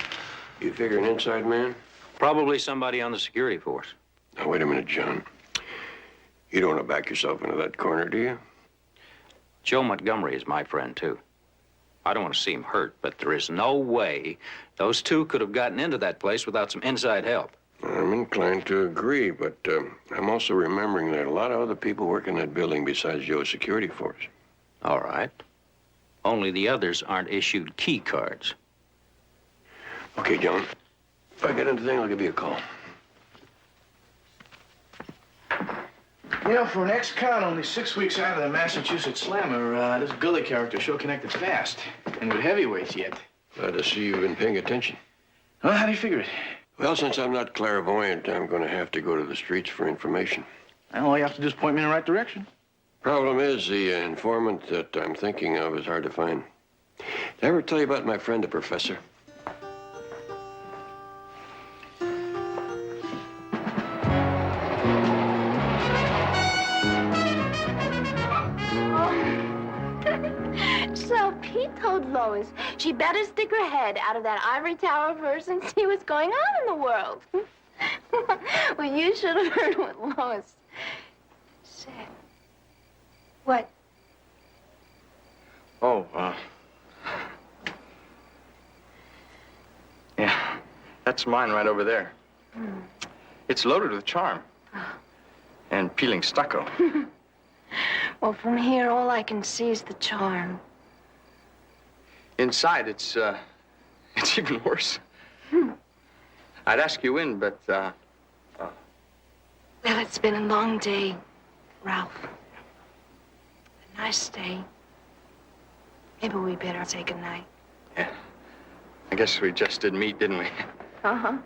You figure an inside man? Probably somebody on the security force. Now, wait a minute, John. You don't want to back yourself into that corner, do you? Joe Montgomery is my friend, too. I don't want to see him hurt, but there is no way those two could have gotten into that place without some inside help. I'm inclined to agree, but I'm also remembering that a lot of other people work in that building besides Joe's security force. All right. Only the others aren't issued key cards. Okay, John. If I get anything, I'll give you a call. You know, for an ex-con only 6 weeks out of the Massachusetts Slammer, this Gully character sure connected fast. And with heavyweights yet. Glad to see you've been paying attention. Well, how do you figure it? Well, since I'm not clairvoyant, I'm going to have to go to the streets for information. Well, all you have to do is point me in the right direction. Problem is, the informant that I'm thinking of is hard to find. Did I ever tell you about my friend, the professor? So Pete told Lois she better stick her head out of that ivory tower of hers and see what's going on in the world. Well, you should have heard what Lois said. What? Oh, yeah, that's mine right over there. It's loaded with charm and peeling stucco. Well, from here, all I can see is the charm. Inside, it's even worse. I'd ask you in, but, Well, it's been a long day, Ralph. A nice day. Maybe we better say goodnight. yeah, I guess we just did meet, didn't we? Uh-huh.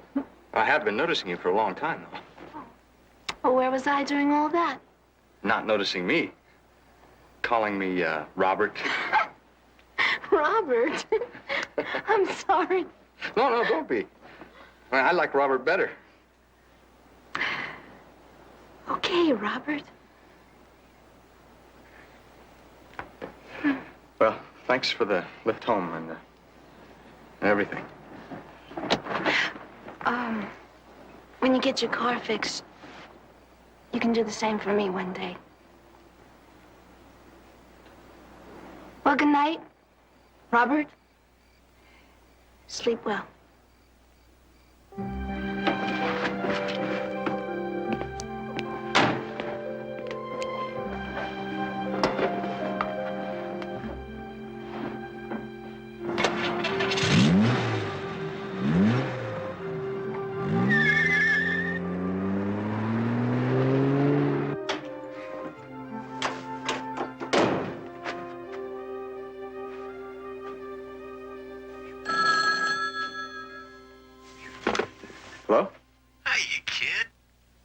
I have been noticing you for a long time, though. Well, where was I during all that? Not noticing me. Calling me, Robert. Robert? I'm sorry. No, don't be. I like Robert better. Okay, Robert. Well, thanks for the lift home and everything. When you get your car fixed, you can do the same for me one day. Well, good night, Robert. Sleep well. Hello? Hey, you kid.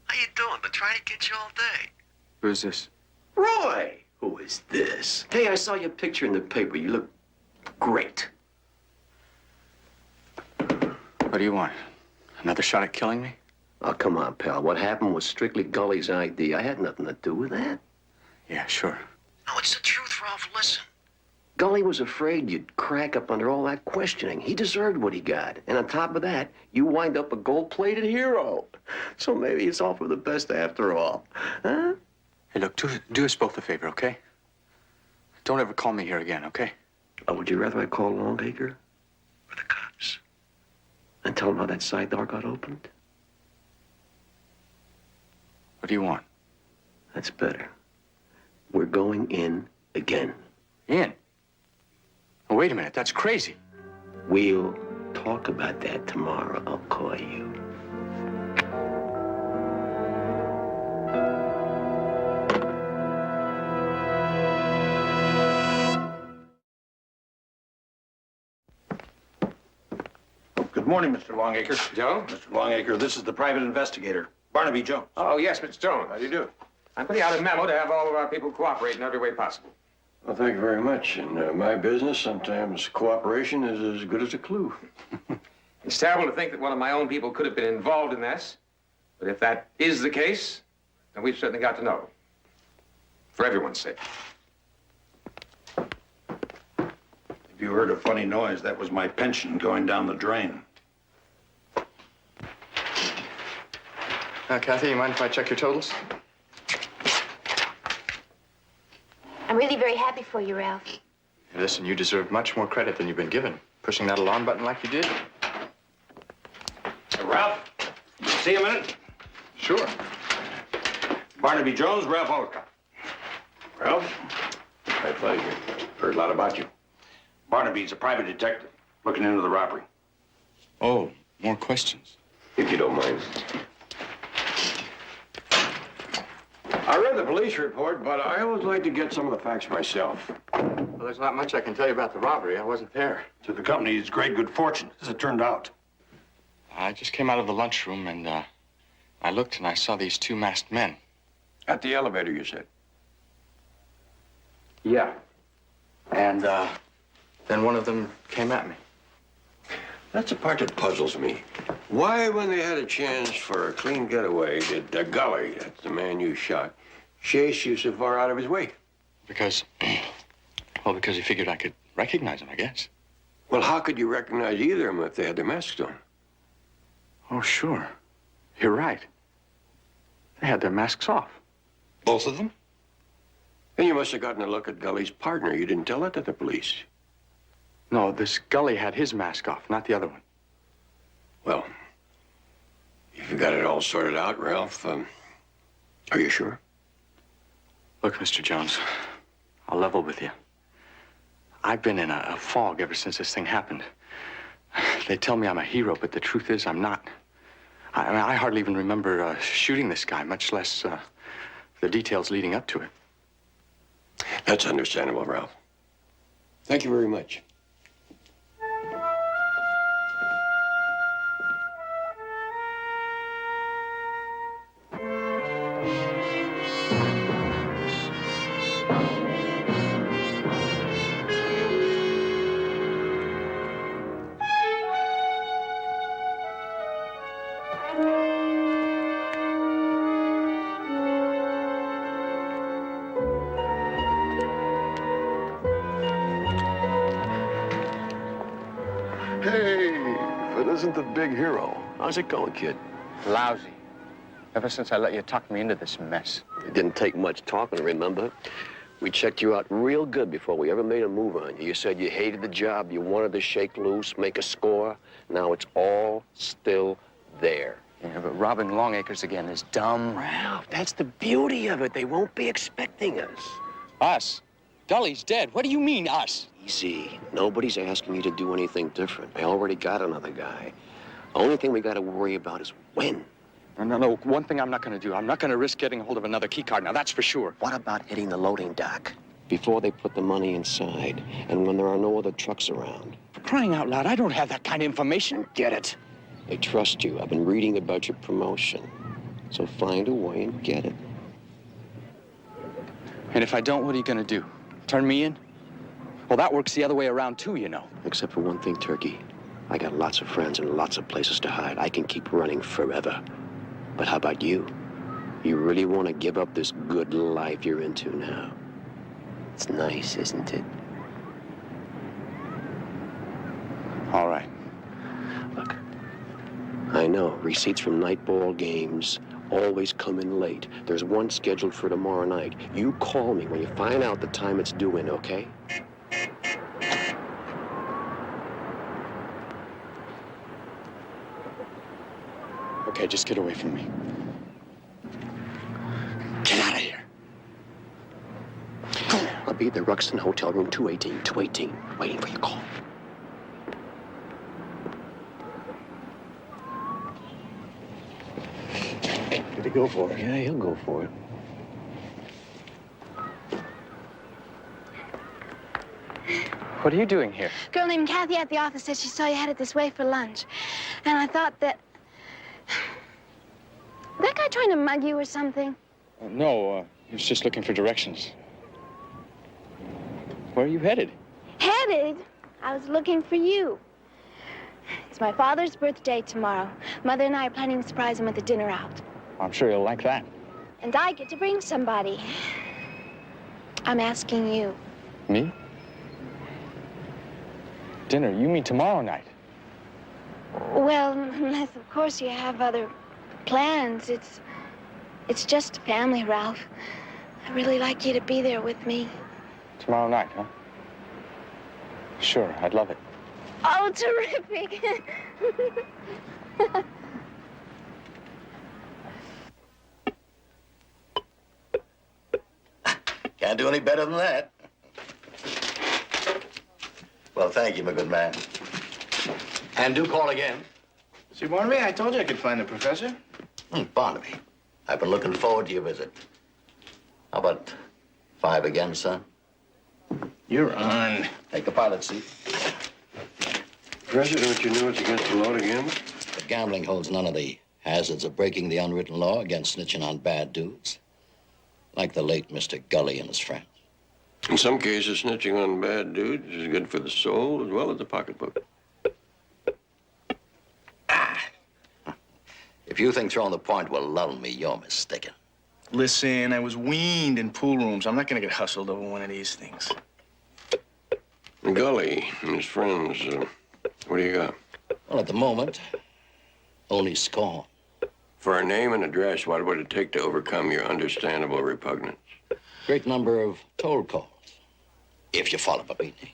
How you doing? Been trying to get you all day. Who's this? Roy! Who is this? Hey, I saw your picture in the paper. You look great. What do you want? Another shot at killing me? Oh, come on, pal. What happened was strictly Gully's idea. I had nothing to do with that. Yeah, sure. No, it's the truth, Ralph. Listen. Gully was afraid you'd crack up under all that questioning. He deserved what he got. And on top of that, you wind up a gold-plated hero. So maybe it's all for the best after all. Huh? Hey, look, do us both a favor, okay? Don't ever call me here again, okay? Oh, would you rather I call Longacre? Or the cops? And tell them how that side door got opened? What do you want? That's better. We're going in again. In? Oh, wait a minute, that's crazy. We'll talk about that tomorrow. I'll call you. Good morning, Mr. Longacre. Joe? Mr. Longacre, this is the private investigator, Barnaby Jones. Oh, yes, Mr. Jones. How do you do? I'm putting out a memo to have all of our people cooperate in every way possible. Well, thank you very much. In my business, sometimes cooperation is as good as a clue. It's terrible to think that one of my own people could have been involved in this. But if that is the case, then we've certainly got to know. For everyone's sake. If you heard a funny noise, that was my pension going down the drain. Kathy, you mind if I check your totals? I'm really very happy for you, Ralph. Listen, you deserve much more credit than you've been given. Pushing that alarm button like you did. Ralph, see you a minute? Sure. Barnaby Jones, Ralph Olcott. Ralph, my pleasure. Heard a lot about you. Barnaby's a private detective looking into the robbery. Oh, more questions? If you don't mind. I read the police report, but I always like to get some of the facts myself. Well, there's not much I can tell you about the robbery. I wasn't there. To the company's great good fortune, as it turned out. I just came out of the lunchroom and I looked and I saw these two masked men. At the elevator, you said? Yeah. And then one of them came at me. That's the part that puzzles me. Why, when they had a chance for a clean getaway, did Gully, that's the man you shot, chase you so far out of his way? Because he figured I could recognize him, I guess. Well, how could you recognize either of them if they had their masks on? Oh, sure. You're right. They had their masks off. Both of them? Then you must have gotten a look at Gully's partner. You didn't tell that to the police. No, this Gully had his mask off, not the other one. Well, if you got it all sorted out, Ralph, are you sure? Look, Mr. Jones, I'll level with you. I've been in a fog ever since this thing happened. They tell me I'm a hero, but the truth is I'm not. I hardly even remember shooting this guy, much less the details leading up to it. That's understandable, Ralph. Thank you very much. Isn't the big hero. How's it going, kid? Lousy. Ever since I let you talk me into this mess. It didn't take much talking, remember? We checked you out real good before we ever made a move on you. You said you hated the job, you wanted to shake loose, make a score. Now it's all still there. Yeah, but robbing Longacres again is dumb. Ralph, that's the beauty of it. They won't be expecting us. Us? Gully's dead. What do you mean, us? Easy. Nobody's asking you to do anything different. I already got another guy. The only thing we got to worry about is when. No. One thing I'm not going to do. I'm not going to risk getting a hold of another key card. Now, that's for sure. What about hitting the loading dock before they put the money inside and when there are no other trucks around? For crying out loud, I don't have that kind of information. Get it. They trust you. I've been reading about your promotion. So find a way and get it. And if I don't, what are you going to do? Turn me in? Well, that works the other way around, too, you know. Except for one thing, Turkey. I got lots of friends and lots of places to hide. I can keep running forever. But how about you? You really want to give up this good life you're into now? It's nice, isn't it? All right. Look, I know receipts from night ball games always come in late. There's one scheduled for tomorrow night. You call me when you find out the time it's due in, okay? Okay, just get away from me. Get out of here. I'll be at the Ruxton Hotel Room 218, waiting for your call. Did he go for it? Yeah, he'll go for it. What are you doing here? A girl named Kathy at the office said she saw you headed this way for lunch. And I thought that... That guy trying to mug you or something? No, he was just looking for directions. Where are you headed? Headed? I was looking for you. It's my father's birthday tomorrow. Mother and I are planning to surprise him with a dinner out. I'm sure you'll like that. And I get to bring somebody. I'm asking you. Me? Dinner? You mean tomorrow night? Well, unless, of course, you have other plans. It's just family, Ralph. I'd really like you to be there with me. Tomorrow night, huh? Sure, I'd love it. Oh, terrific. Can't do any better than that. Well, thank you, my good man. And do call again. See, Barnaby, I told you I could find the professor. Barnaby, I've been looking forward to your visit. How about 5 again, son? You're on. Take the pilot's seat. Professor, don't you know it's against the law to gamble? But gambling holds none of the hazards of breaking the unwritten law against snitching on bad dudes. Like the late Mr. Gully and his friends. In some cases, snitching on bad dudes is good for the soul as well as the pocketbook. If you think throwing the point will lull me, you're mistaken. Listen, I was weaned in pool rooms. I'm not gonna get hustled over one of these things. Gully and his friends, what do you got? Well, at the moment, only scorn. For a name and address, what would it take to overcome your understandable repugnance? Great number of toll calls, if you follow up a beating.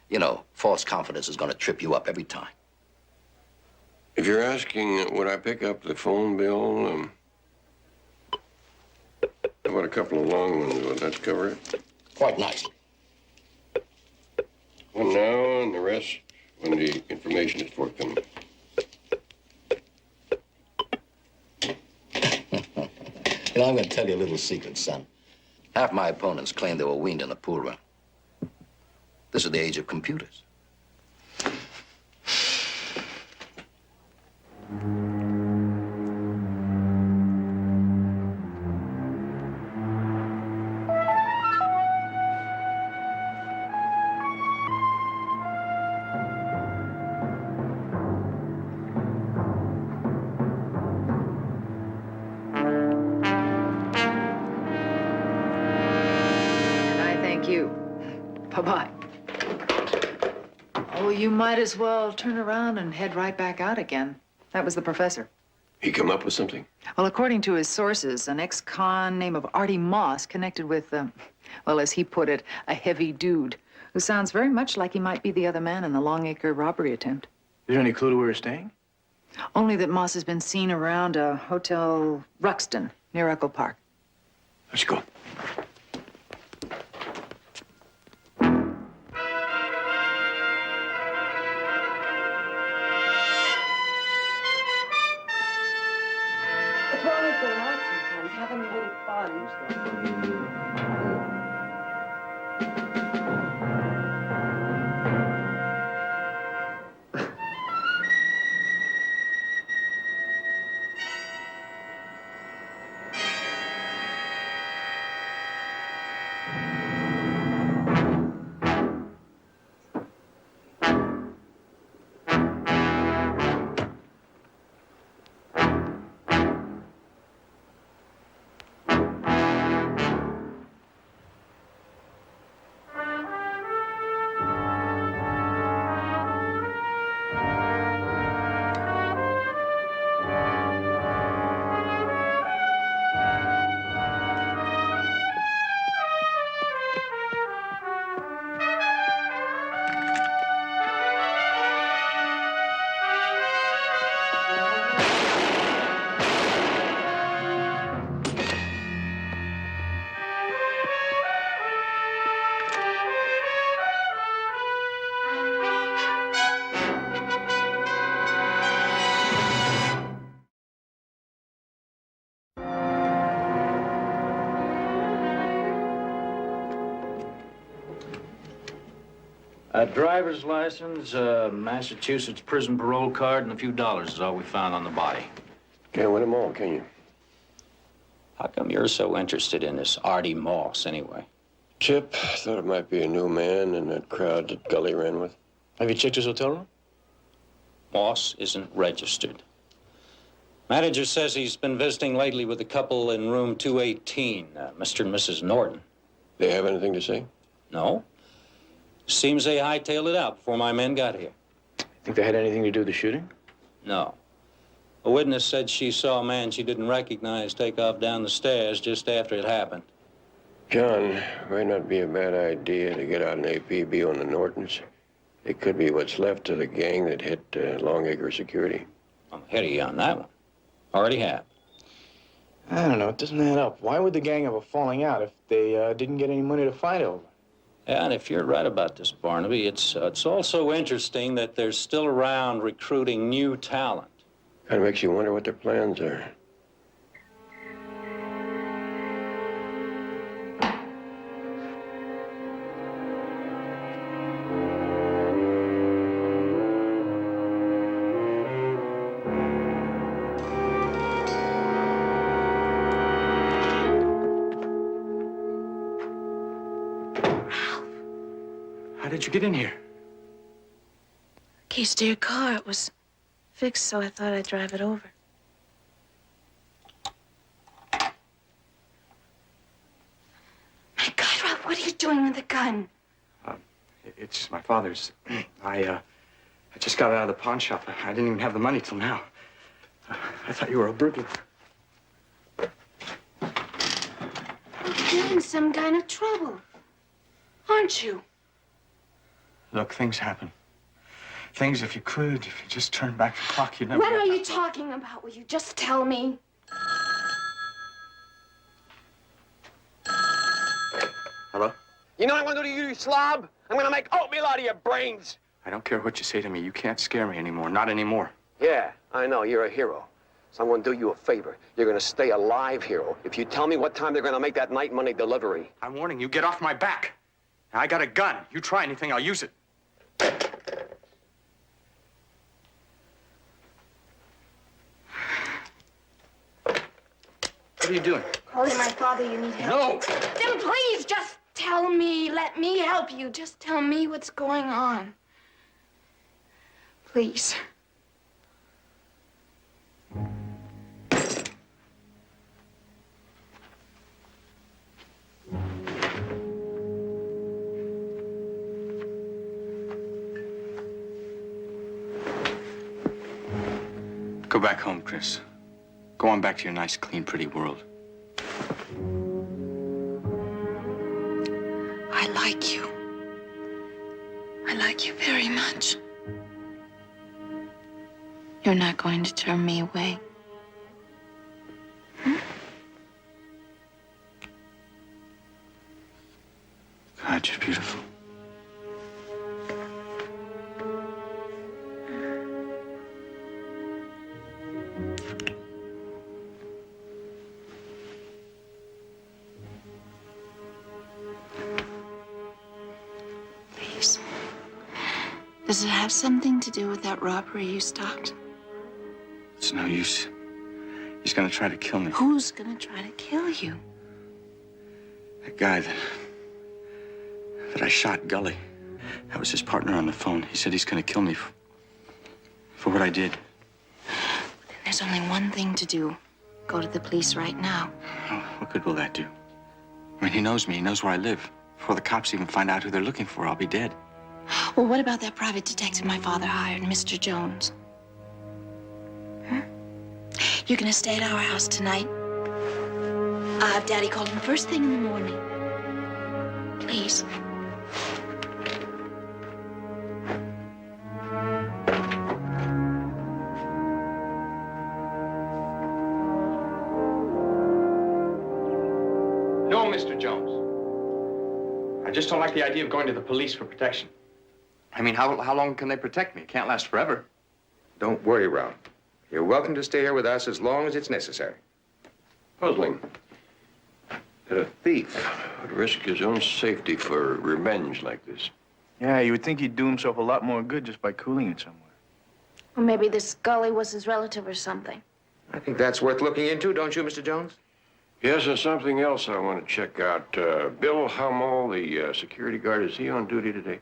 You know, false confidence is going to trip you up every time. If you're asking, would I pick up the phone bill, how about a couple of long ones? Would that cover it? Quite nicely. One now and the rest when the information is forthcoming. You know, I'm going to tell you a little secret, son. Half my opponents claim they were weaned in the pool room. This is the age of computers. Bye-bye. Oh, you might as well turn around and head right back out again. That was the professor. He come up with something? Well, according to his sources, an ex-con named of Artie Moss connected with, well, as he put it, a heavy dude who sounds very much like he might be the other man in the Longacre robbery attempt. Is there any clue to where he's staying? Only that Moss has been seen around a Hotel Ruxton near Echo Park. Let's go. What's wrong with going out sometimes? Having a little fun. A driver's license, Massachusetts prison parole card, and a few dollars is all we found on the body. Can't win them all, can you? How come you're so interested in this Artie Moss, anyway? Chip, thought it might be a new man in that crowd that Gully ran with. Have you checked his hotel room? Moss isn't registered. Manager says he's been visiting lately with a couple in room 218, Mr. and Mrs. Norton. They have anything to say? No. Seems they hightailed it out before my men got here. Think they had anything to do with the shooting? No. A witness said she saw a man she didn't recognize take off down the stairs just after it happened. John, might not be a bad idea to get out an APB on the Nortons. It could be what's left of the gang that hit Longacre Security. I'm ahead of you on that one. Already have. I don't know. It doesn't add up. Why would the gang have a falling out if they didn't get any money to fight over? Yeah, and if you're right about this, Barnaby, it's also interesting that they're still around recruiting new talent. Kind of makes you wonder what their plans are. How did you get in here? Keys to your car. It was fixed, so I thought I'd drive it over. My God, Ralph, what are you doing with the gun? It's my father's. I just got it out of the pawn shop. I didn't even have the money till now. I thought you were a burglar. You're in some kind of trouble, aren't you? Look, things happen. Things, if you just turn back the clock, you'd never... What are you talking about? Will you just tell me? Hello? You know what I'm gonna do to you, you slob? I'm gonna make oatmeal out of your brains. I don't care what you say to me. You can't scare me anymore. Not anymore. Yeah, I know. You're a hero. So I'm gonna do you a favor. You're gonna stay alive, hero, if you tell me what time they're gonna make that night money delivery. I'm warning you, get off my back. I got a gun. You try anything, I'll use it. What are you doing? Calling my father, you need help. No! Then please just tell me. Let me help you. Just tell me what's going on. Please. Go back home, Chris. Go on back to your nice, clean, pretty world. I like you. I like you very much. You're not going to turn me away. God, you're beautiful. Please. Does it have something to do with that robbery you stopped? It's no use. He's gonna try to kill me. Who's gonna try to kill you? That guy that I shot, Gully. That was his partner on the phone. He said he's gonna kill me for what I did. Then there's only one thing to do. Go to the police right now. Oh, what good will that do? I mean, he knows me. He knows where I live. Before the cops even find out who they're looking for, I'll be dead. Well, what about that private detective my father hired, Mr. Jones? Huh? You're gonna stay at our house tonight. I'll have Daddy call him first thing in the morning. Please. No, Mr. Jones. I just don't like the idea of going to the police for protection. I mean, how long can they protect me? It can't last forever. Don't worry, Ralph. You're welcome to stay here with us as long as it's necessary. Puzzling that a thief would risk his own safety for revenge like this. Yeah, you would think he'd do himself a lot more good just by cooling it somewhere. Or maybe this Gully was his relative or something. I think that's worth looking into, don't you, Mr. Jones? Yes, there's something else I want to check out. Bill Hummel, the security guard, is he on duty today?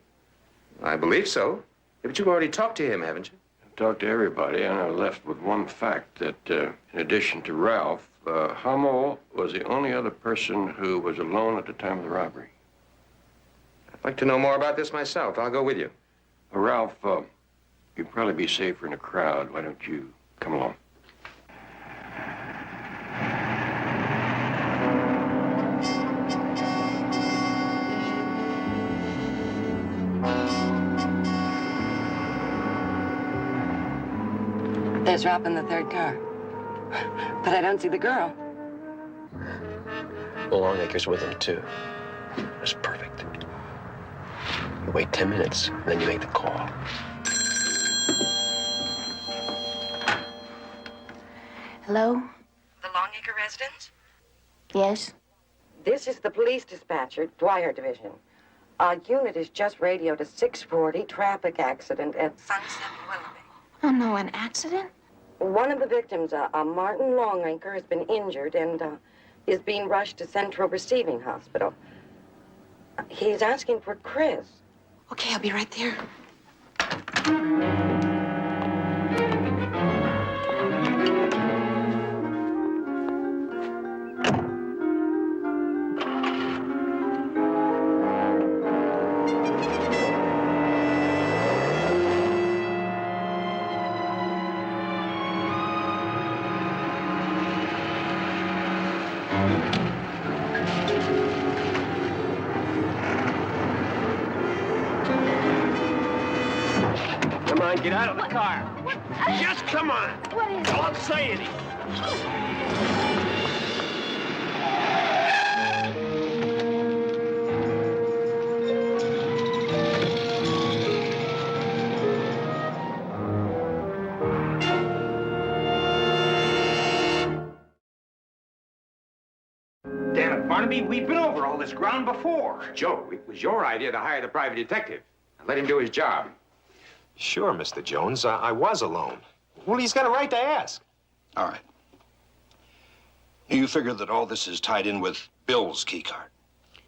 I believe so. Yeah, but you've already talked to him, haven't you? I've talked to everybody, and I left with one fact, that in addition to Ralph, Hummel was the only other person who was alone at the time of the robbery. I'd like to know more about this myself. I'll go with you. Ralph, you'd probably be safer in a crowd. Why don't you come along? There's Ralph in the third car. But I don't see the girl. Longacre's with him, too. It's perfect. You wait 10 minutes, then you make the call. Hello? The Longacre residence? Yes? This is the police dispatcher, Dwyer Division. Our unit is just radioed a 640 traffic accident at Sunset Willoughby. Oh, no, an accident? One of the victims, a Martin Longacre, has been injured and is being rushed to Central Receiving Hospital. He's asking for Chris. Okay, I'll be right there. Come on, get out of the car. Just come on. What is it? Don't say anything. Damn it, Barnaby, we've been over all this ground before. Joe, it was your idea to hire the private detective and let him do his job. Sure, Mr. Jones, I was alone. Well, he's got a right to ask. All right. You figure that all this is tied in with Bill's key card?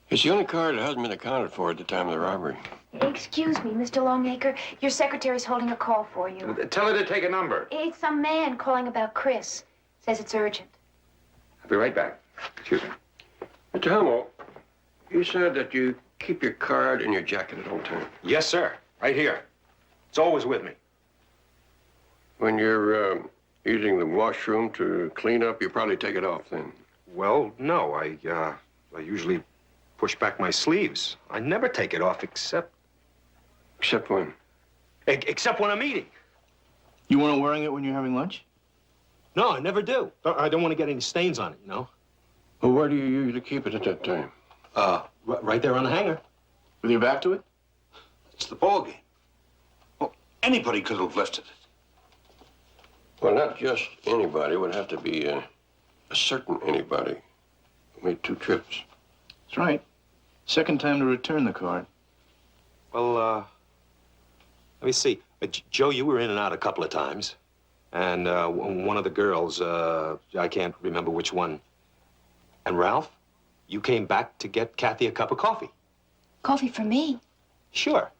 It's the only card that hasn't been accounted for at the time of the robbery. Excuse me, Mr. Longacre. Your secretary's holding a call for you. Tell her to take a number. It's some man calling about Chris. Says it's urgent. I'll be right back. Excuse me. Mr. Hummel, you said that you keep your card in your jacket at all times. Yes, sir. Right here. It's always with me. When you're using the washroom to clean up, you probably take it off then. Well, no, I usually push back my sleeves. I never take it off except... Except when? Except when I'm eating. You weren't wearing it when you're having lunch? No, I never do. I don't want to get any stains on it, you know? Well, where do you usually keep it at that time? Right there on the hanger. With your back to it? It's the ball game. Well, anybody could have lifted it. Well, not just anybody. It would have to be a certain anybody who made 2 trips. That's right. Second time to return the card. Well, let me see. Joe, you were in and out a couple of times. And one of the girls, I can't remember which one. And Ralph, you came back to get Kathy a cup of coffee. Coffee for me? Sure.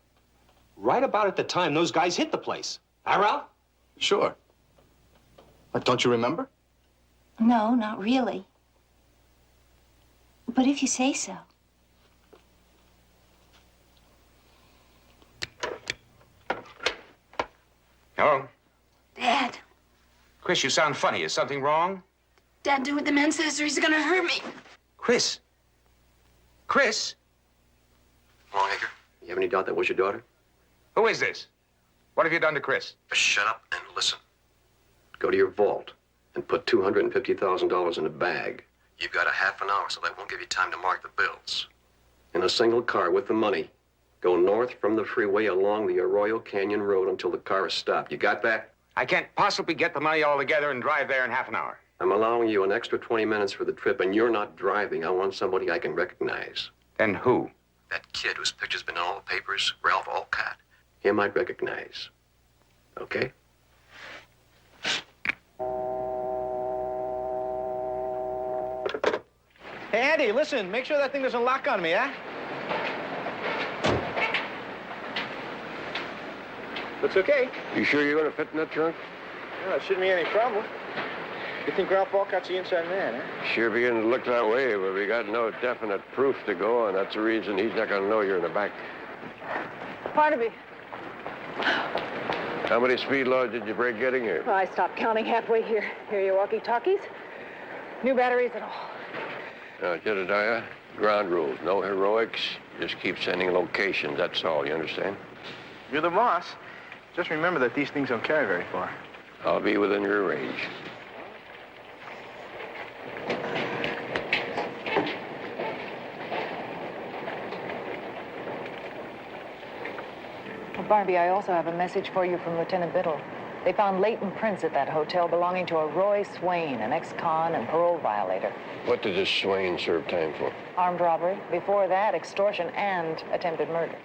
Right about at the time those guys hit the place. Huh, Ralph? Sure. But don't you remember? No, not really. But if you say so. Hello? Dad. Chris, you sound funny. Is something wrong? Dad, do what the man says or he's gonna hurt me. Chris? Chris? Longacre, you have any doubt that was your daughter? Who is this? What have you done to Chris? Shut up and listen. Go to your vault and put $250,000 in a bag. You've got a half an hour, so that won't give you time to mark the bills. In a single car with the money, go north from the freeway along the Arroyo Canyon Road until the car is stopped. You got that? I can't possibly get the money all together and drive there in half an hour. I'm allowing you an extra 20 minutes for the trip, and you're not driving. I want somebody I can recognize. And who? That kid whose picture's been in all the papers, Ralph Olcott. Him I'd recognize. Okay? Hey, Andy, listen. Make sure that thing doesn't lock on me, huh? Looks okay. You sure you're going to fit in that trunk? Well, it shouldn't be any problem. You think Ralph Walcott's the inside man, huh? Sure beginning to look that way, but we got no definite proof to go on. That's the reason he's not going to know you're in the back. Barnaby. How many speed laws did you break getting here? Well, I stopped counting halfway here. Here are your walkie-talkies. New batteries and all. Now, Jedediah, ground rules. No heroics. Just keep sending locations. That's all. You understand? You're the boss. Just remember that these things don't carry very far. I'll be within your range. Well, Barnaby, I also have a message for you from Lieutenant Biddle. They found latent prints at that hotel belonging to a Roy Swain, an ex-con and parole violator. What did this Swain serve time for? Armed robbery. Before that, extortion and attempted murder.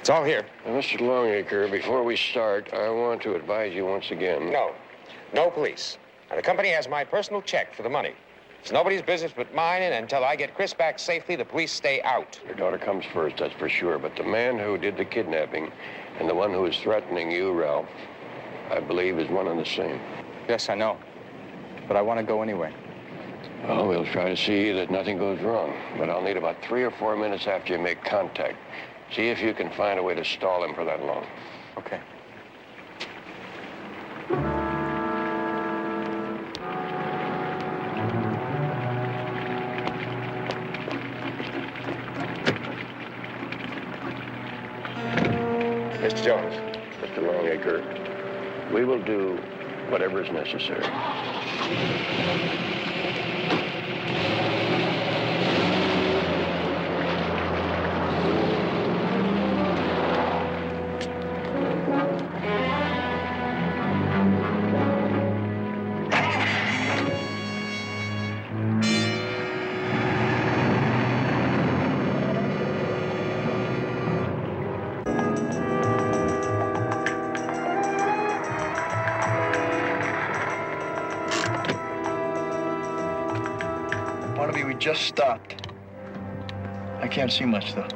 It's all here. Now, Mr. Longacre, before we start, I want to advise you once again. No police. Now, the company has my personal check for the money. It's nobody's business but mine, and until I get Chris back safely, the police stay out. Your daughter comes first, that's for sure. But the man who did the kidnapping and the one who is threatening you, Ralph, I believe is one and the same. Yes, I know. But I want to go anyway. Well, we'll try to see that nothing goes wrong. But I'll need about 3 or 4 minutes after you make contact. See if you can find a way to stall him for that long. Okay. Mr. Jones. Mr. Longacre, we will do whatever is necessary. Barnaby, we just stopped. I can't see much, though.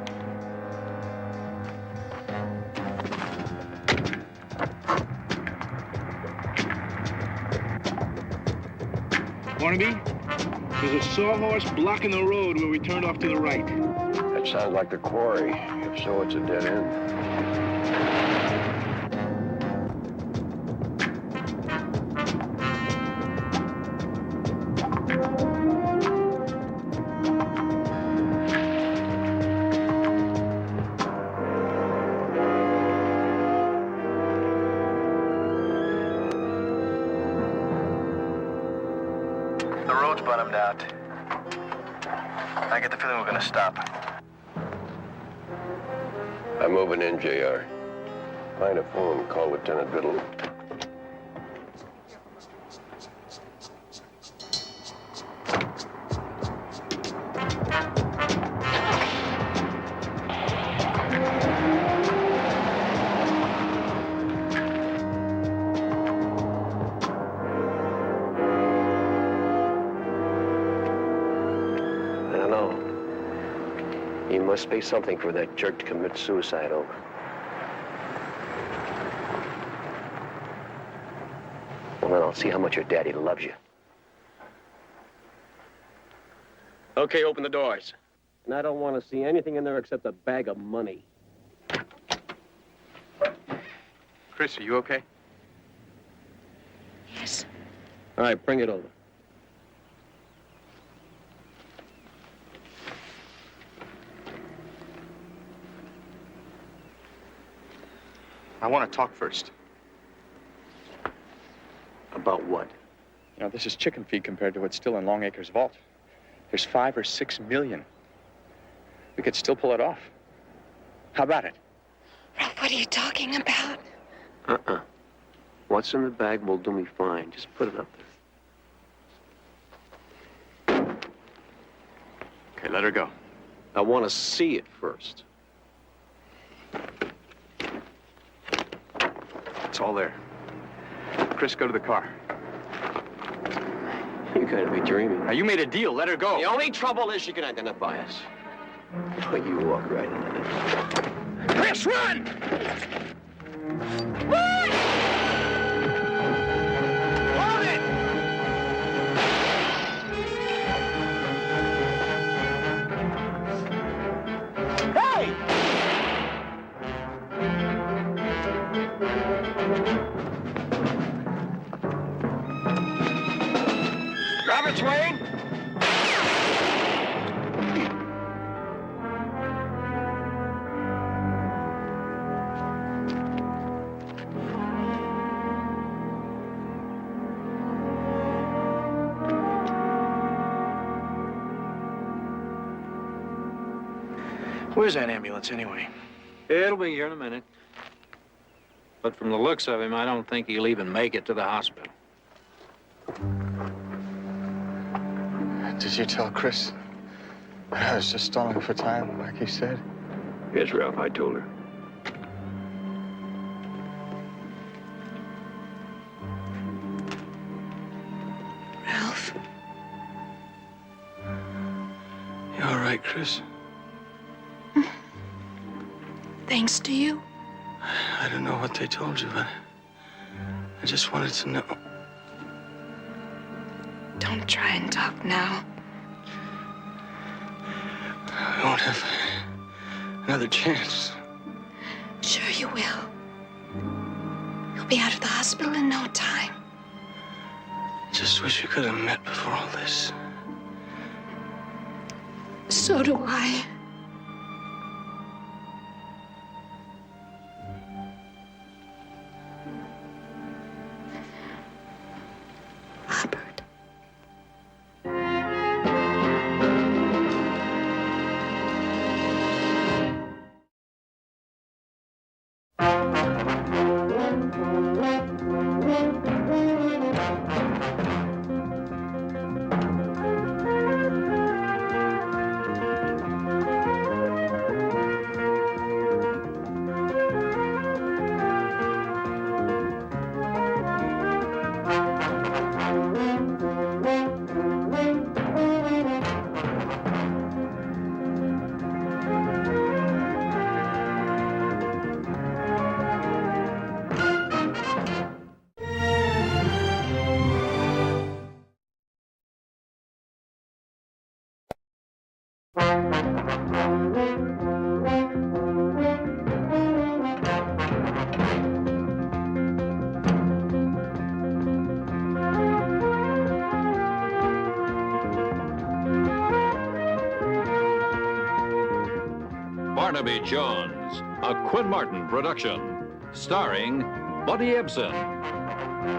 Barnaby, there's a sawhorse blocking the road where we turned off to the right. That sounds like the quarry. If so, it's a dead end. The road's bottomed out. I get the feeling we're gonna stop. I'm moving in, JR. Find a phone, call Lieutenant Biddle. I don't know. You must pay something for that jerk to commit suicide over. Well, then I'll see how much your daddy loves you. Okay, open the doors. And I don't want to see anything in there except a bag of money. Chris, are you okay? Yes. All right, bring it over. I want to talk first. About what? You know, this is chicken feed compared to what's still in Longacre's vault. There's 5 or 6 million. We could still pull it off. How about it? Ralph, what are you talking about? What's in the bag will do me fine. Just put it up there. Okay, let her go. I want to see it first. It's all there. Chris, go to the car. You gotta be dreaming. Now, you made a deal. Let her go. The only trouble is she can identify us. Oh, you walk right into this. Chris, run! Run! Hold it! Hey! Robert Swain? Where's that ambulance, anyway? It'll be here in a minute. But from the looks of him, I don't think he'll even make it to the hospital. Did you tell Chris I was just stalling for time, like he said? Yes, Ralph, I told her. Ralph? You all right, Chris? Thanks to you. I don't know what they told you, but I just wanted to know. Don't try and talk now. I won't have another chance. Sure you will. You'll be out of the hospital in no time. Just wish we could have met before all this. So do I. Barnaby Jones, a Quinn Martin production, starring Buddy Ebsen.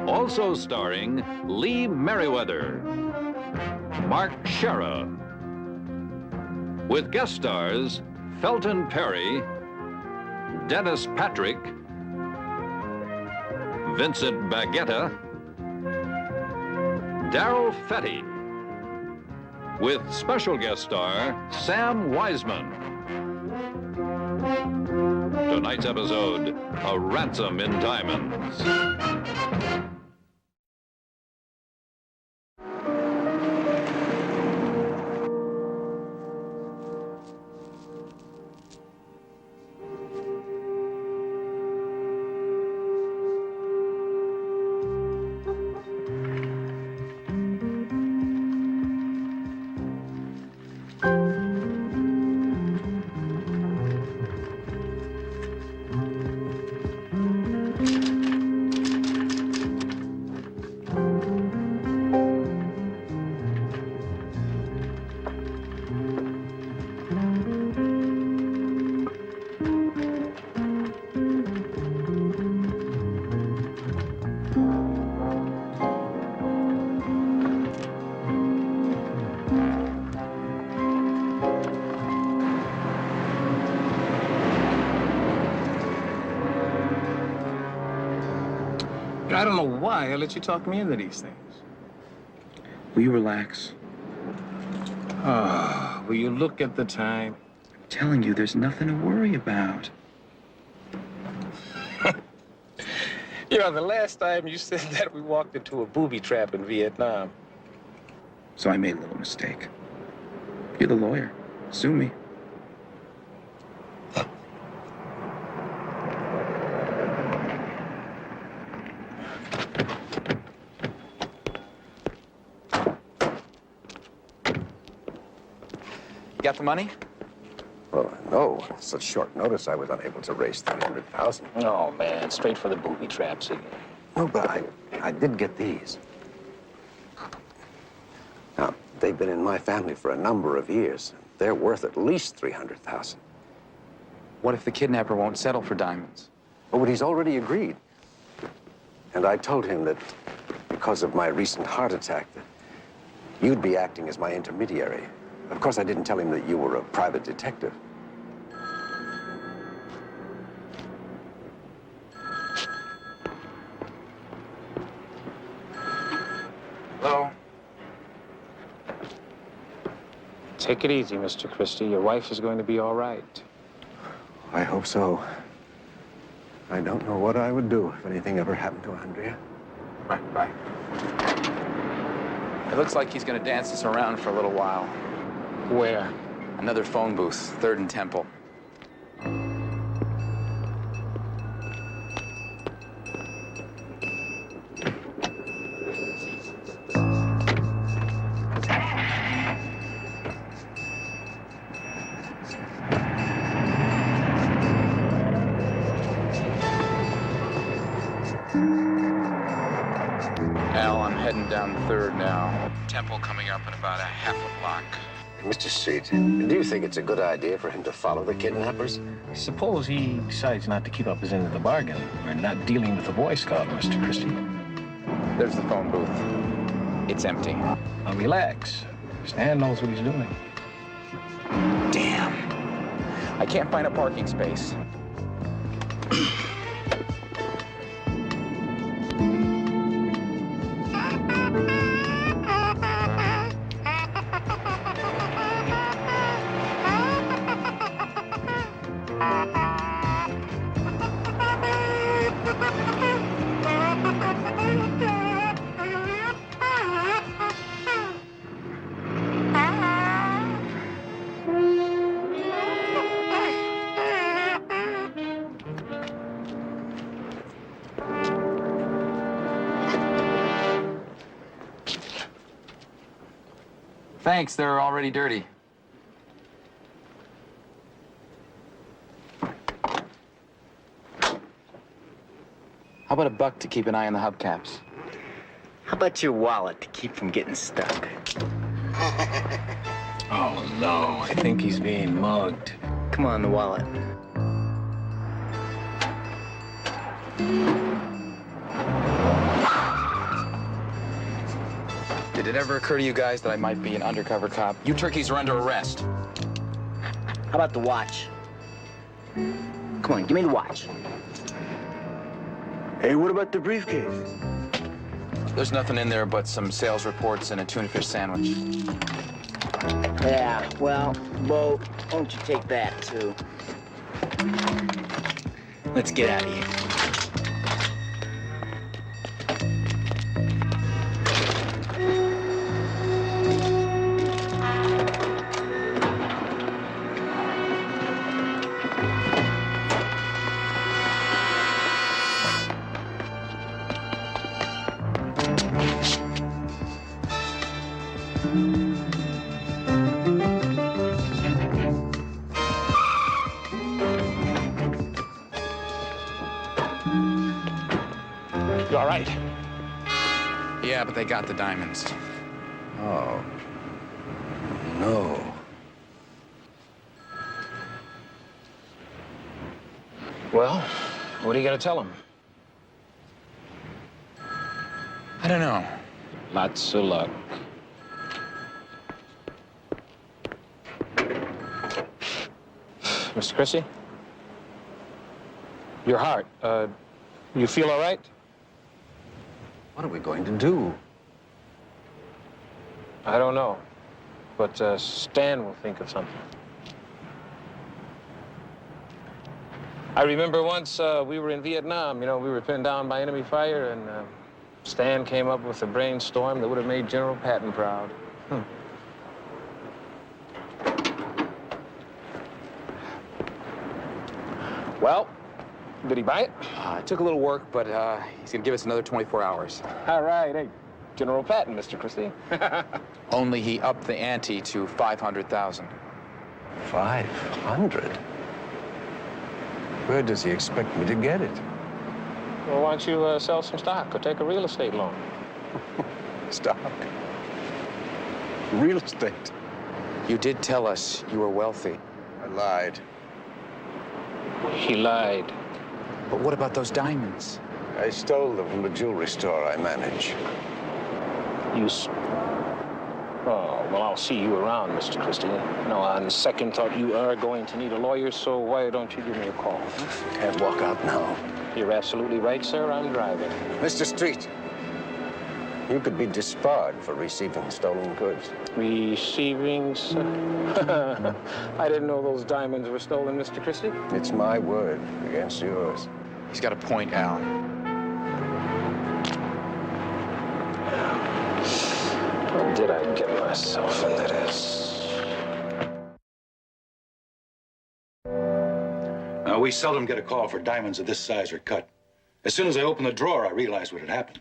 Also starring Lee Merriweather, Mark Shera, with guest stars Felton Perry, Dennis Patrick, Vincent Baggetta, Darrell Fetty, with special guest star Sam Wiseman. Tonight's episode, A Ransom in Diamonds. I don't know why I let you talk me into these things. Will you relax? Oh, will you look at the time? I'm telling you, there's nothing to worry about. You know, the last time you said that, we walked into a booby trap in Vietnam. So I made a little mistake. You're the lawyer. Sue me. Got the money? Well, no. Such short notice, I was unable to raise $300,000. Oh, man, straight for the booby traps again. No, but I did get these. Now, they've been in my family for a number of years. They're worth at least $300,000. What if the kidnapper won't settle for diamonds? Oh, but he's already agreed. And I told him that because of my recent heart attack, that you'd be acting as my intermediary. Of course, I didn't tell him that you were a private detective. Hello? Take it easy, Mr. Christie. Your wife is going to be all right. I hope so. I don't know what I would do if anything ever happened to Andrea. Right, bye. It looks like he's gonna dance us around for a little while. Where? Another phone booth, 3rd and Temple. Al, I'm heading down 3rd now. Temple coming up in about a half a block. Mr. Street, do you think it's a good idea for him to follow the kidnappers? Suppose he decides not to keep up his end of the bargain. We're not dealing with the Boy Scout, Mr. Christie. There's the phone booth. It's empty. Now relax. Stan knows what he's doing. Damn. I can't find a parking space. Thanks, they're already dirty. How about $1 to keep an eye on the hubcaps? How about your wallet to keep from getting stuck? Oh, no. I think he's being mugged. Come on, the wallet. Did it ever occur to you guys that I might be an undercover cop? You turkeys are under arrest. How about the watch? Come on, give me the watch. Hey, what about the briefcase? There's nothing in there but some sales reports and a tuna fish sandwich. Yeah, well, Bo, why don't you take that, too? Let's get out of here. You all right? Yeah, but they got the diamonds. Oh. No. Well, what are you going to tell him? I don't know. Lots of luck. Mr. Christie? Your heart, you feel all right? What are we going to do? I don't know, but Stan will think of something. I remember once we were in Vietnam, you know, we were pinned down by enemy fire, and Stan came up with a brainstorm that would have made General Patton proud. Well, did he buy it? It took a little work, but he's gonna give us another 24 hours. All right, hey, General Patton, Mr. Christie. Only he upped the ante to 500,000. 500? Where does he expect me to get it? Well, why don't you sell some stock or take a real estate loan? Stock? Real estate? You did tell us you were wealthy. I lied. He lied. But what about those diamonds? I stole them from a jewelry store I manage. Oh, well, I'll see you around, Mr. Christie. No, on second thought, you are going to need a lawyer, so why don't you give me a call? Can't walk out now. You're absolutely right, sir. I'm driving. Mr. Street, You could be disbarred for receiving stolen goods. Receiving? I didn't know those diamonds were stolen, Mr. Christie. It's my word against yours. He's got a point, Al. How did I get myself into this? We seldom get a call for diamonds of this size or cut. As soon as I opened the drawer, I realized what had happened.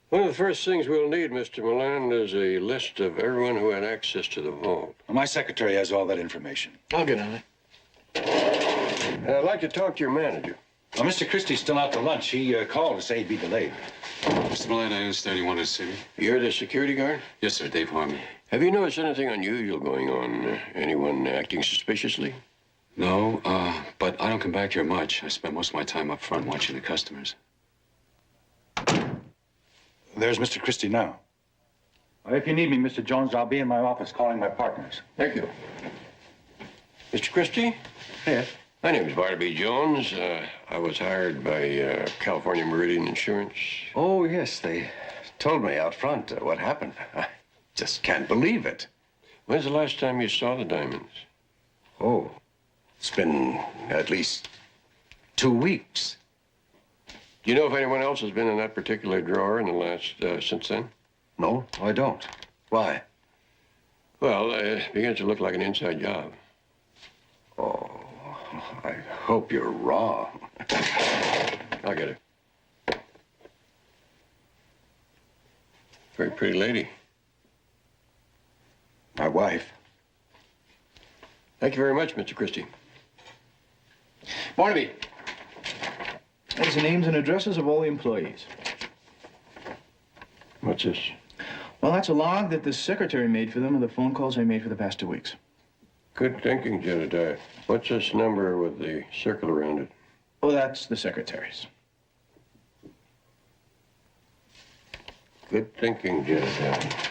One of the first things we'll need, Mr. Milan, is a list of everyone who had access to the vault. Well, my secretary has all that information. I'll get on it. I'd like to talk to your manager. Well, Mr. Christie's still out to lunch. He called to say he'd be delayed. Mr. Milan, I understand you wanted to see me. You're the security guard? Yes, sir, Dave Harmon. Have you noticed anything unusual going on? Anyone acting suspiciously? No, but I don't come back here much. I spend most of my time up front watching the customers. There's Mr. Christie now. If you need me, Mr. Jones, I'll be in my office calling my partners. Thank you. Mr. Christie? Yes. My name is Barnaby Jones. I was hired by California Meridian Insurance. Oh, yes, they told me out front what happened. I just can't believe it. When's the last time you saw the diamonds? Oh, it's been at least 2 weeks. Do you know if anyone else has been in that particular drawer in the last, since then? No, I don't. Why? Well, it begins to look like an inside job. Oh, I hope you're wrong. I'll get it. Very pretty lady. My wife. Thank you very much, Mr. Christie. Barnaby. There's the names and addresses of all the employees. What's this? Well, that's a log that the secretary made for them of the phone calls I made for the past 2 weeks. Good thinking, Jedediah. What's this number with the circle around it? Oh, that's the secretary's. Good thinking, Jedediah.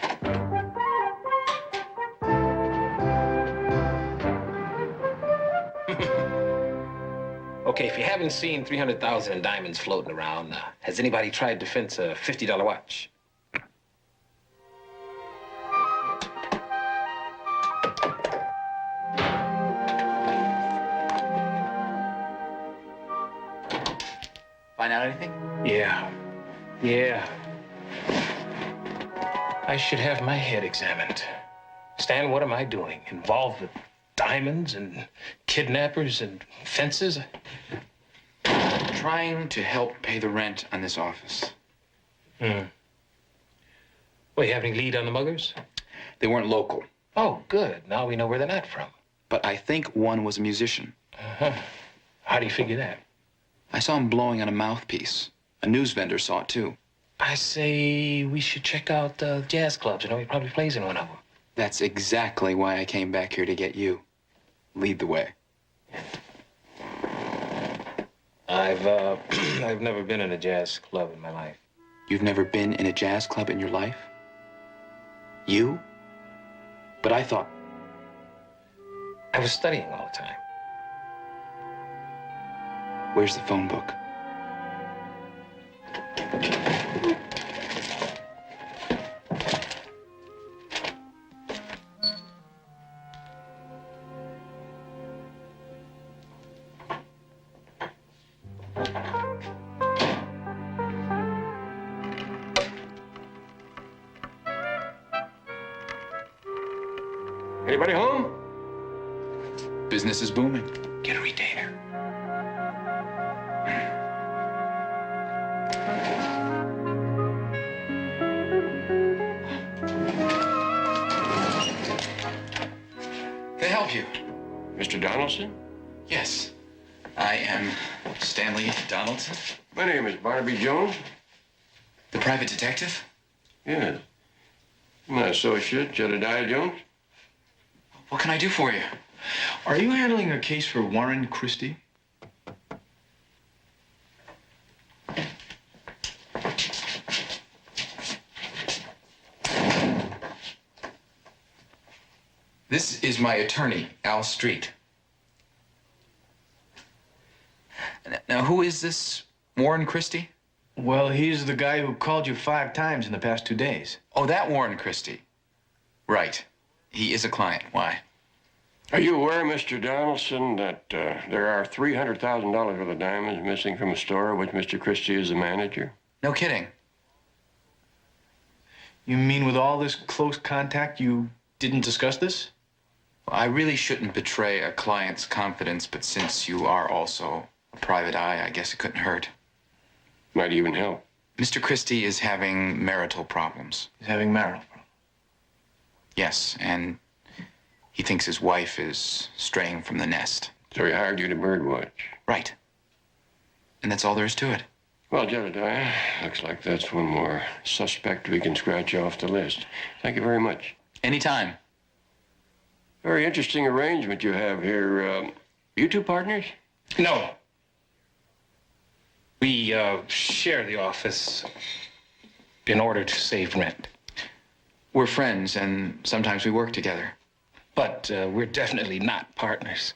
Okay, if you haven't seen 300,000 in diamonds floating around, has anybody tried to fence a $50 watch? Find out anything? Yeah. I should have my head examined. Stan, what am I doing? Involved with diamonds and kidnappers and fences? Trying to help pay the rent on this office. Well, you have any lead on the muggers? They weren't local. Oh, good. Now we know where they're not from. But I think one was a musician. How do you figure that? I saw him blowing on a mouthpiece. A news vendor saw it, too. I say we should check out jazz clubs. You know, he probably plays in one of them. That's exactly why I came back here to get you. Lead the way. I've never been in a jazz club in my life. You've never been in a jazz club in your life? You? But I thought... I was studying all the time. Where's the phone book? Anybody home? Business is booming. Get a retainer. Can I help you? Mr. Donaldson? Yes. I am Stanley Donaldson. My name is Barnaby Jones. The private detective? Yes. My associate, Jedediah Jones. What can I do for you? Are you handling a case for Warren Christie? This is my attorney, Al Street. Now, who is this Warren Christie? Well, he's the guy who called you 5 times in the past 2 days. Oh, that Warren Christie. Right. He is a client. Why? Are you aware, Mr. Donaldson, that there are $300,000 worth of diamonds missing from a store of which Mr. Christie is the manager? No kidding. You mean with all this close contact, you didn't discuss this? Well, I really shouldn't betray a client's confidence, but since you are also a private eye, I guess it couldn't hurt. Might even help. Mr. Christie is having marital problems. He's having marital problems? Yes, and he thinks his wife is straying from the nest. So he hired you to birdwatch? Right. And that's all there is to it. Well, Jedediah, looks like that's one more suspect we can scratch off the list. Thank you very much. Anytime. Very interesting arrangement you have here. You two partners? No. We share the office in order to save rent. We're friends, and sometimes we work together. But we're definitely not partners.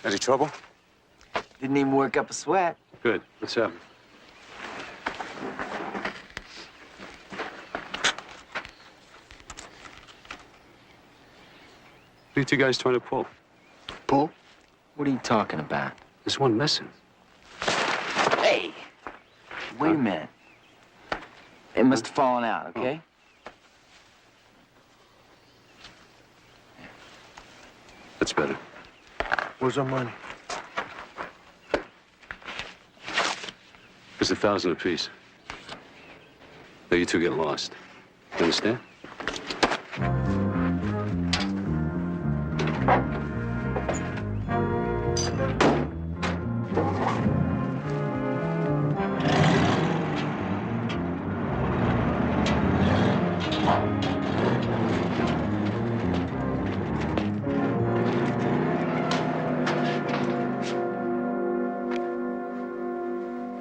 Any trouble? Didn't even work up a sweat. Good. What's up? What are you two guys trying to pull? Pull? What are you talking about? There's one missing. Hey! Wait a minute. It must have fallen out, okay? That's better. Where's our money? It's $1,000 apiece. Now you two get lost. You understand?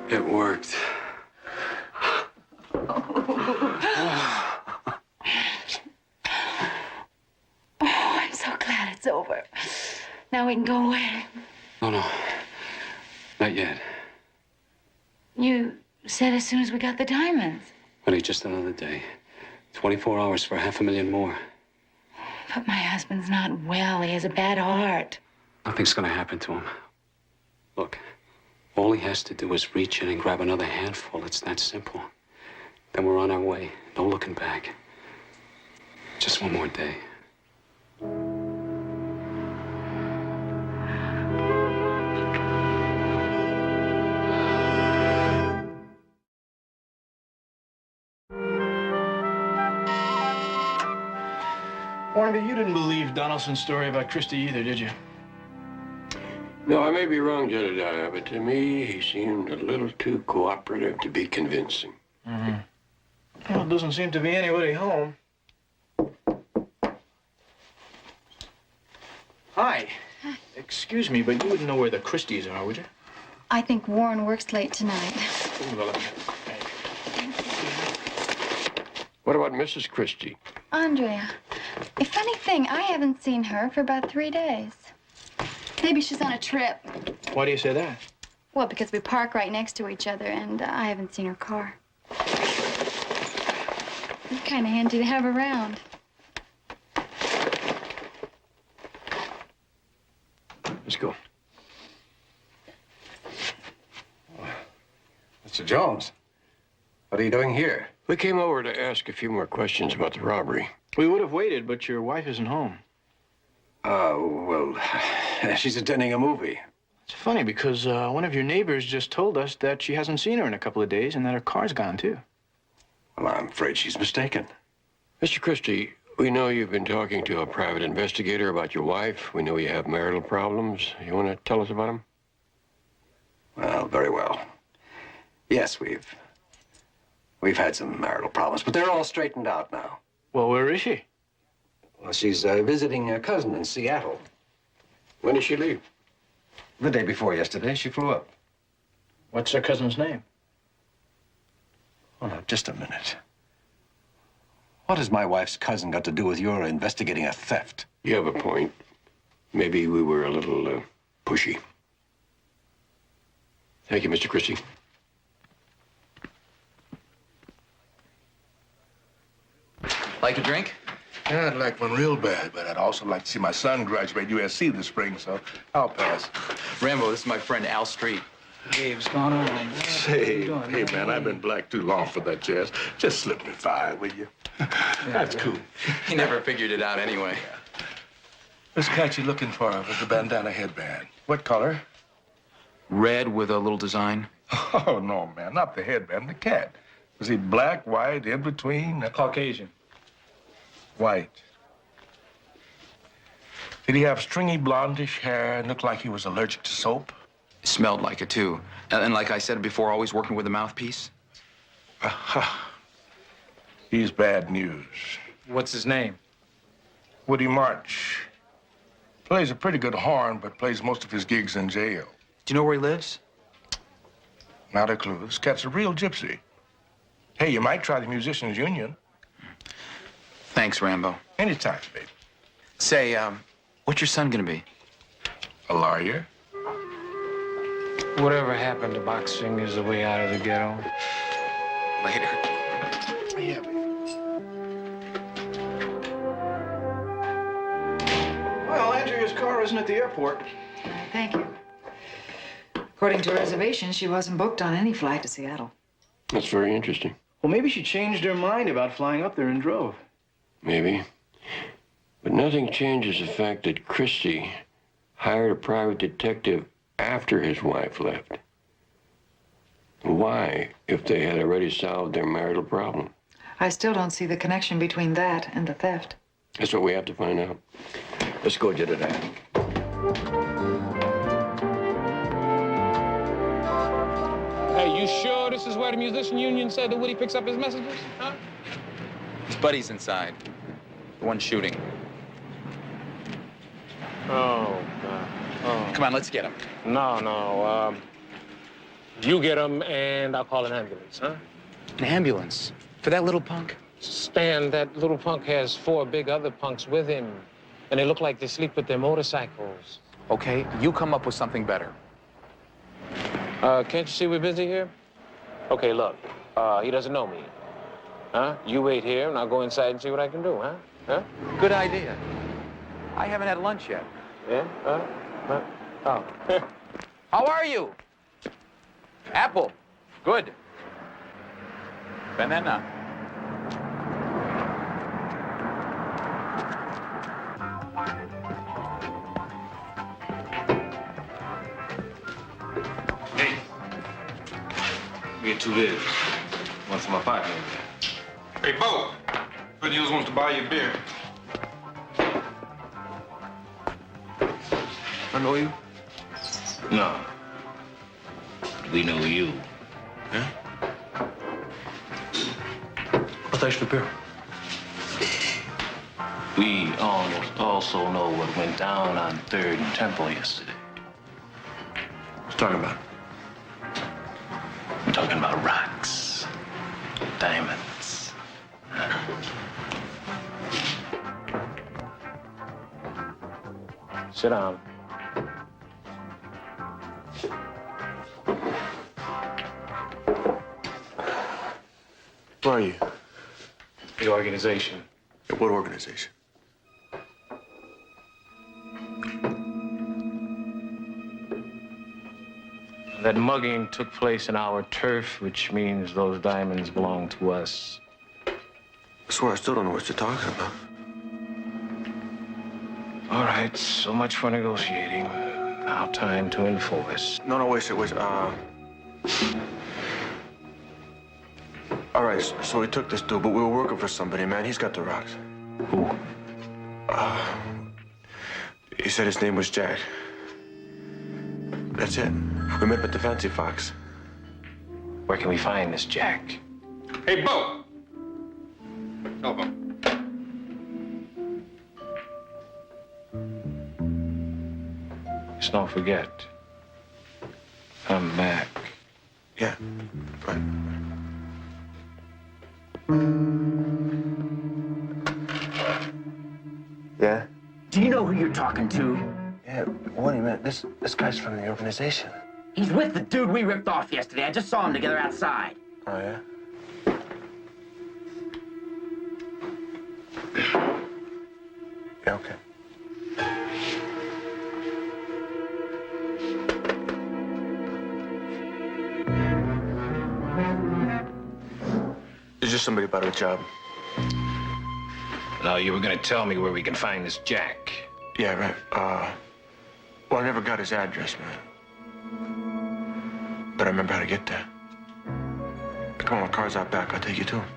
It worked. I'm so glad it's over. Now we can go away. No. Not yet. You said as soon as we got the diamonds. Honey, just another day. 24 hours for $500,000 more. But my husband's not well. He has a bad heart. Nothing's gonna happen to him. Look, all he has to do is reach in and grab another handful. It's that simple. Then we're on our way. No looking back. Just one more day. Barnaby, you didn't believe Donaldson's story about Christie either, did you? No, I may be wrong, Jedediah, but to me, he seemed a little too cooperative to be convincing. Mm-hmm. Well, doesn't seem to be anybody home. Hi. Excuse me, but you wouldn't know where the Christies are, would you? I think Warren works late tonight. What about Mrs. Christie? Andrea, a funny thing, I haven't seen her for about 3 days. Maybe she's on a trip. Why do you say that? Well, because we park right next to each other, and I haven't seen her car. It's kind of handy to have around. Let's go. Mr. Jones, what are you doing here? We came over to ask a few more questions about the robbery. We would have waited, but your wife isn't home. Well, she's attending a movie. It's funny because one of your neighbors just told us that she hasn't seen her in a couple of days and that her car's gone, too. Well, I'm afraid she's mistaken. Mr. Christie, we know you've been talking to a private investigator about your wife. We know you have marital problems. You want to tell us about them? Well, very well. Yes, we've had some marital problems, but they're all straightened out now. Well, where is she? Well, she's visiting a cousin in Seattle. When did she leave? The day before yesterday, she flew up. What's her cousin's name? Oh, now, just a minute. What has my wife's cousin got to do with your investigating a theft? You have a point. Maybe we were a little pushy. Thank you, Mr. Christie. Like a drink? Yeah, I'd like one real bad, but I'd also like to see my son graduate USC this spring, so I'll pass. Rambo, this is my friend Al Street. Hey, what's going on? Hey, hey, man, I've been black too long for that jazz. Just slip me 5, will you? That's cool. He never figured it out anyway. This cat you looking for with the bandana headband. What color? Red with a little design. Oh, no, man, not the headband, the cat. Was he black, white, in between? Caucasian. White. Did he have stringy blondish hair and look like he was allergic to soap? Smelled like it, too. And like I said before, always working with a mouthpiece. He's bad news. What's his name? Woody March. Plays a pretty good horn, but plays most of his gigs in jail. Do you know where he lives? Not a clue. This cat's a real gypsy. Hey, you might try the Musicians Union. Thanks, Rambo. Anytime, baby. Say, what's your son gonna be? A lawyer. Whatever happened to boxing is the way out of the ghetto. Later. Yeah, baby. Well, Andrea's car isn't at the airport. Thank you. According to reservations, she wasn't booked on any flight to Seattle. That's very interesting. Well, maybe she changed her mind about flying up there and drove. Maybe. But nothing changes the fact that Christie hired a private detective after his wife left. Why, if they had already solved their marital problem? I still don't see the connection between that and the theft. That's what we have to find out. Let's go, Jedediah. Hey, you sure this is where the musician union said that Woody picks up his messages? Huh? His buddy's inside. The one shooting. Oh, God. Oh. Come on, let's get him. No. You get him, and I'll call an ambulance, huh? An ambulance? For that little punk? Stan, that little punk has 4 big other punks with him, and they look like they sleep with their motorcycles. Okay, you come up with something better. Can't you see we're busy here? Okay, look, he doesn't know me. Huh? You wait here, and I'll go inside and see what I can do, huh? Huh? Good idea. I haven't had lunch yet. Yeah? Oh. How are you? Apple. Good. Banana. Hey. We get 2 beers. One for my partner. Hey, Bo. Good News wants to buy you a beer. I know you? No. We know you. Yeah? Well, thanks for the beer. We also know what went down on 3rd and Temple yesterday. What you talking about? I'm talking about rocks, diamonds. Sit down. Where are you? The organization. What organization? That mugging took place in our turf, which means those diamonds belong to us. I swear I still don't know what you're talking about. All right, so much for negotiating. Now time to enforce. No, wait. All right, so we took this dude, but we were working for somebody, man. He's got the rocks. Who? He said his name was Jack. That's it. We met at the Fancy Fox. Where can we find this Jack? Hey, Bo! Oh, Bo. Just don't forget. Come back. Yeah, right. Yeah? Do you know who you're talking to? Yeah, wait a minute. This guy's from the organization. He's with the dude we ripped off yesterday. I just saw them together outside. Oh, yeah? Yeah, okay. There's just somebody about a job. No, you were gonna tell me where we can find this Jack. Yeah, right. Well, I never got his address, man. But I remember how to get there. Come on, my car's out back. I'll take you to him.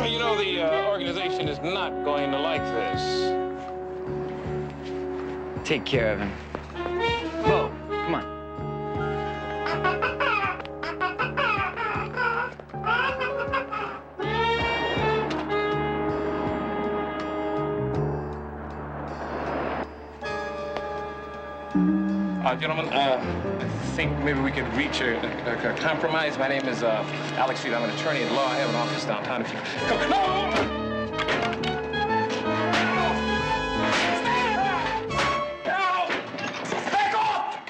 You know the organization is not going to like this. Take care of him. Whoa, come on. Gentlemen, I think maybe we could reach a compromise. My name is Alex Street. I'm an attorney at law. I have an office downtown. If you come, no! Back off!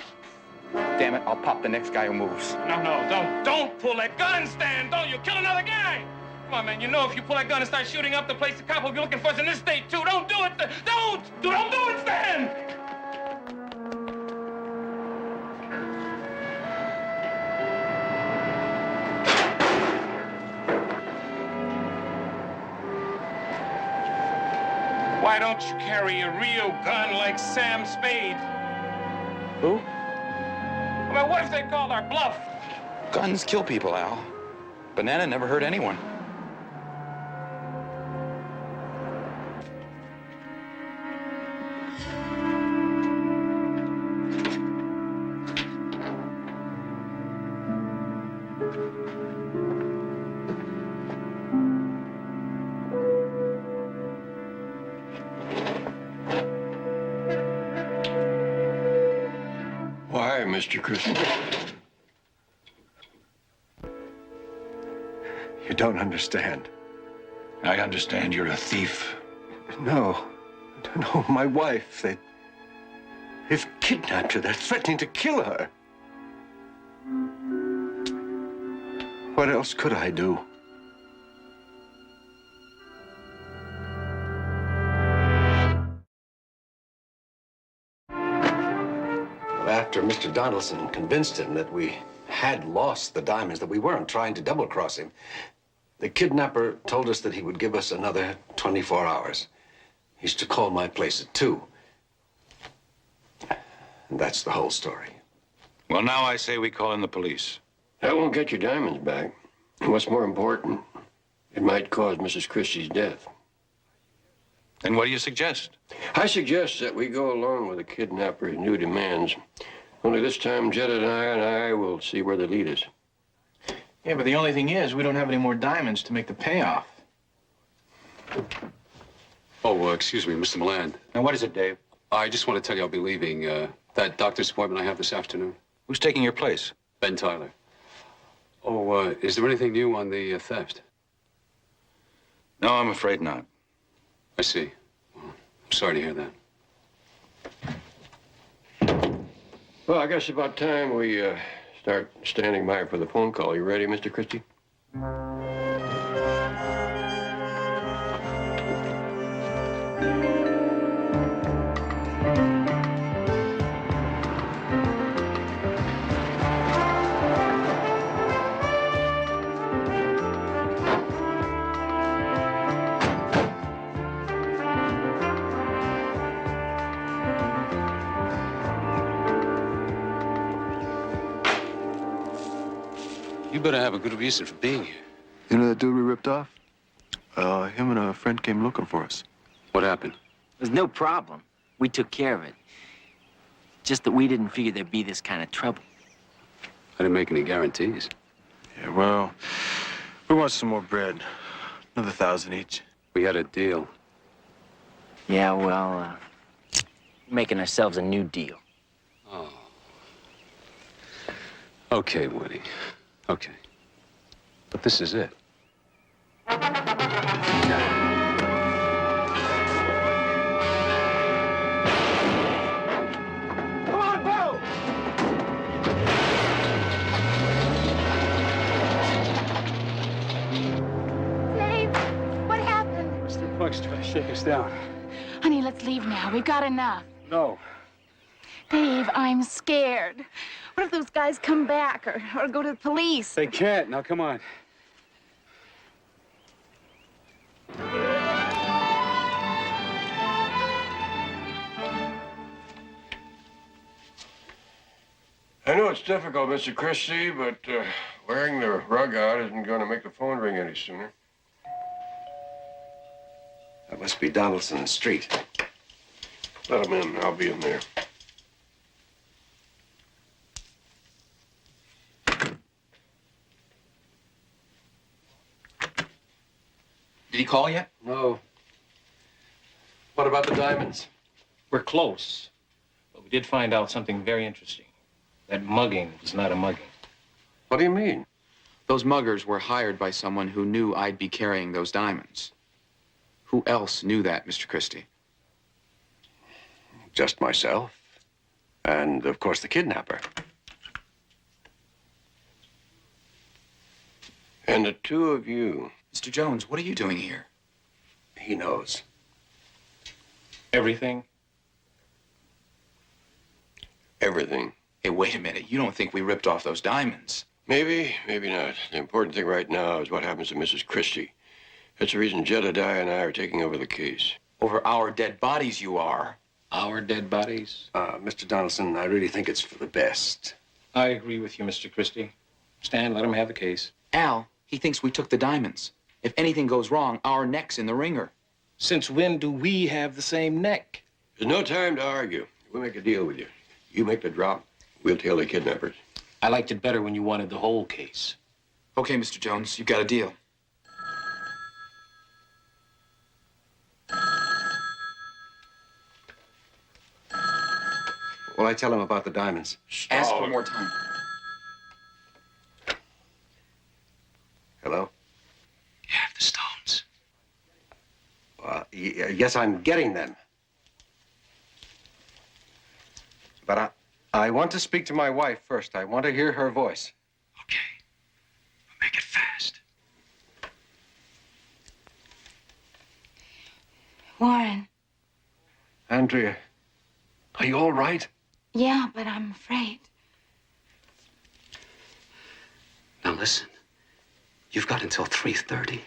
Damn it, I'll pop the next guy who moves. No, don't pull that gun, Stan. Don't you kill another guy. Come on, man. You know if you pull that gun and start shooting up the place, the cop will be looking for us in this state, too. Don't do it. Don't do it, Stan. Why don't you carry a real gun like Sam Spade? Who? I mean, what if they called our bluff? Guns kill people, Al. Banana never hurt anyone. Why, Mr. Christie? You don't understand. I understand you're a thief. No. No, my wife. They've kidnapped her. They're threatening to kill her. What else could I do? After Mr. Donaldson convinced him that we had lost the diamonds, that we weren't trying to double-cross him, the kidnapper told us that he would give us another 24 hours. He's to call my place at 2. And that's the whole story. Well, now I say we call in the police. That won't get your diamonds back. And what's more important, it might cause Mrs. Christie's death. Then what do you suggest? I suggest that we go along with the kidnapper's new demands. Only this time, Jetta and I will see where they lead us. Yeah, but the only thing is, we don't have any more diamonds to make the payoff. Oh, excuse me, Mr. Milan. Now, what is it, Dave? I just want to tell you I'll be leaving. That doctor's appointment I have this afternoon. Who's taking your place? Ben Tyler. Oh, is there anything new on the theft? No, I'm afraid not. I see. Well, I'm sorry to hear that. Well, I guess it's about time we start standing by for the phone call. You ready, Mr. Christie? You better have a good reason for being here. You know that dude we ripped off? Him and a friend came looking for us. What happened? There's no problem. We took care of it. Just that we didn't figure there'd be this kind of trouble. I didn't make any guarantees. Yeah, well, we want some more bread. Another 1,000 each. We had a deal. Yeah, well, making ourselves a new deal. Oh. Okay, Woody. Okay. But this is it. Come on, Bo! Dave, what happened? Mr. Buck's trying to shake us down. Honey, let's leave now. We've got enough. No. Dave, I'm scared. What if those guys come back or go to the police? They can't. Now, come on. I know it's difficult, Mr. Christie, but wearing the rug out isn't going to make the phone ring any sooner. That must be Donaldson Street. Let him in. I'll be in there. Did he call yet? No. What about the diamonds? We're close. But we did find out something very interesting. That mugging was not a mugging. What do you mean? Those muggers were hired by someone who knew I'd be carrying those diamonds. Who else knew that, Mr. Christie? Just myself. And, of course, the kidnapper. And the two of you. Mr. Jones, what are you doing here? He knows. Everything? Everything. Hey, wait a minute. You don't think we ripped off those diamonds? Maybe, maybe not. The important thing right now is what happens to Mrs. Christie. That's the reason Jedediah and I are taking over the case. Over our dead bodies, you are. Our dead bodies? Mr. Donaldson, I really think it's for the best. I agree with you, Mr. Christie. Stan, let him have the case. Al, he thinks we took the diamonds. If anything goes wrong, our neck's in the ringer. Since when do we have the same neck? There's no time to argue. We'll make a deal with you. You make the drop, we'll tail the kidnappers. I liked it better when you wanted the whole case. Okay, Mr. Jones, you've got a deal. Will I tell him about the diamonds? Ask for more time. Hello? You have the stones. Yes, I'm getting them. But I want to speak to my wife first. I want to hear her voice. Okay. We'll make it fast. Warren. Andrea, are you all right? Yeah, but I'm afraid. Now listen. You've got until 3:30.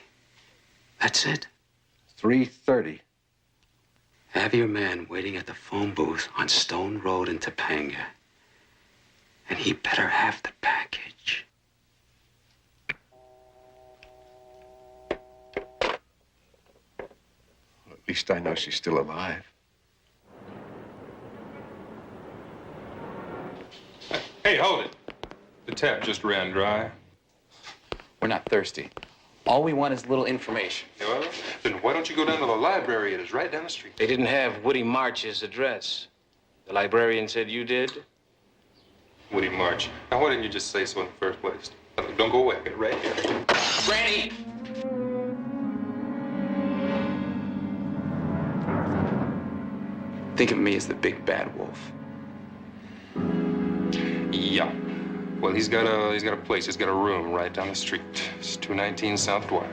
That's it. 3:30. Have your man waiting at the phone booth on Stone Road in Topanga. And he better have the package. At least I know she's still alive. Hey, hold it. The tap just ran dry. We're not thirsty. All we want is a little information. Well, then why don't you go down to the library? It is right down the street. They didn't have Woody March's address. The librarian said you did? Woody March. Now, why didn't you just say so in the first place? Don't go away. Get right here. Granny! Think of me as the big bad wolf. Yeah. Well, he's got a place. He's got a room right down the street. It's 219 South Dwyer.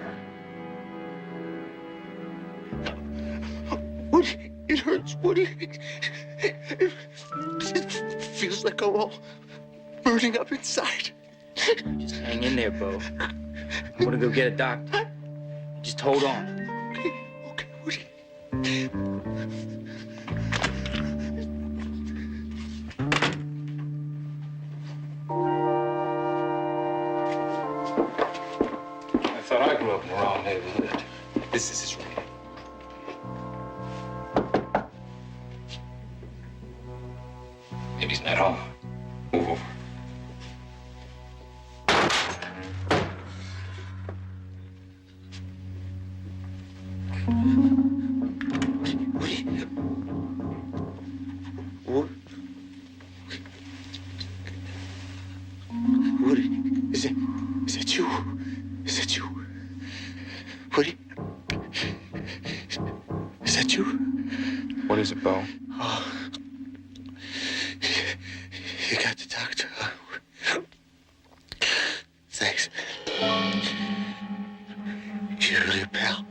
Woody, it hurts, Woody. It feels like I'm all burning up inside. Just hang in there, Bo. I'm gonna go get a doctor. Just hold on. Okay, Woody. I thought I grew up in the wrong neighborhood. This is his room. Maybe he's not home. Move over. Woody, is that you? Is that you? Woody? Is that you? What is it, Bo? Oh. You got the doctor, huh? Thanks. You're really a pal.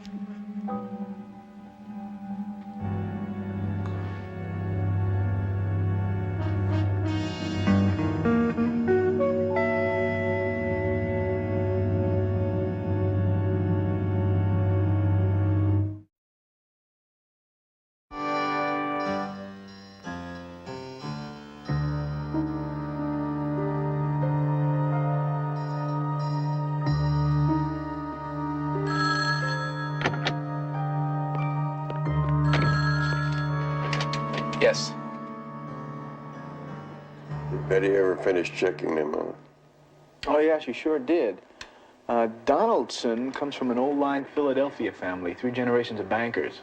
Yes. Did Betty ever finish checking them out? Oh, yeah, she sure did. Donaldson comes from an old-line Philadelphia family, 3 generations of bankers.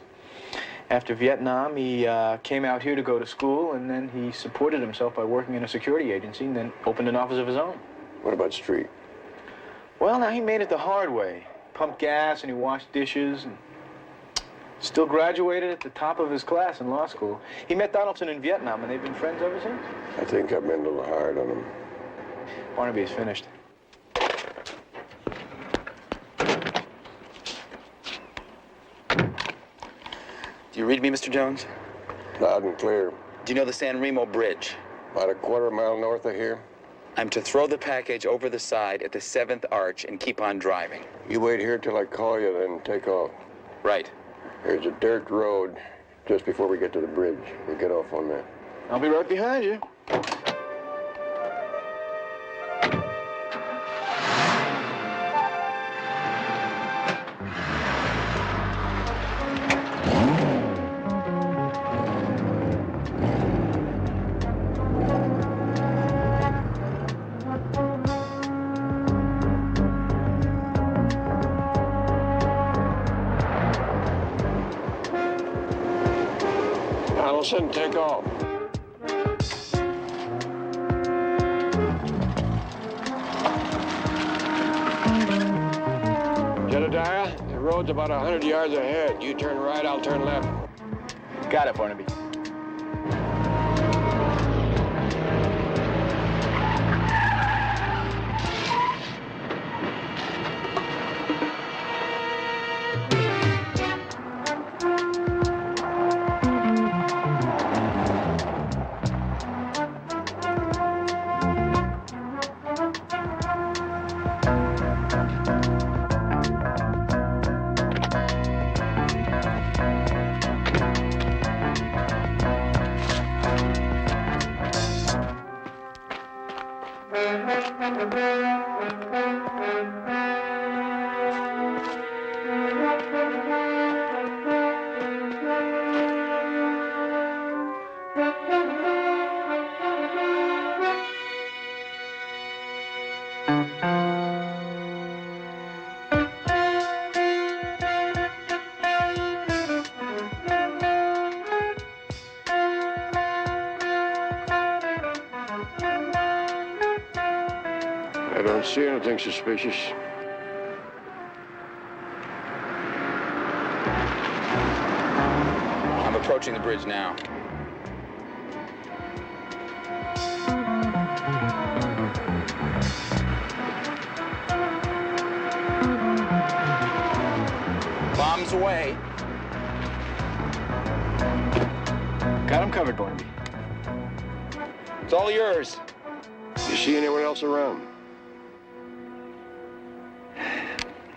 After Vietnam, he came out here to go to school, and then he supported himself by working in a security agency and then opened an office of his own. What about Street? Well, now he made it the hard way. Pumped gas and he washed dishes and still graduated at the top of his class in law school. He met Donaldson in Vietnam, and they've been friends ever since. I think I've been a little hard on him. Barnaby is finished. Do you read me, Mr. Jones? Loud and clear. Do you know the San Remo Bridge? About a quarter-mile north of here. I'm to throw the package over the side at the 7th arch and keep on driving. You wait here till I call you, then take off. Right. There's a dirt road just before we get to the bridge. We'll get off on that. I'll be right behind you. Donaldson, take off. Jedediah, the road's about 100 yards ahead. You turn right, I'll turn left. Got it, Barnaby. I don't see anything suspicious. I'm approaching the bridge now. Bombs away. Got him covered, Barnaby. It's all yours. You see anyone else around?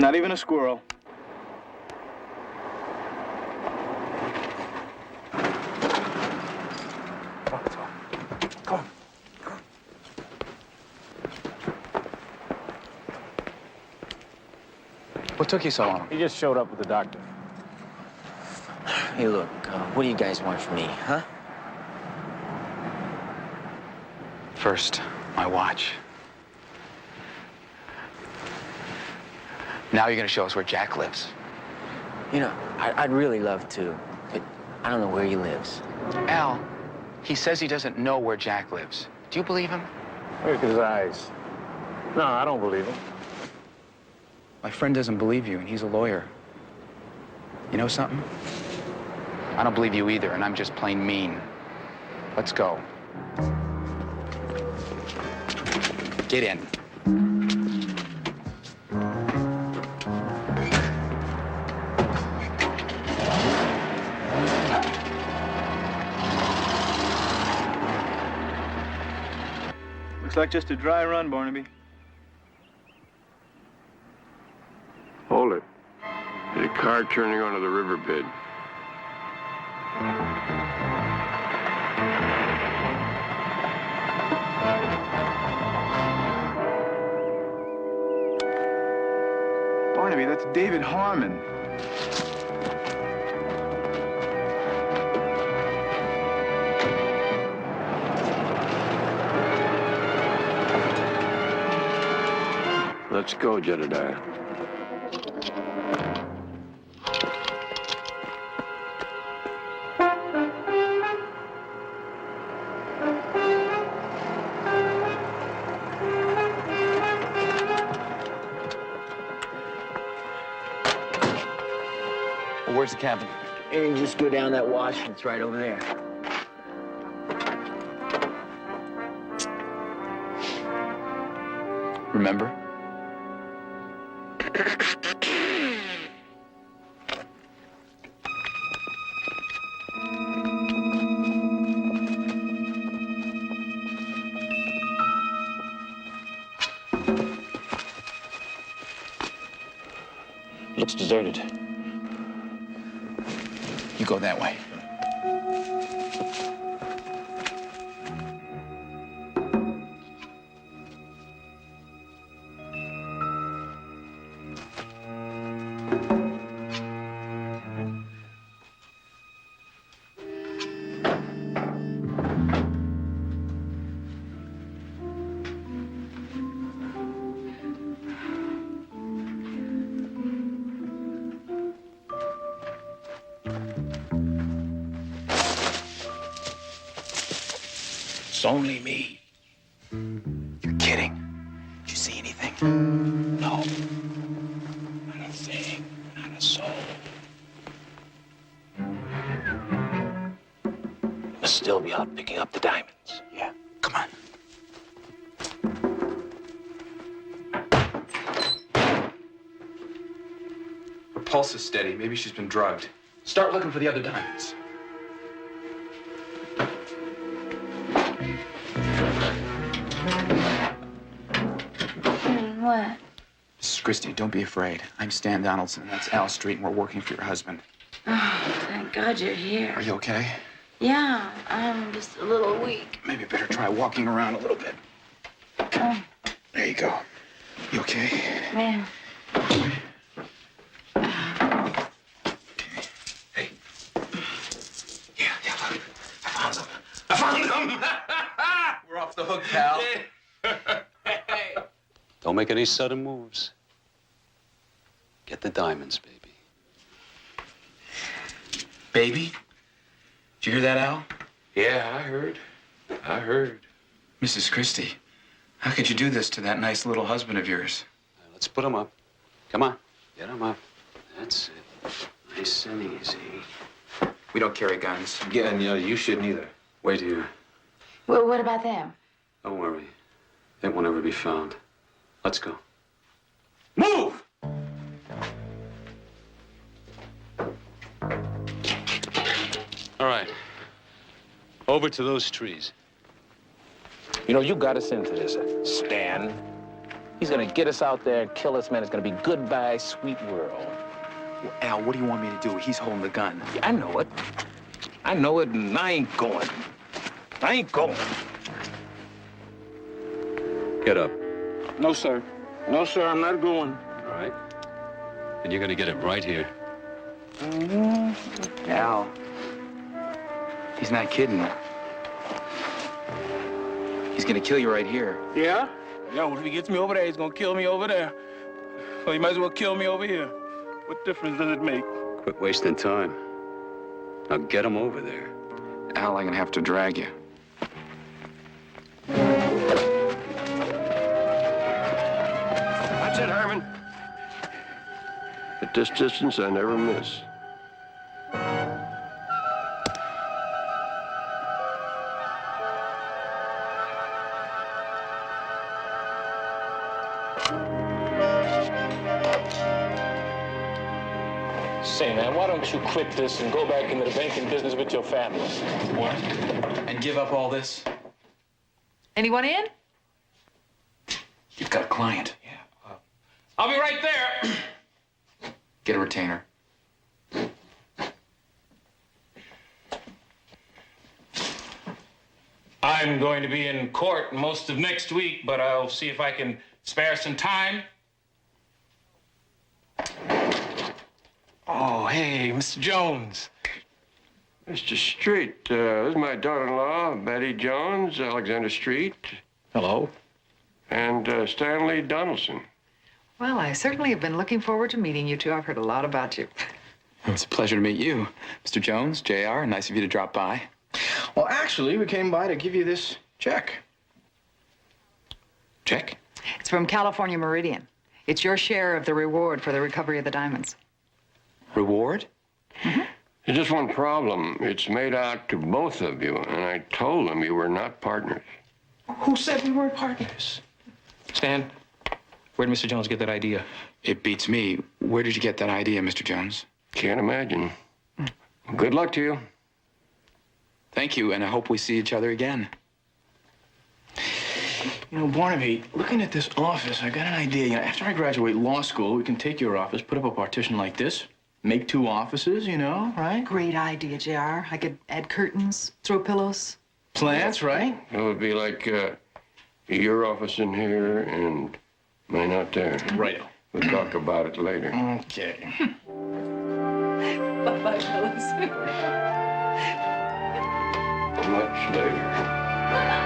Not even a squirrel. What took you so long? He just showed up with the doctor. Hey, look, what do you guys want from me, huh? First, my watch. Now you're gonna show us where Jack lives. You know, I'd really love to, but I don't know where he lives. Al, he says he doesn't know where Jack lives. Do you believe him? Look at his eyes. No, I don't believe him. My friend doesn't believe you, and he's a lawyer. You know something? I don't believe you either, and I'm just plain mean. Let's go. Get in. Looks like just a dry run, Barnaby. Hold it. There's a car turning onto the riverbed. Barnaby, that's David Harmon. Let's go, Jedediah. Well, where's the cabin? And you just go down that wash, and it's right over there. Remember? Looks deserted. You go that way. It's only me. You're kidding. Did you see anything? No. Not a thing. Not a soul. Must still be out picking up the diamonds. Yeah. Come on. Her pulse is steady. Maybe she's been drugged. Start looking for the other diamonds. What? Mrs. Christie, don't be afraid. I'm Stan Donaldson, and that's Al Street, and we're working for your husband. Oh, thank God you're here. Are you okay? Yeah, I'm just a little weak. Maybe better try walking around a little bit. Oh, There you go. You okay? man. I found them! We're off the hook, pal. Don't make any sudden moves. Get the diamonds, baby. Baby? Did you hear that, Al? Yeah, I heard. I heard. Mrs. Christie, how could you do this to that nice little husband of yours? Let's put him up. Come on, get him up. That's it. Nice and easy. We don't carry guns. Yeah, and you shouldn't either. Wait here. Well, what about them? Don't worry. It won't ever be found. Let's go. Move! All right. Over to those trees. You know, you got us into this, Stan. He's gonna get us out there and kill us, man. It's gonna be goodbye, sweet world. Well, Al, what do you want me to do? He's holding the gun. Yeah, I know it. I know it, and I ain't going. I ain't going. Get up. No, sir. No, sir, I'm not going. All right. And you're gonna get it right here. Al, he's not kidding. He's gonna kill you right here. Yeah? Yeah, well, if he gets me over there, he's gonna kill me over there. So he might as well kill me over here. What difference does it make? Quit wasting time. Now get him over there. Al, I'm gonna have to drag you. That's it, Herman. At this distance, I never miss. Say, man, why don't you quit this and go back into the banking business with your family? What? And give up all this? Anyone in? You've got a client. Yeah. I'll be right there. Get a retainer. I'm going to be in court most of next week, but I'll see if I can spare some time. Oh, hey, Mr. Jones. Mr. Street, this is my daughter-in-law, Betty Jones, Alexander Street. Hello. And Stanley Donaldson. Well, I certainly have been looking forward to meeting you two. I've heard a lot about you. It was a pleasure to meet you. Mr. Jones, JR, nice of you to drop by. Well, actually, we came by to give you this check. Check? It's from California Meridian. It's your share of the reward for the recovery of the diamonds. Reward? There's just one problem. It's made out to both of you, and I told them you were not partners. Who said we weren't partners? Stan, where'd Mr. Jones get that idea? It beats me. Where did you get that idea, Mr. Jones? Can't imagine. Good luck to you. Thank you, and I hope we see each other again. You know, Barnaby, looking at this office, I got an idea. You know, after I graduate law school, we can take your office, put up a partition like this, make 2 offices, you know, right? Great idea, JR. I could add curtains, throw pillows. Plants, right? It would be like your office in here and mine out there. Right. We'll talk about it later. Okay. Bye-bye, fellas. Much later.